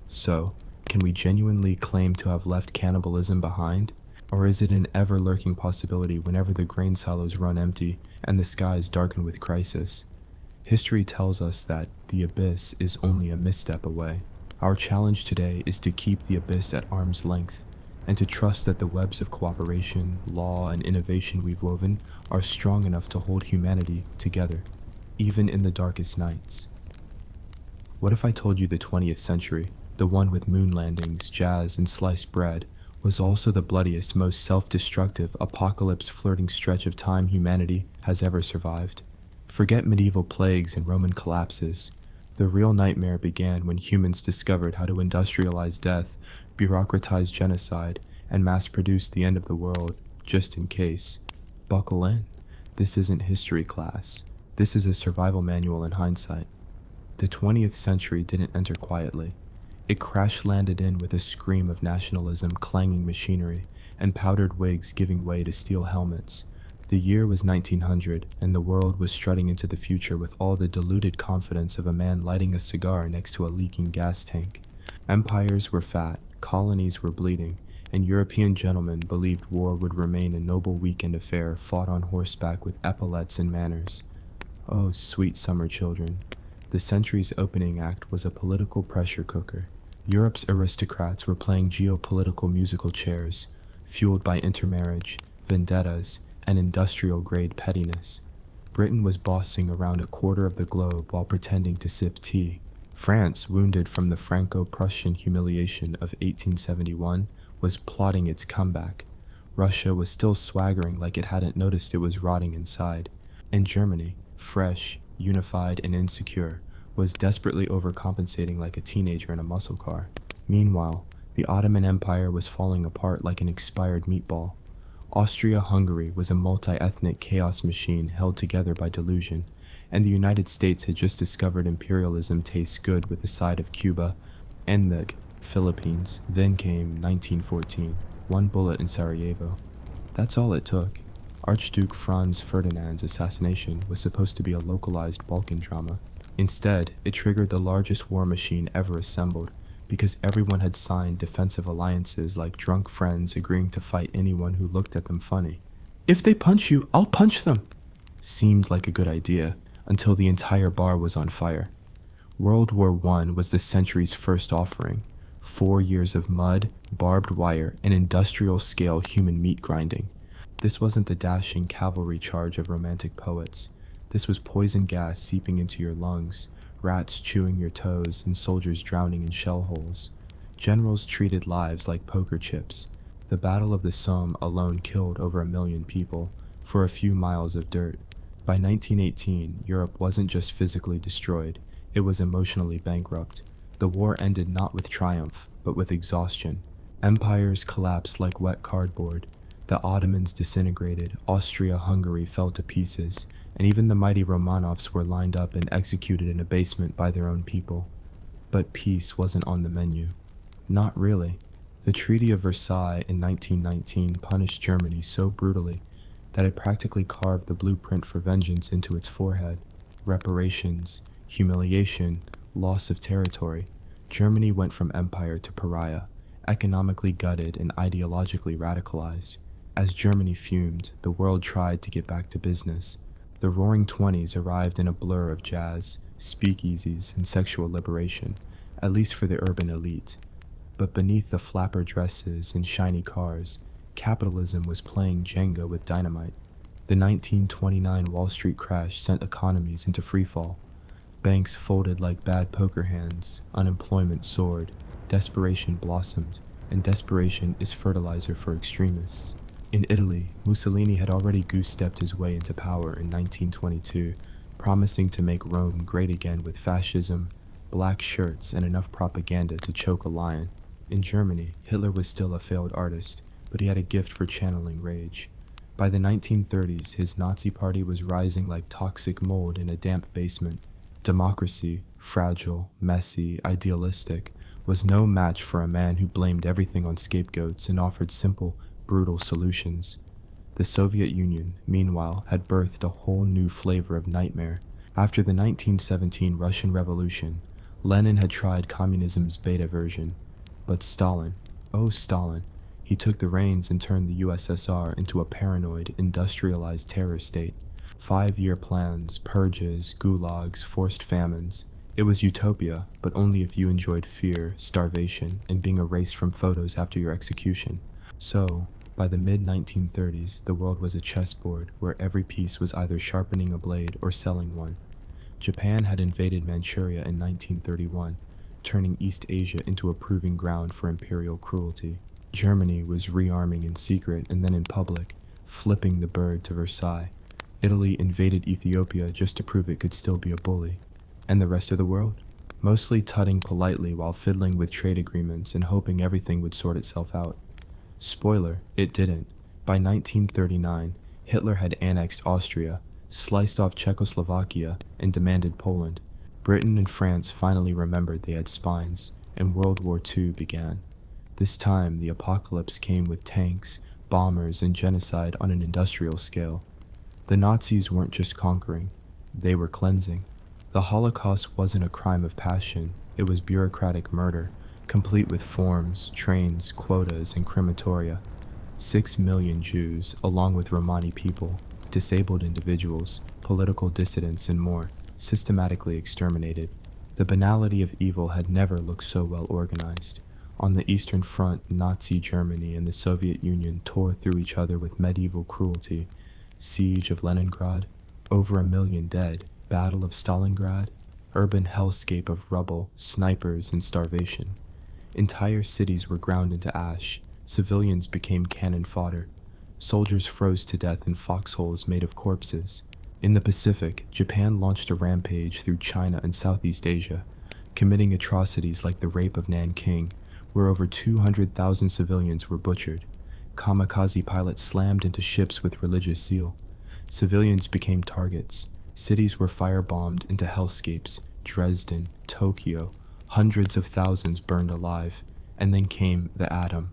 S1: So, can we genuinely claim to have left cannibalism behind? Or is it an ever-lurking possibility whenever the grain silos run empty and the skies darken with crisis? History tells us that the abyss is only a misstep away. Our challenge today is to keep the abyss at arm's length, and to trust that the webs of cooperation, law, and innovation we've woven are strong enough to hold humanity together, even in the darkest nights. What if I told you the 20th century, the one with moon landings, jazz, and sliced bread, was also the bloodiest, most self-destructive, apocalypse-flirting stretch of time humanity has ever survived? Forget medieval plagues and Roman collapses. The real nightmare began when humans discovered how to industrialize death, bureaucratize genocide, and mass-produce the end of the world, just in case. Buckle in. This isn't history class. This is a survival manual in hindsight. The 20th century didn't enter quietly. It crash-landed in with a scream of nationalism, clanging machinery, and powdered wigs giving way to steel helmets. The year was 1900, and the world was strutting into the future with all the deluded confidence of a man lighting a cigar next to a leaking gas tank. Empires were fat, colonies were bleeding, and European gentlemen believed war would remain a noble weekend affair fought on horseback with epaulets and manners. Oh, sweet summer children. The century's opening act was a political pressure cooker. Europe's aristocrats were playing geopolitical musical chairs, fueled by intermarriage, vendettas, and industrial-grade pettiness. Britain was bossing around a quarter of the globe while pretending to sip tea. France, wounded from the Franco-Prussian humiliation of 1871, was plotting its comeback. Russia was still swaggering like it hadn't noticed it was rotting inside. And Germany, fresh, unified, and insecure, was desperately overcompensating like a teenager in a muscle car. Meanwhile, the Ottoman Empire was falling apart like an expired meatball. Austria-Hungary was a multi-ethnic chaos machine held together by delusion, and the United States had just discovered imperialism tastes good with a side of Cuba and the Philippines. Then came 1914, one bullet in Sarajevo. That's all it took. Archduke Franz Ferdinand's assassination was supposed to be a localized Balkan drama. Instead, it triggered the largest war machine ever assembled, because everyone had signed defensive alliances like drunk friends agreeing to fight anyone who looked at them funny. "If they punch you, I'll punch them," seemed like a good idea, until the entire bar was on fire. World War I was the century's first offering. 4 years of mud, barbed wire, and industrial-scale human meat grinding. This wasn't the dashing cavalry charge of romantic poets. This was poison gas seeping into your lungs, rats chewing your toes, and soldiers drowning in shell holes. Generals treated lives like poker chips. The Battle of the Somme alone killed over 1 million people for a few miles of dirt. By 1918, Europe wasn't just physically destroyed, it was emotionally bankrupt. The war ended not with triumph, but with exhaustion. Empires collapsed like wet cardboard. The Ottomans disintegrated, Austria-Hungary fell to pieces, and even the mighty Romanovs were lined up and executed in a basement by their own people. But peace wasn't on the menu. Not really. The Treaty of Versailles in 1919 punished Germany so brutally that it practically carved the blueprint for vengeance into its forehead. Reparations, humiliation, loss of territory. Germany went from empire to pariah, economically gutted and ideologically radicalized. As Germany fumed, the world tried to get back to business. The Roaring Twenties arrived in a blur of jazz, speakeasies, and sexual liberation, at least for the urban elite. But beneath the flapper dresses and shiny cars, capitalism was playing Jenga with dynamite. The 1929 Wall Street crash sent economies into freefall. Banks folded like bad poker hands, unemployment soared, desperation blossomed, and desperation is fertilizer for extremists. In Italy, Mussolini had already goose-stepped his way into power in 1922, promising to make Rome great again with fascism, black shirts, and enough propaganda to choke a lion. In Germany, Hitler was still a failed artist, but he had a gift for channeling rage. By the 1930s, his Nazi party was rising like toxic mold in a damp basement. Democracy, fragile, messy, idealistic, was no match for a man who blamed everything on scapegoats and offered simple, brutal solutions. The Soviet Union, meanwhile, had birthed a whole new flavor of nightmare. After the 1917 Russian Revolution, Lenin had tried communism's beta version. But Stalin, oh Stalin, he took the reins and turned the USSR into a paranoid, industrialized terror state. 5-year plans, purges, gulags, forced famines. It was utopia, but only if you enjoyed fear, starvation, and being erased from photos after your execution. So, by the mid-1930s, the world was a chessboard where every piece was either sharpening a blade or selling one. Japan had invaded Manchuria in 1931, turning East Asia into a proving ground for imperial cruelty. Germany was rearming in secret and then in public, flipping the bird to Versailles. Italy invaded Ethiopia just to prove it could still be a bully. And the rest of the world? Mostly tutting politely while fiddling with trade agreements and hoping everything would sort itself out. Spoiler, it didn't. By 1939, Hitler had annexed Austria, sliced off Czechoslovakia, and demanded Poland. Britain and France finally remembered they had spines, and World War II began. This time, the apocalypse came with tanks, bombers, and genocide on an industrial scale. The Nazis weren't just conquering, they were cleansing. The Holocaust wasn't a crime of passion, it was bureaucratic murder, complete with forms, trains, quotas, and crematoria. 6 million Jews, along with Romani people, disabled individuals, political dissidents, and more, systematically exterminated. The banality of evil had never looked so well organized. On the Eastern Front, Nazi Germany and the Soviet Union tore through each other with medieval cruelty. Siege of Leningrad, over 1 million dead. Battle of Stalingrad, urban hellscape of rubble, snipers, and starvation. Entire cities were ground into ash. Civilians became cannon fodder. Soldiers froze to death in foxholes made of corpses. In the Pacific, Japan launched a rampage through China and Southeast Asia, committing atrocities like the rape of Nanking, where over 200,000 civilians were butchered. Kamikaze pilots slammed into ships with religious zeal. Civilians became targets. Cities were firebombed into hellscapes. Dresden, Tokyo, hundreds of thousands burned alive. And then came the atom.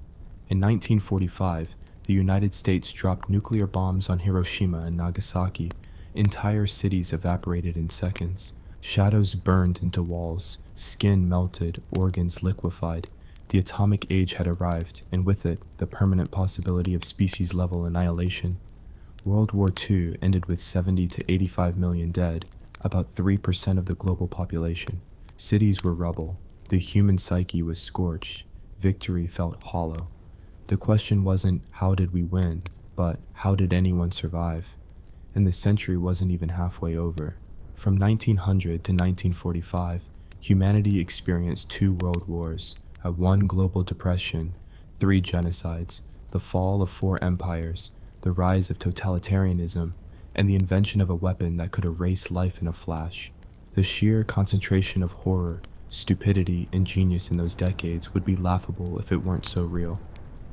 S1: In 1945, the United States dropped nuclear bombs on Hiroshima and Nagasaki. Entire cities evaporated in seconds. Shadows burned into walls. Skin melted, organs liquefied. The atomic age had arrived, and with it, the permanent possibility of species-level annihilation. World War II ended with 70 to 85 million dead, about 3% of the global population. Cities were rubble. The human psyche was scorched. Victory felt hollow. The question wasn't, how did we win, but how did anyone survive? And the century wasn't even halfway over. From 1900 to 1945, humanity experienced 2 world wars, a 1 global depression, 3 genocides, the fall of 4 empires, the rise of totalitarianism, and the invention of a weapon that could erase life in a flash. The sheer concentration of horror, stupidity, and genius in those decades would be laughable if it weren't so real.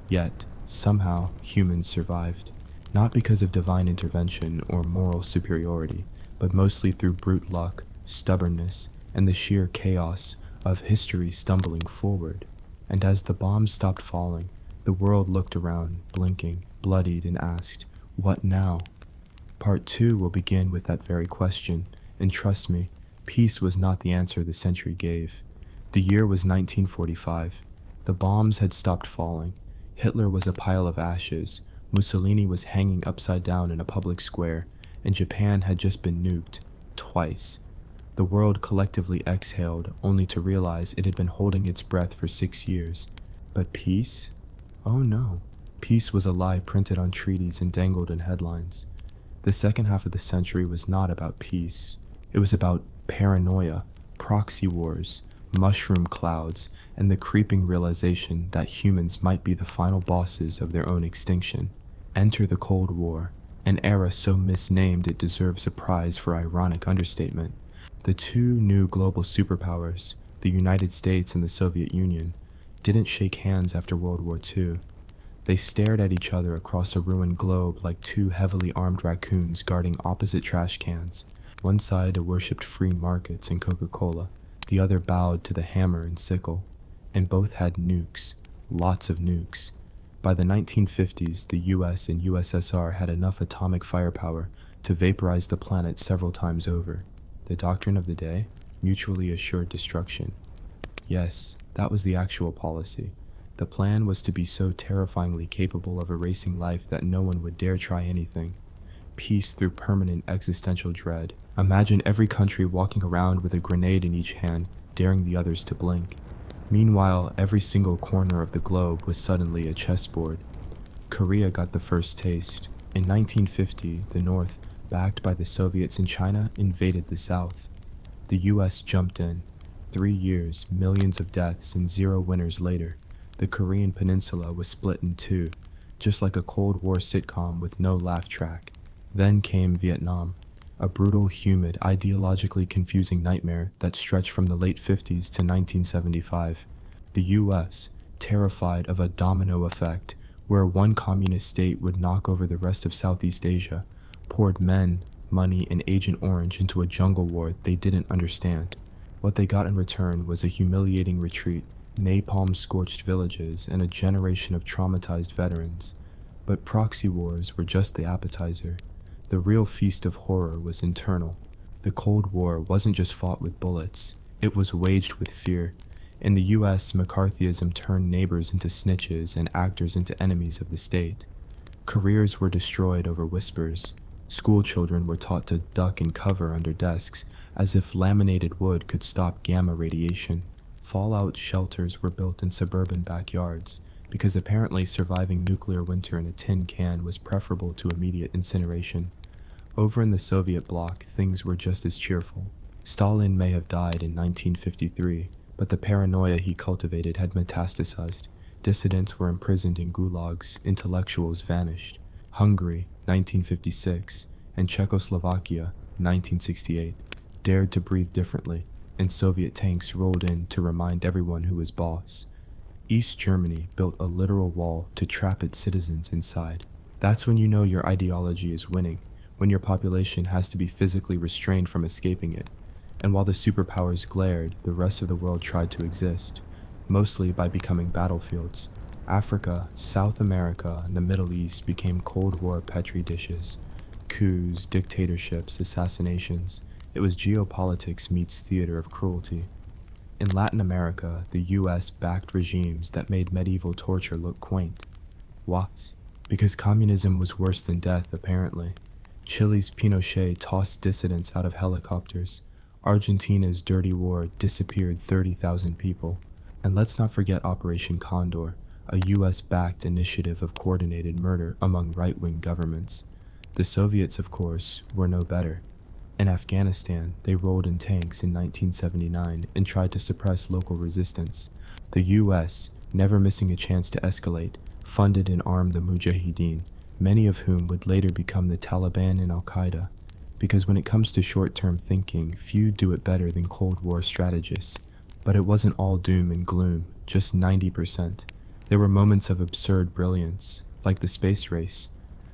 S1: Yet, somehow, humans survived. Not because of divine intervention or moral superiority, but mostly through brute luck, stubbornness, and the sheer chaos of history stumbling forward. And as the bombs stopped falling, the world looked around, blinking, bloodied, and asked, "What now?" Part 2 will begin with that very question, and trust me, peace was not the answer the century gave. The year was 1945. The bombs had stopped falling. Hitler was a pile of ashes, Mussolini was hanging upside down in a public square, and Japan had just been nuked, twice. The world collectively exhaled, only to realize it had been holding its breath for 6 years. But peace? Oh no. Peace was a lie printed on treaties and dangled in headlines. The second half of the century was not about peace. It was about paranoia, proxy wars, mushroom clouds, and the creeping realization that humans might be the final bosses of their own extinction. Enter the Cold War, an era so misnamed it deserves a prize for ironic understatement. The two new global superpowers, the United States and the Soviet Union, didn't shake hands after World War II. They stared at each other across a ruined globe like two heavily armed raccoons guarding opposite trash cans. One side worshipped free markets and Coca-Cola, the other bowed to the hammer and sickle. And both had nukes, lots of nukes. By the 1950s, the US and USSR had enough atomic firepower to vaporize the planet several times over. The doctrine of the day? Mutually assured destruction. Yes, that was the actual policy. The plan was to be so terrifyingly capable of erasing life that no one would dare try anything. Peace through permanent existential dread. Imagine every country walking around with a grenade in each hand, daring the others to blink. Meanwhile, every single corner of the globe was suddenly a chessboard. Korea got the first taste. In 1950, the North, backed by the Soviets and China, invaded the South. The US jumped in. 3 years, millions of deaths, and 0 winners later, the Korean peninsula was split in two, just like a Cold War sitcom with no laugh track. Then came Vietnam, a brutal, humid, ideologically confusing nightmare that stretched from the late 50s to 1975. The US, terrified of a domino effect, where one communist state would knock over the rest of Southeast Asia, poured men, money, and Agent Orange into a jungle war they didn't understand. What they got in return was a humiliating retreat, napalm-scorched villages, and a generation of traumatized veterans. But proxy wars were just the appetizer. The real feast of horror was internal. The Cold War wasn't just fought with bullets, it was waged with fear. In the US, McCarthyism turned neighbors into snitches and actors into enemies of the state. Careers were destroyed over whispers. School children were taught to duck and cover under desks, as if laminated wood could stop gamma radiation. Fallout shelters were built in suburban backyards, because apparently surviving nuclear winter in a tin can was preferable to immediate incineration. Over in the Soviet bloc, things were just as cheerful. Stalin may have died in 1953, but the paranoia he cultivated had metastasized. Dissidents were imprisoned in gulags, intellectuals vanished. Hungary, 1956, and Czechoslovakia, 1968, dared to breathe differently, and Soviet tanks rolled in to remind everyone who was boss. East Germany built a literal wall to trap its citizens inside. That's when you know your ideology is winning, when your population has to be physically restrained from escaping it. And while the superpowers glared, the rest of the world tried to exist, mostly by becoming battlefields. Africa, South America, and the Middle East became Cold War petri dishes. Coups, dictatorships, assassinations. It was geopolitics meets theater of cruelty. In Latin America, the US backed regimes that made medieval torture look quaint. What? Because communism was worse than death, apparently. Chile's Pinochet tossed dissidents out of helicopters. Argentina's dirty war disappeared 30,000 people. And let's not forget Operation Condor, a US-backed initiative of coordinated murder among right-wing governments. The Soviets, of course, were no better. In Afghanistan, they rolled in tanks in 1979 and tried to suppress local resistance. The US, never missing a chance to escalate, funded and armed the Mujahideen, many of whom would later become the Taliban and Al-Qaeda. Because when it comes to short-term thinking, few do it better than Cold War strategists. But it wasn't all doom and gloom, just 90%. There were moments of absurd brilliance, like the space race.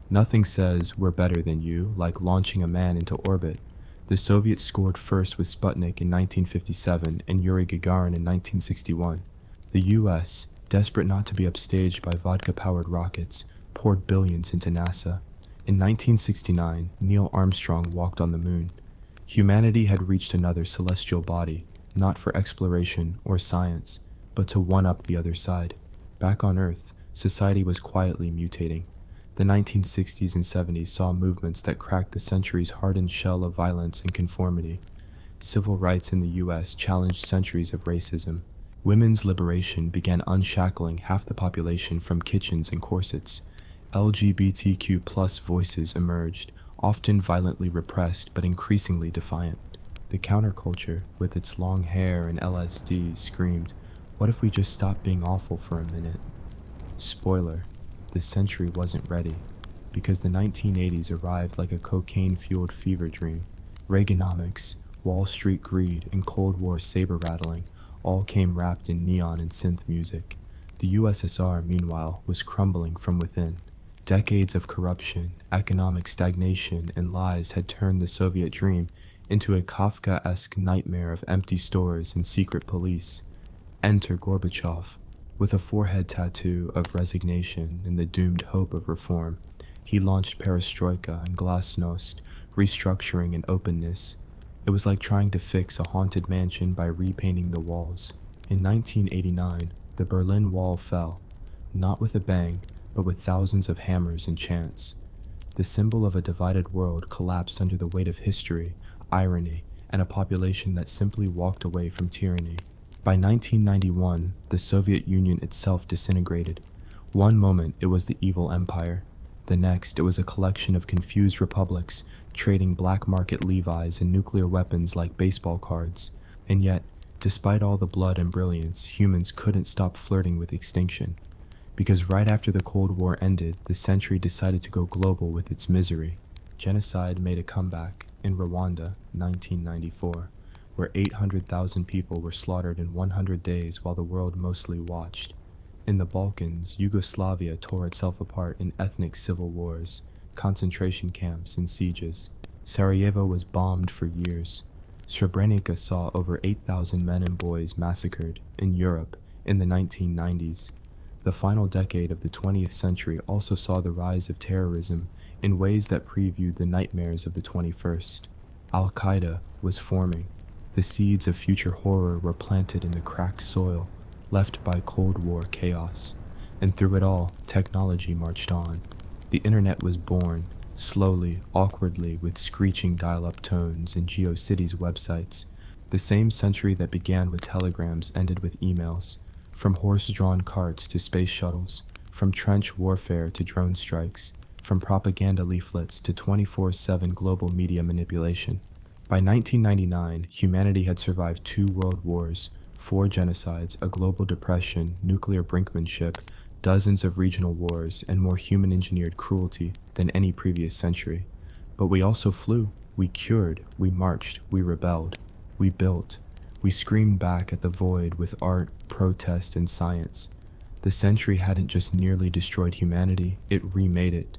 S1: Nothing says we're better than you, like launching a man into orbit. The Soviets scored first with Sputnik in 1957 and Yuri Gagarin in 1961. The US, desperate not to be upstaged by vodka-powered rockets, poured billions into NASA. In 1969, Neil Armstrong walked on the moon. Humanity had reached another celestial body, not for exploration or science, but to one-up the other side. Back on Earth, society was quietly mutating. The 1960s and 70s saw movements that cracked the century's hardened shell of violence and conformity. Civil rights in the US challenged centuries of racism. Women's liberation began unshackling half the population from kitchens and corsets. LGBTQ+ voices emerged, often violently repressed but increasingly defiant. The counterculture, with its long hair and LSD, screamed, "What if we just stopped being awful for a minute?" Spoiler, the century wasn't ready, because the 1980s arrived like a cocaine-fueled fever dream. Reaganomics, Wall Street greed, and Cold War saber-rattling all came wrapped in neon and synth music. The USSR, meanwhile, was crumbling from within. Decades of corruption, economic stagnation, and lies had turned the Soviet dream into a Kafkaesque nightmare of empty stores and secret police. Enter Gorbachev. With a forehead tattoo of resignation and the doomed hope of reform, he launched perestroika and glasnost, restructuring and openness. It was like trying to fix a haunted mansion by repainting the walls. In 1989, the Berlin Wall fell, not with a bang, but with thousands of hammers and chants. The symbol of a divided world collapsed under the weight of history, irony, and a population that simply walked away from tyranny. By 1991, the Soviet Union itself disintegrated. One moment it was the evil empire. The next it was a collection of confused republics, trading black market Levi's and nuclear weapons like baseball cards. And yet, despite all the blood and brilliance, humans couldn't stop flirting with extinction. Because right after the Cold War ended, the century decided to go global with its misery. Genocide made a comeback in Rwanda, 1994, where 800,000 people were slaughtered in 100 days while the world mostly watched. In the Balkans, Yugoslavia tore itself apart in ethnic civil wars, concentration camps, and sieges. Sarajevo was bombed for years. Srebrenica saw over 8,000 men and boys massacred in Europe in the 1990s. The final decade of the 20th century also saw the rise of terrorism in ways that previewed the nightmares of the 21st. Al-Qaeda was forming. The seeds of future horror were planted in the cracked soil left by Cold War chaos. And through it all, technology marched on. The internet was born, slowly, awkwardly, with screeching dial-up tones and GeoCities websites. The same century that began with telegrams ended with emails. From horse-drawn carts to space shuttles, from trench warfare to drone strikes, from propaganda leaflets to 24/7 global media manipulation. By 1999, humanity had survived 2 world wars, 4 genocides, a global depression, nuclear brinkmanship, dozens of regional wars, and more human-engineered cruelty than any previous century. But we also flew, we cured, we marched, we rebelled, we built. We screamed back at the void with art, protest, and science. The century hadn't just nearly destroyed humanity, it remade it.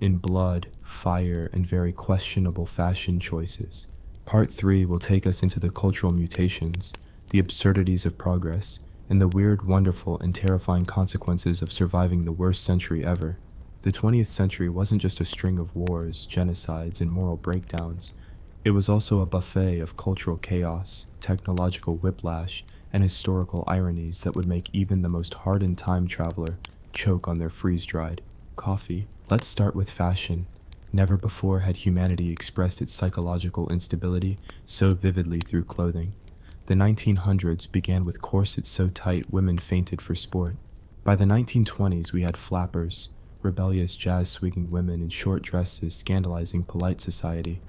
S1: In blood, fire, and very questionable fashion choices. Part 3 will take us into the cultural mutations, the absurdities of progress, and the weird, wonderful, and terrifying consequences of surviving the worst century ever. The 20th century wasn't just a string of wars, genocides, and moral breakdowns. It was also a buffet of cultural chaos, technological whiplash, and historical ironies that would make even the most hardened time traveler choke on their freeze-dried coffee. Let's start with fashion. Never before had humanity expressed its psychological instability so vividly through clothing. The 1900s began with corsets so tight women fainted for sport. By the 1920s we had flappers, rebellious jazz-swinging women in short dresses scandalizing polite society.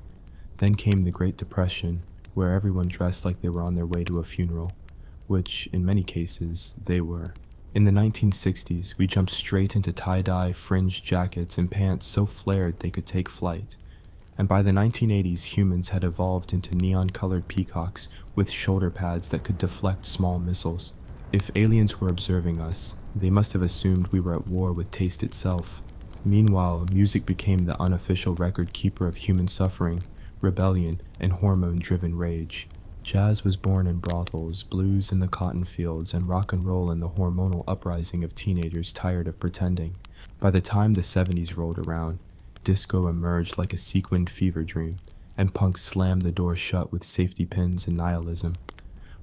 S1: Then came the Great Depression, where everyone dressed like they were on their way to a funeral, which, in many cases, they were. In the 1960s, we jumped straight into tie-dye, fringed jackets, and pants so flared they could take flight. And by the 1980s, humans had evolved into neon-colored peacocks with shoulder pads that could deflect small missiles. If aliens were observing us, they must have assumed we were at war with taste itself. Meanwhile, music became the unofficial record keeper of human suffering, rebellion, and hormone-driven rage. Jazz was born in brothels, blues in the cotton fields, and rock and roll in the hormonal uprising of teenagers tired of pretending. By the time the 70s rolled around, disco emerged like a sequined fever dream, and punk slammed the door shut with safety pins and nihilism.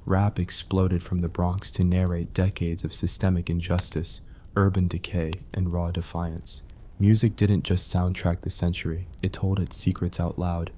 S1: Rap exploded from the Bronx to narrate decades of systemic injustice, urban decay, and raw defiance. Music didn't just soundtrack the century, it told its secrets out loud.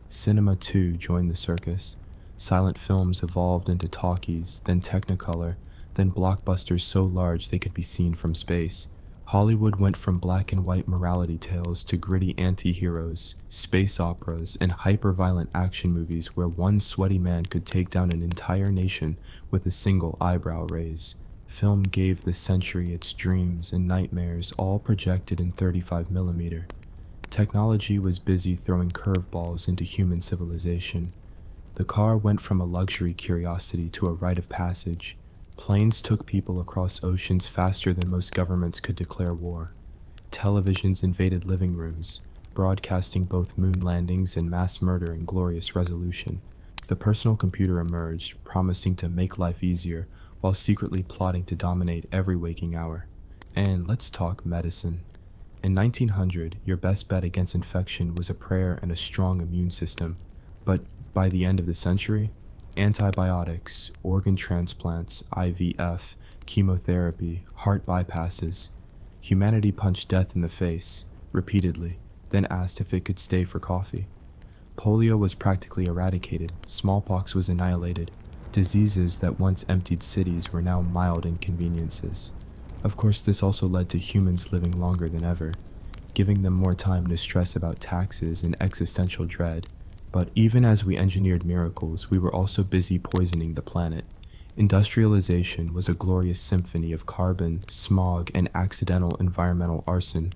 S1: Cinema, too, joined the circus. Silent films evolved into talkies, then Technicolor, then blockbusters so large they could be seen from space. Hollywood went from black and white morality tales to gritty anti-heroes, space operas, and hyper-violent action movies where one sweaty man could take down an entire nation with a single eyebrow raise. Film gave the century its dreams and nightmares, all projected in 35mm. Technology was busy throwing curveballs into human civilization. The car went from a luxury curiosity to a rite of passage. Planes took people across oceans faster than most governments could declare war. Televisions invaded living rooms, broadcasting both moon landings and mass murder in glorious resolution. The personal computer emerged, promising to make life easier, while secretly plotting to dominate every waking hour. And let's talk medicine. In 1900, your best bet against infection was a prayer and a strong immune system. But by the end of the century, antibiotics, organ transplants, IVF, chemotherapy, heart bypasses. Humanity punched death in the face, repeatedly, then asked if it could stay for coffee. Polio was practically eradicated, smallpox was annihilated. Diseases that once emptied cities were now mild inconveniences. Of course, this also led to humans living longer than ever, giving them more time to stress about taxes and existential dread. But even as we engineered miracles, we were also busy poisoning the planet. Industrialization was a glorious symphony of carbon, smog, and accidental environmental arson.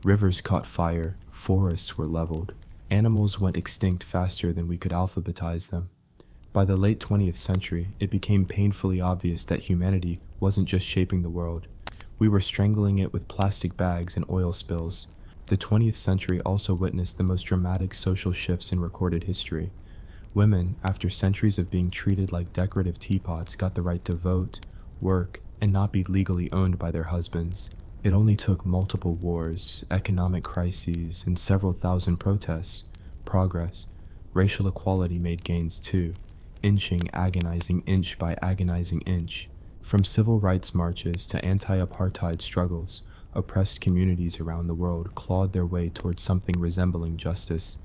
S1: Rivers caught fire, forests were leveled. Animals went extinct faster than we could alphabetize them. By the late 20th century, it became painfully obvious that humanity wasn't just shaping the world. We were strangling it with plastic bags and oil spills. The 20th century also witnessed the most dramatic social shifts in recorded history. Women, after centuries of being treated like decorative teapots, got the right to vote, work, and not be legally owned by their husbands. It only took multiple wars, economic crises, and several thousand protests. Progress. Racial equality made gains too, inching agonizing inch by agonizing inch. From civil rights marches to anti-apartheid struggles, oppressed communities around the world clawed their way towards something resembling justice.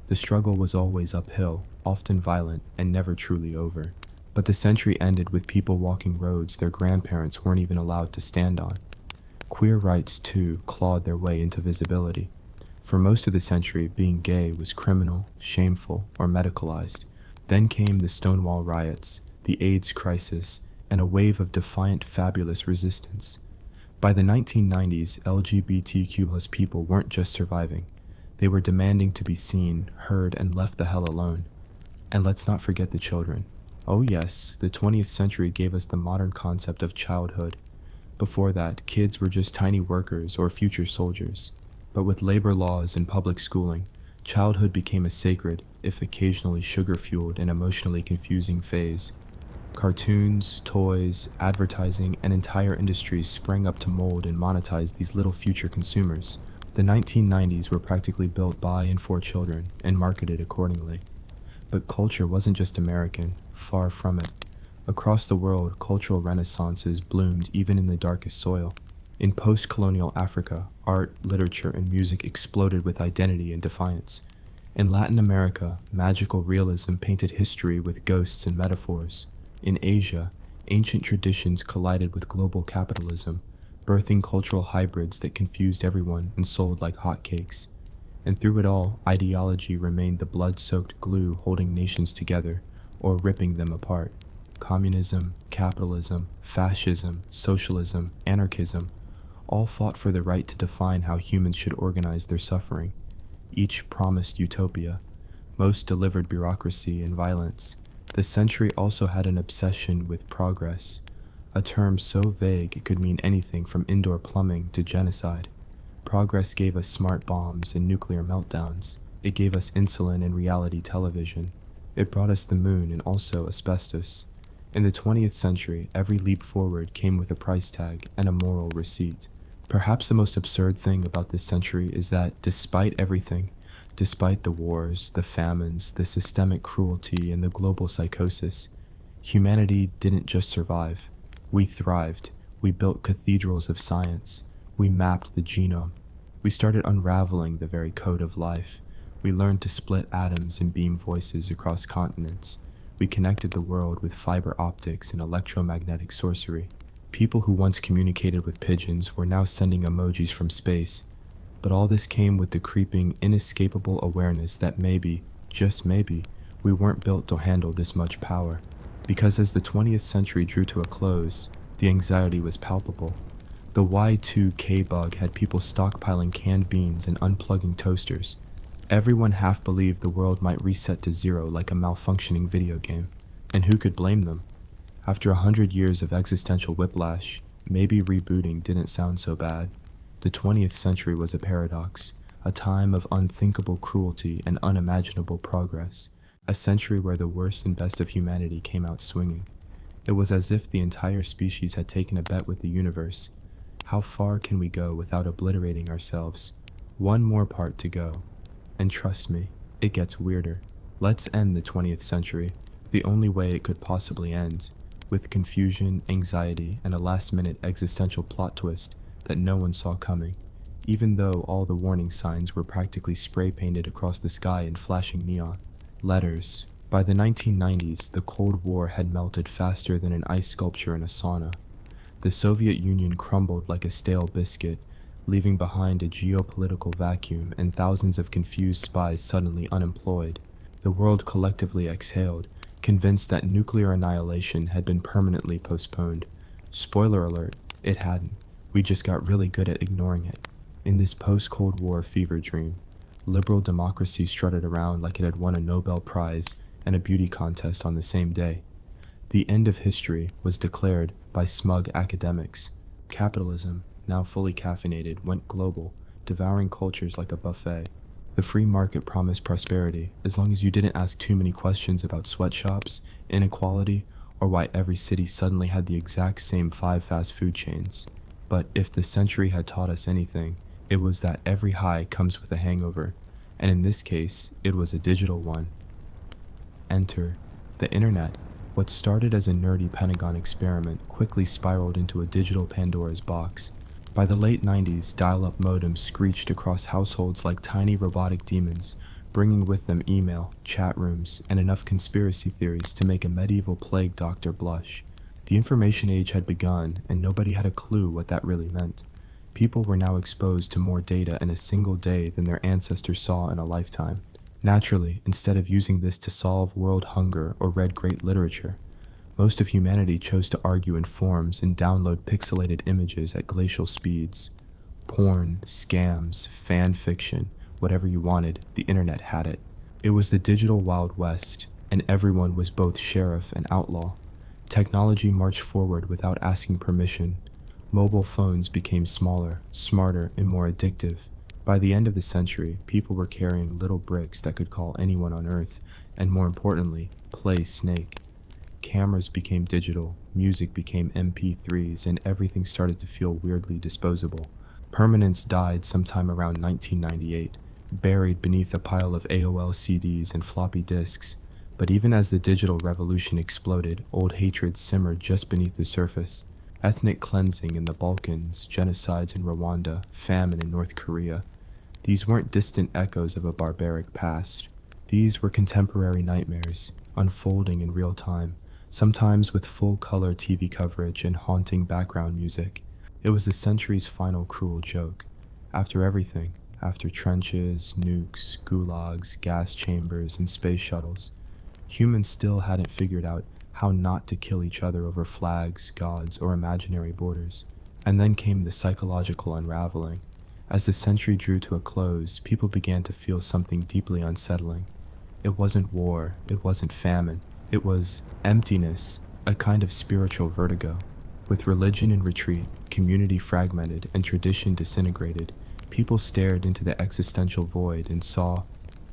S1: The struggle was always uphill, often violent, and never truly over. But the century ended with people walking roads their grandparents weren't even allowed to stand on. Queer rights, too, clawed their way into visibility. For most of the century, being gay was criminal, shameful, or medicalized. Then came the Stonewall riots, the AIDS crisis, and a wave of defiant, fabulous resistance. By the 1990s, LGBTQ+ people weren't just surviving. They were demanding to be seen, heard, and left the hell alone. And let's not forget the children. Oh yes, the 20th century gave us the modern concept of childhood. Before that, kids were just tiny workers or future soldiers. But with labor laws and public schooling, childhood became a sacred, if occasionally sugar-fueled and emotionally confusing phase. Cartoons, toys, advertising, and entire industries sprang up to mold and monetize these little future consumers. The 1990s were practically built by and for children, and marketed accordingly. But culture wasn't just American, far from it. Across the world, cultural renaissances bloomed even in the darkest soil. In post-colonial Africa, art, literature, and music exploded with identity and defiance. In Latin America, magical realism painted history with ghosts and metaphors. In Asia, ancient traditions collided with global capitalism, birthing cultural hybrids that confused everyone and sold like hotcakes. And through it all, ideology remained the blood-soaked glue holding nations together, or ripping them apart. Communism, capitalism, fascism, socialism, anarchism, all fought for the right to define how humans should organize their suffering. Each promised utopia. Most delivered bureaucracy and violence. The century also had an obsession with progress, a term so vague it could mean anything from indoor plumbing to genocide. Progress gave us smart bombs and nuclear meltdowns. It gave us insulin and reality television. It brought us the moon and also asbestos. In the 20th century, every leap forward came with a price tag and a moral receipt. Perhaps the most absurd thing about this century is that despite everything, despite the wars, the famines, the systemic cruelty, and the global psychosis, humanity didn't just survive. We thrived. We built cathedrals of science. We mapped the genome. We started unraveling the very code of life. We learned to split atoms and beam voices across continents. We connected the world with fiber optics and electromagnetic sorcery. People who once communicated with pigeons were now sending emojis from space. But all this came with the creeping, inescapable awareness that maybe, just maybe, we weren't built to handle this much power. Because as the 20th century drew to a close, the anxiety was palpable. The Y2K bug had people stockpiling canned beans and unplugging toasters. Everyone half believed the world might reset to zero like a malfunctioning video game. And who could blame them? After 100 years of existential whiplash, maybe rebooting didn't sound so bad. The 20th century was a paradox, a time of unthinkable cruelty and unimaginable progress, a century where the worst and best of humanity came out swinging. It was as if the entire species had taken a bet with the universe. How far can we go without obliterating ourselves? One more part to go. And trust me, it gets weirder. Let's end the 20th century, the only way it could possibly end, with confusion, anxiety, and a last-minute existential plot twist that no one saw coming, even though all the warning signs were practically spray-painted across the sky in flashing neon. Letters. By the 1990s, the Cold War had melted faster than an ice sculpture in a sauna. The Soviet Union crumbled like a stale biscuit, leaving behind a geopolitical vacuum and thousands of confused spies suddenly unemployed. The world collectively exhaled, convinced that nuclear annihilation had been permanently postponed. Spoiler alert, it hadn't. We just got really good at ignoring it. In this post-Cold War fever dream, liberal democracy strutted around like it had won a Nobel Prize and a beauty contest on the same day. The end of history was declared by smug academics. Capitalism, now fully caffeinated, went global, devouring cultures like a buffet. The free market promised prosperity, as long as you didn't ask too many questions about sweatshops, inequality, or why every city suddenly had the exact same 5 fast food chains. But if the century had taught us anything, it was that every high comes with a hangover, and in this case, it was a digital one. Enter the internet. What started as a nerdy Pentagon experiment quickly spiraled into a digital Pandora's box. By the late 90s, dial-up modems screeched across households like tiny robotic demons, bringing with them email, chat rooms, and enough conspiracy theories to make a medieval plague doctor blush. The information age had begun, and nobody had a clue what that really meant. People were now exposed to more data in a single day than their ancestors saw in a lifetime. Naturally, instead of using this to solve world hunger or read great literature, most of humanity chose to argue in forums and download pixelated images at glacial speeds. Porn, scams, fan fiction, whatever you wanted, the internet had it. It was the digital Wild West, and everyone was both sheriff and outlaw. Technology marched forward without asking permission. Mobile phones became smaller, smarter, and more addictive. By the end of the century, people were carrying little bricks that could call anyone on Earth, and more importantly, play Snake. Cameras became digital, music became MP3s, and everything started to feel weirdly disposable. Permanence died sometime around 1998, buried beneath a pile of AOL CDs and floppy disks. But even as the digital revolution exploded, old hatred simmered just beneath the surface. Ethnic cleansing in the Balkans, genocides in Rwanda, famine in North Korea. These weren't distant echoes of a barbaric past. These were contemporary nightmares, unfolding in real time, sometimes with full-color TV coverage and haunting background music. It was the century's final cruel joke. After everything, after trenches, nukes, gulags, gas chambers, and space shuttles, humans still hadn't figured out how not to kill each other over flags, gods, or imaginary borders. And then came the psychological unraveling. As the century drew to a close, people began to feel something deeply unsettling. It wasn't war, it wasn't famine, it was emptiness, a kind of spiritual vertigo. With religion in retreat, community fragmented, and tradition disintegrated, people stared into the existential void and saw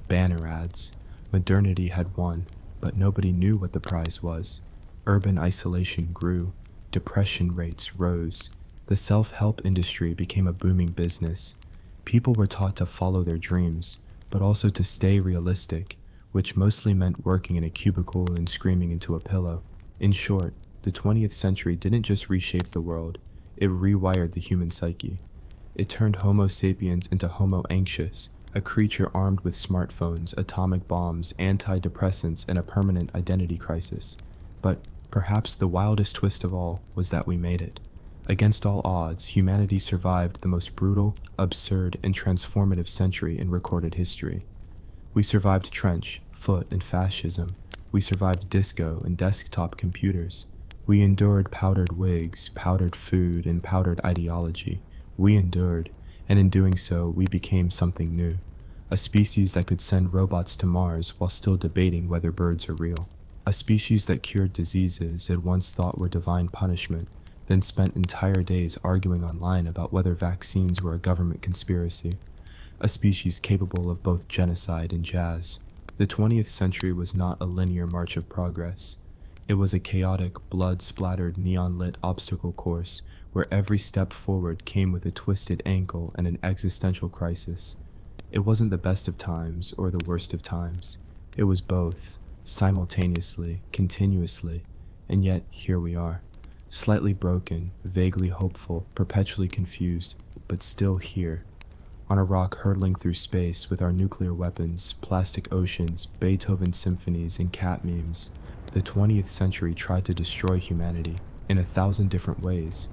S1: Banner ads. Modernity had won, but nobody knew what the prize was. Urban isolation grew. Depression rates rose. The self-help industry became a booming business. People were taught to follow their dreams, but also to stay realistic, which mostly meant working in a cubicle and screaming into a pillow. In short, the 20th century didn't just reshape the world, it rewired the human psyche. It turned Homo sapiens into Homo anxious, a creature armed with smartphones, atomic bombs, antidepressants, and a permanent identity crisis. But perhaps the wildest twist of all was that we made it. Against all odds, humanity survived the most brutal, absurd, and transformative century in recorded history. We survived trench, foot, and fascism. We survived disco and desktop computers. We endured powdered wigs, powdered food, and powdered ideology. We endured, and in doing so, we became something new. A species that could send robots to Mars while still debating whether birds are real. A species that cured diseases it once thought were divine punishment, then spent entire days arguing online about whether vaccines were a government conspiracy. A species capable of both genocide and jazz. The 20th century was not a linear march of progress. It was a chaotic, blood-splattered, neon-lit obstacle course where every step forward came with a twisted ankle and an existential crisis. It wasn't the best of times or the worst of times. It was both, simultaneously, continuously, and yet here we are. Slightly broken, vaguely hopeful, perpetually confused, but still here. On a rock hurtling through space with our nuclear weapons, plastic oceans, Beethoven symphonies, and cat memes. The 20th century tried to destroy humanity in 1,000 different ways,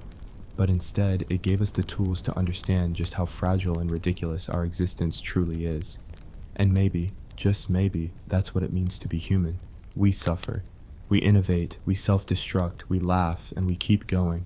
S1: but instead it gave us the tools to understand just how fragile and ridiculous our existence truly is. And maybe, just maybe, that's what it means to be human. We suffer. We innovate, we self-destruct, we laugh, and we keep going.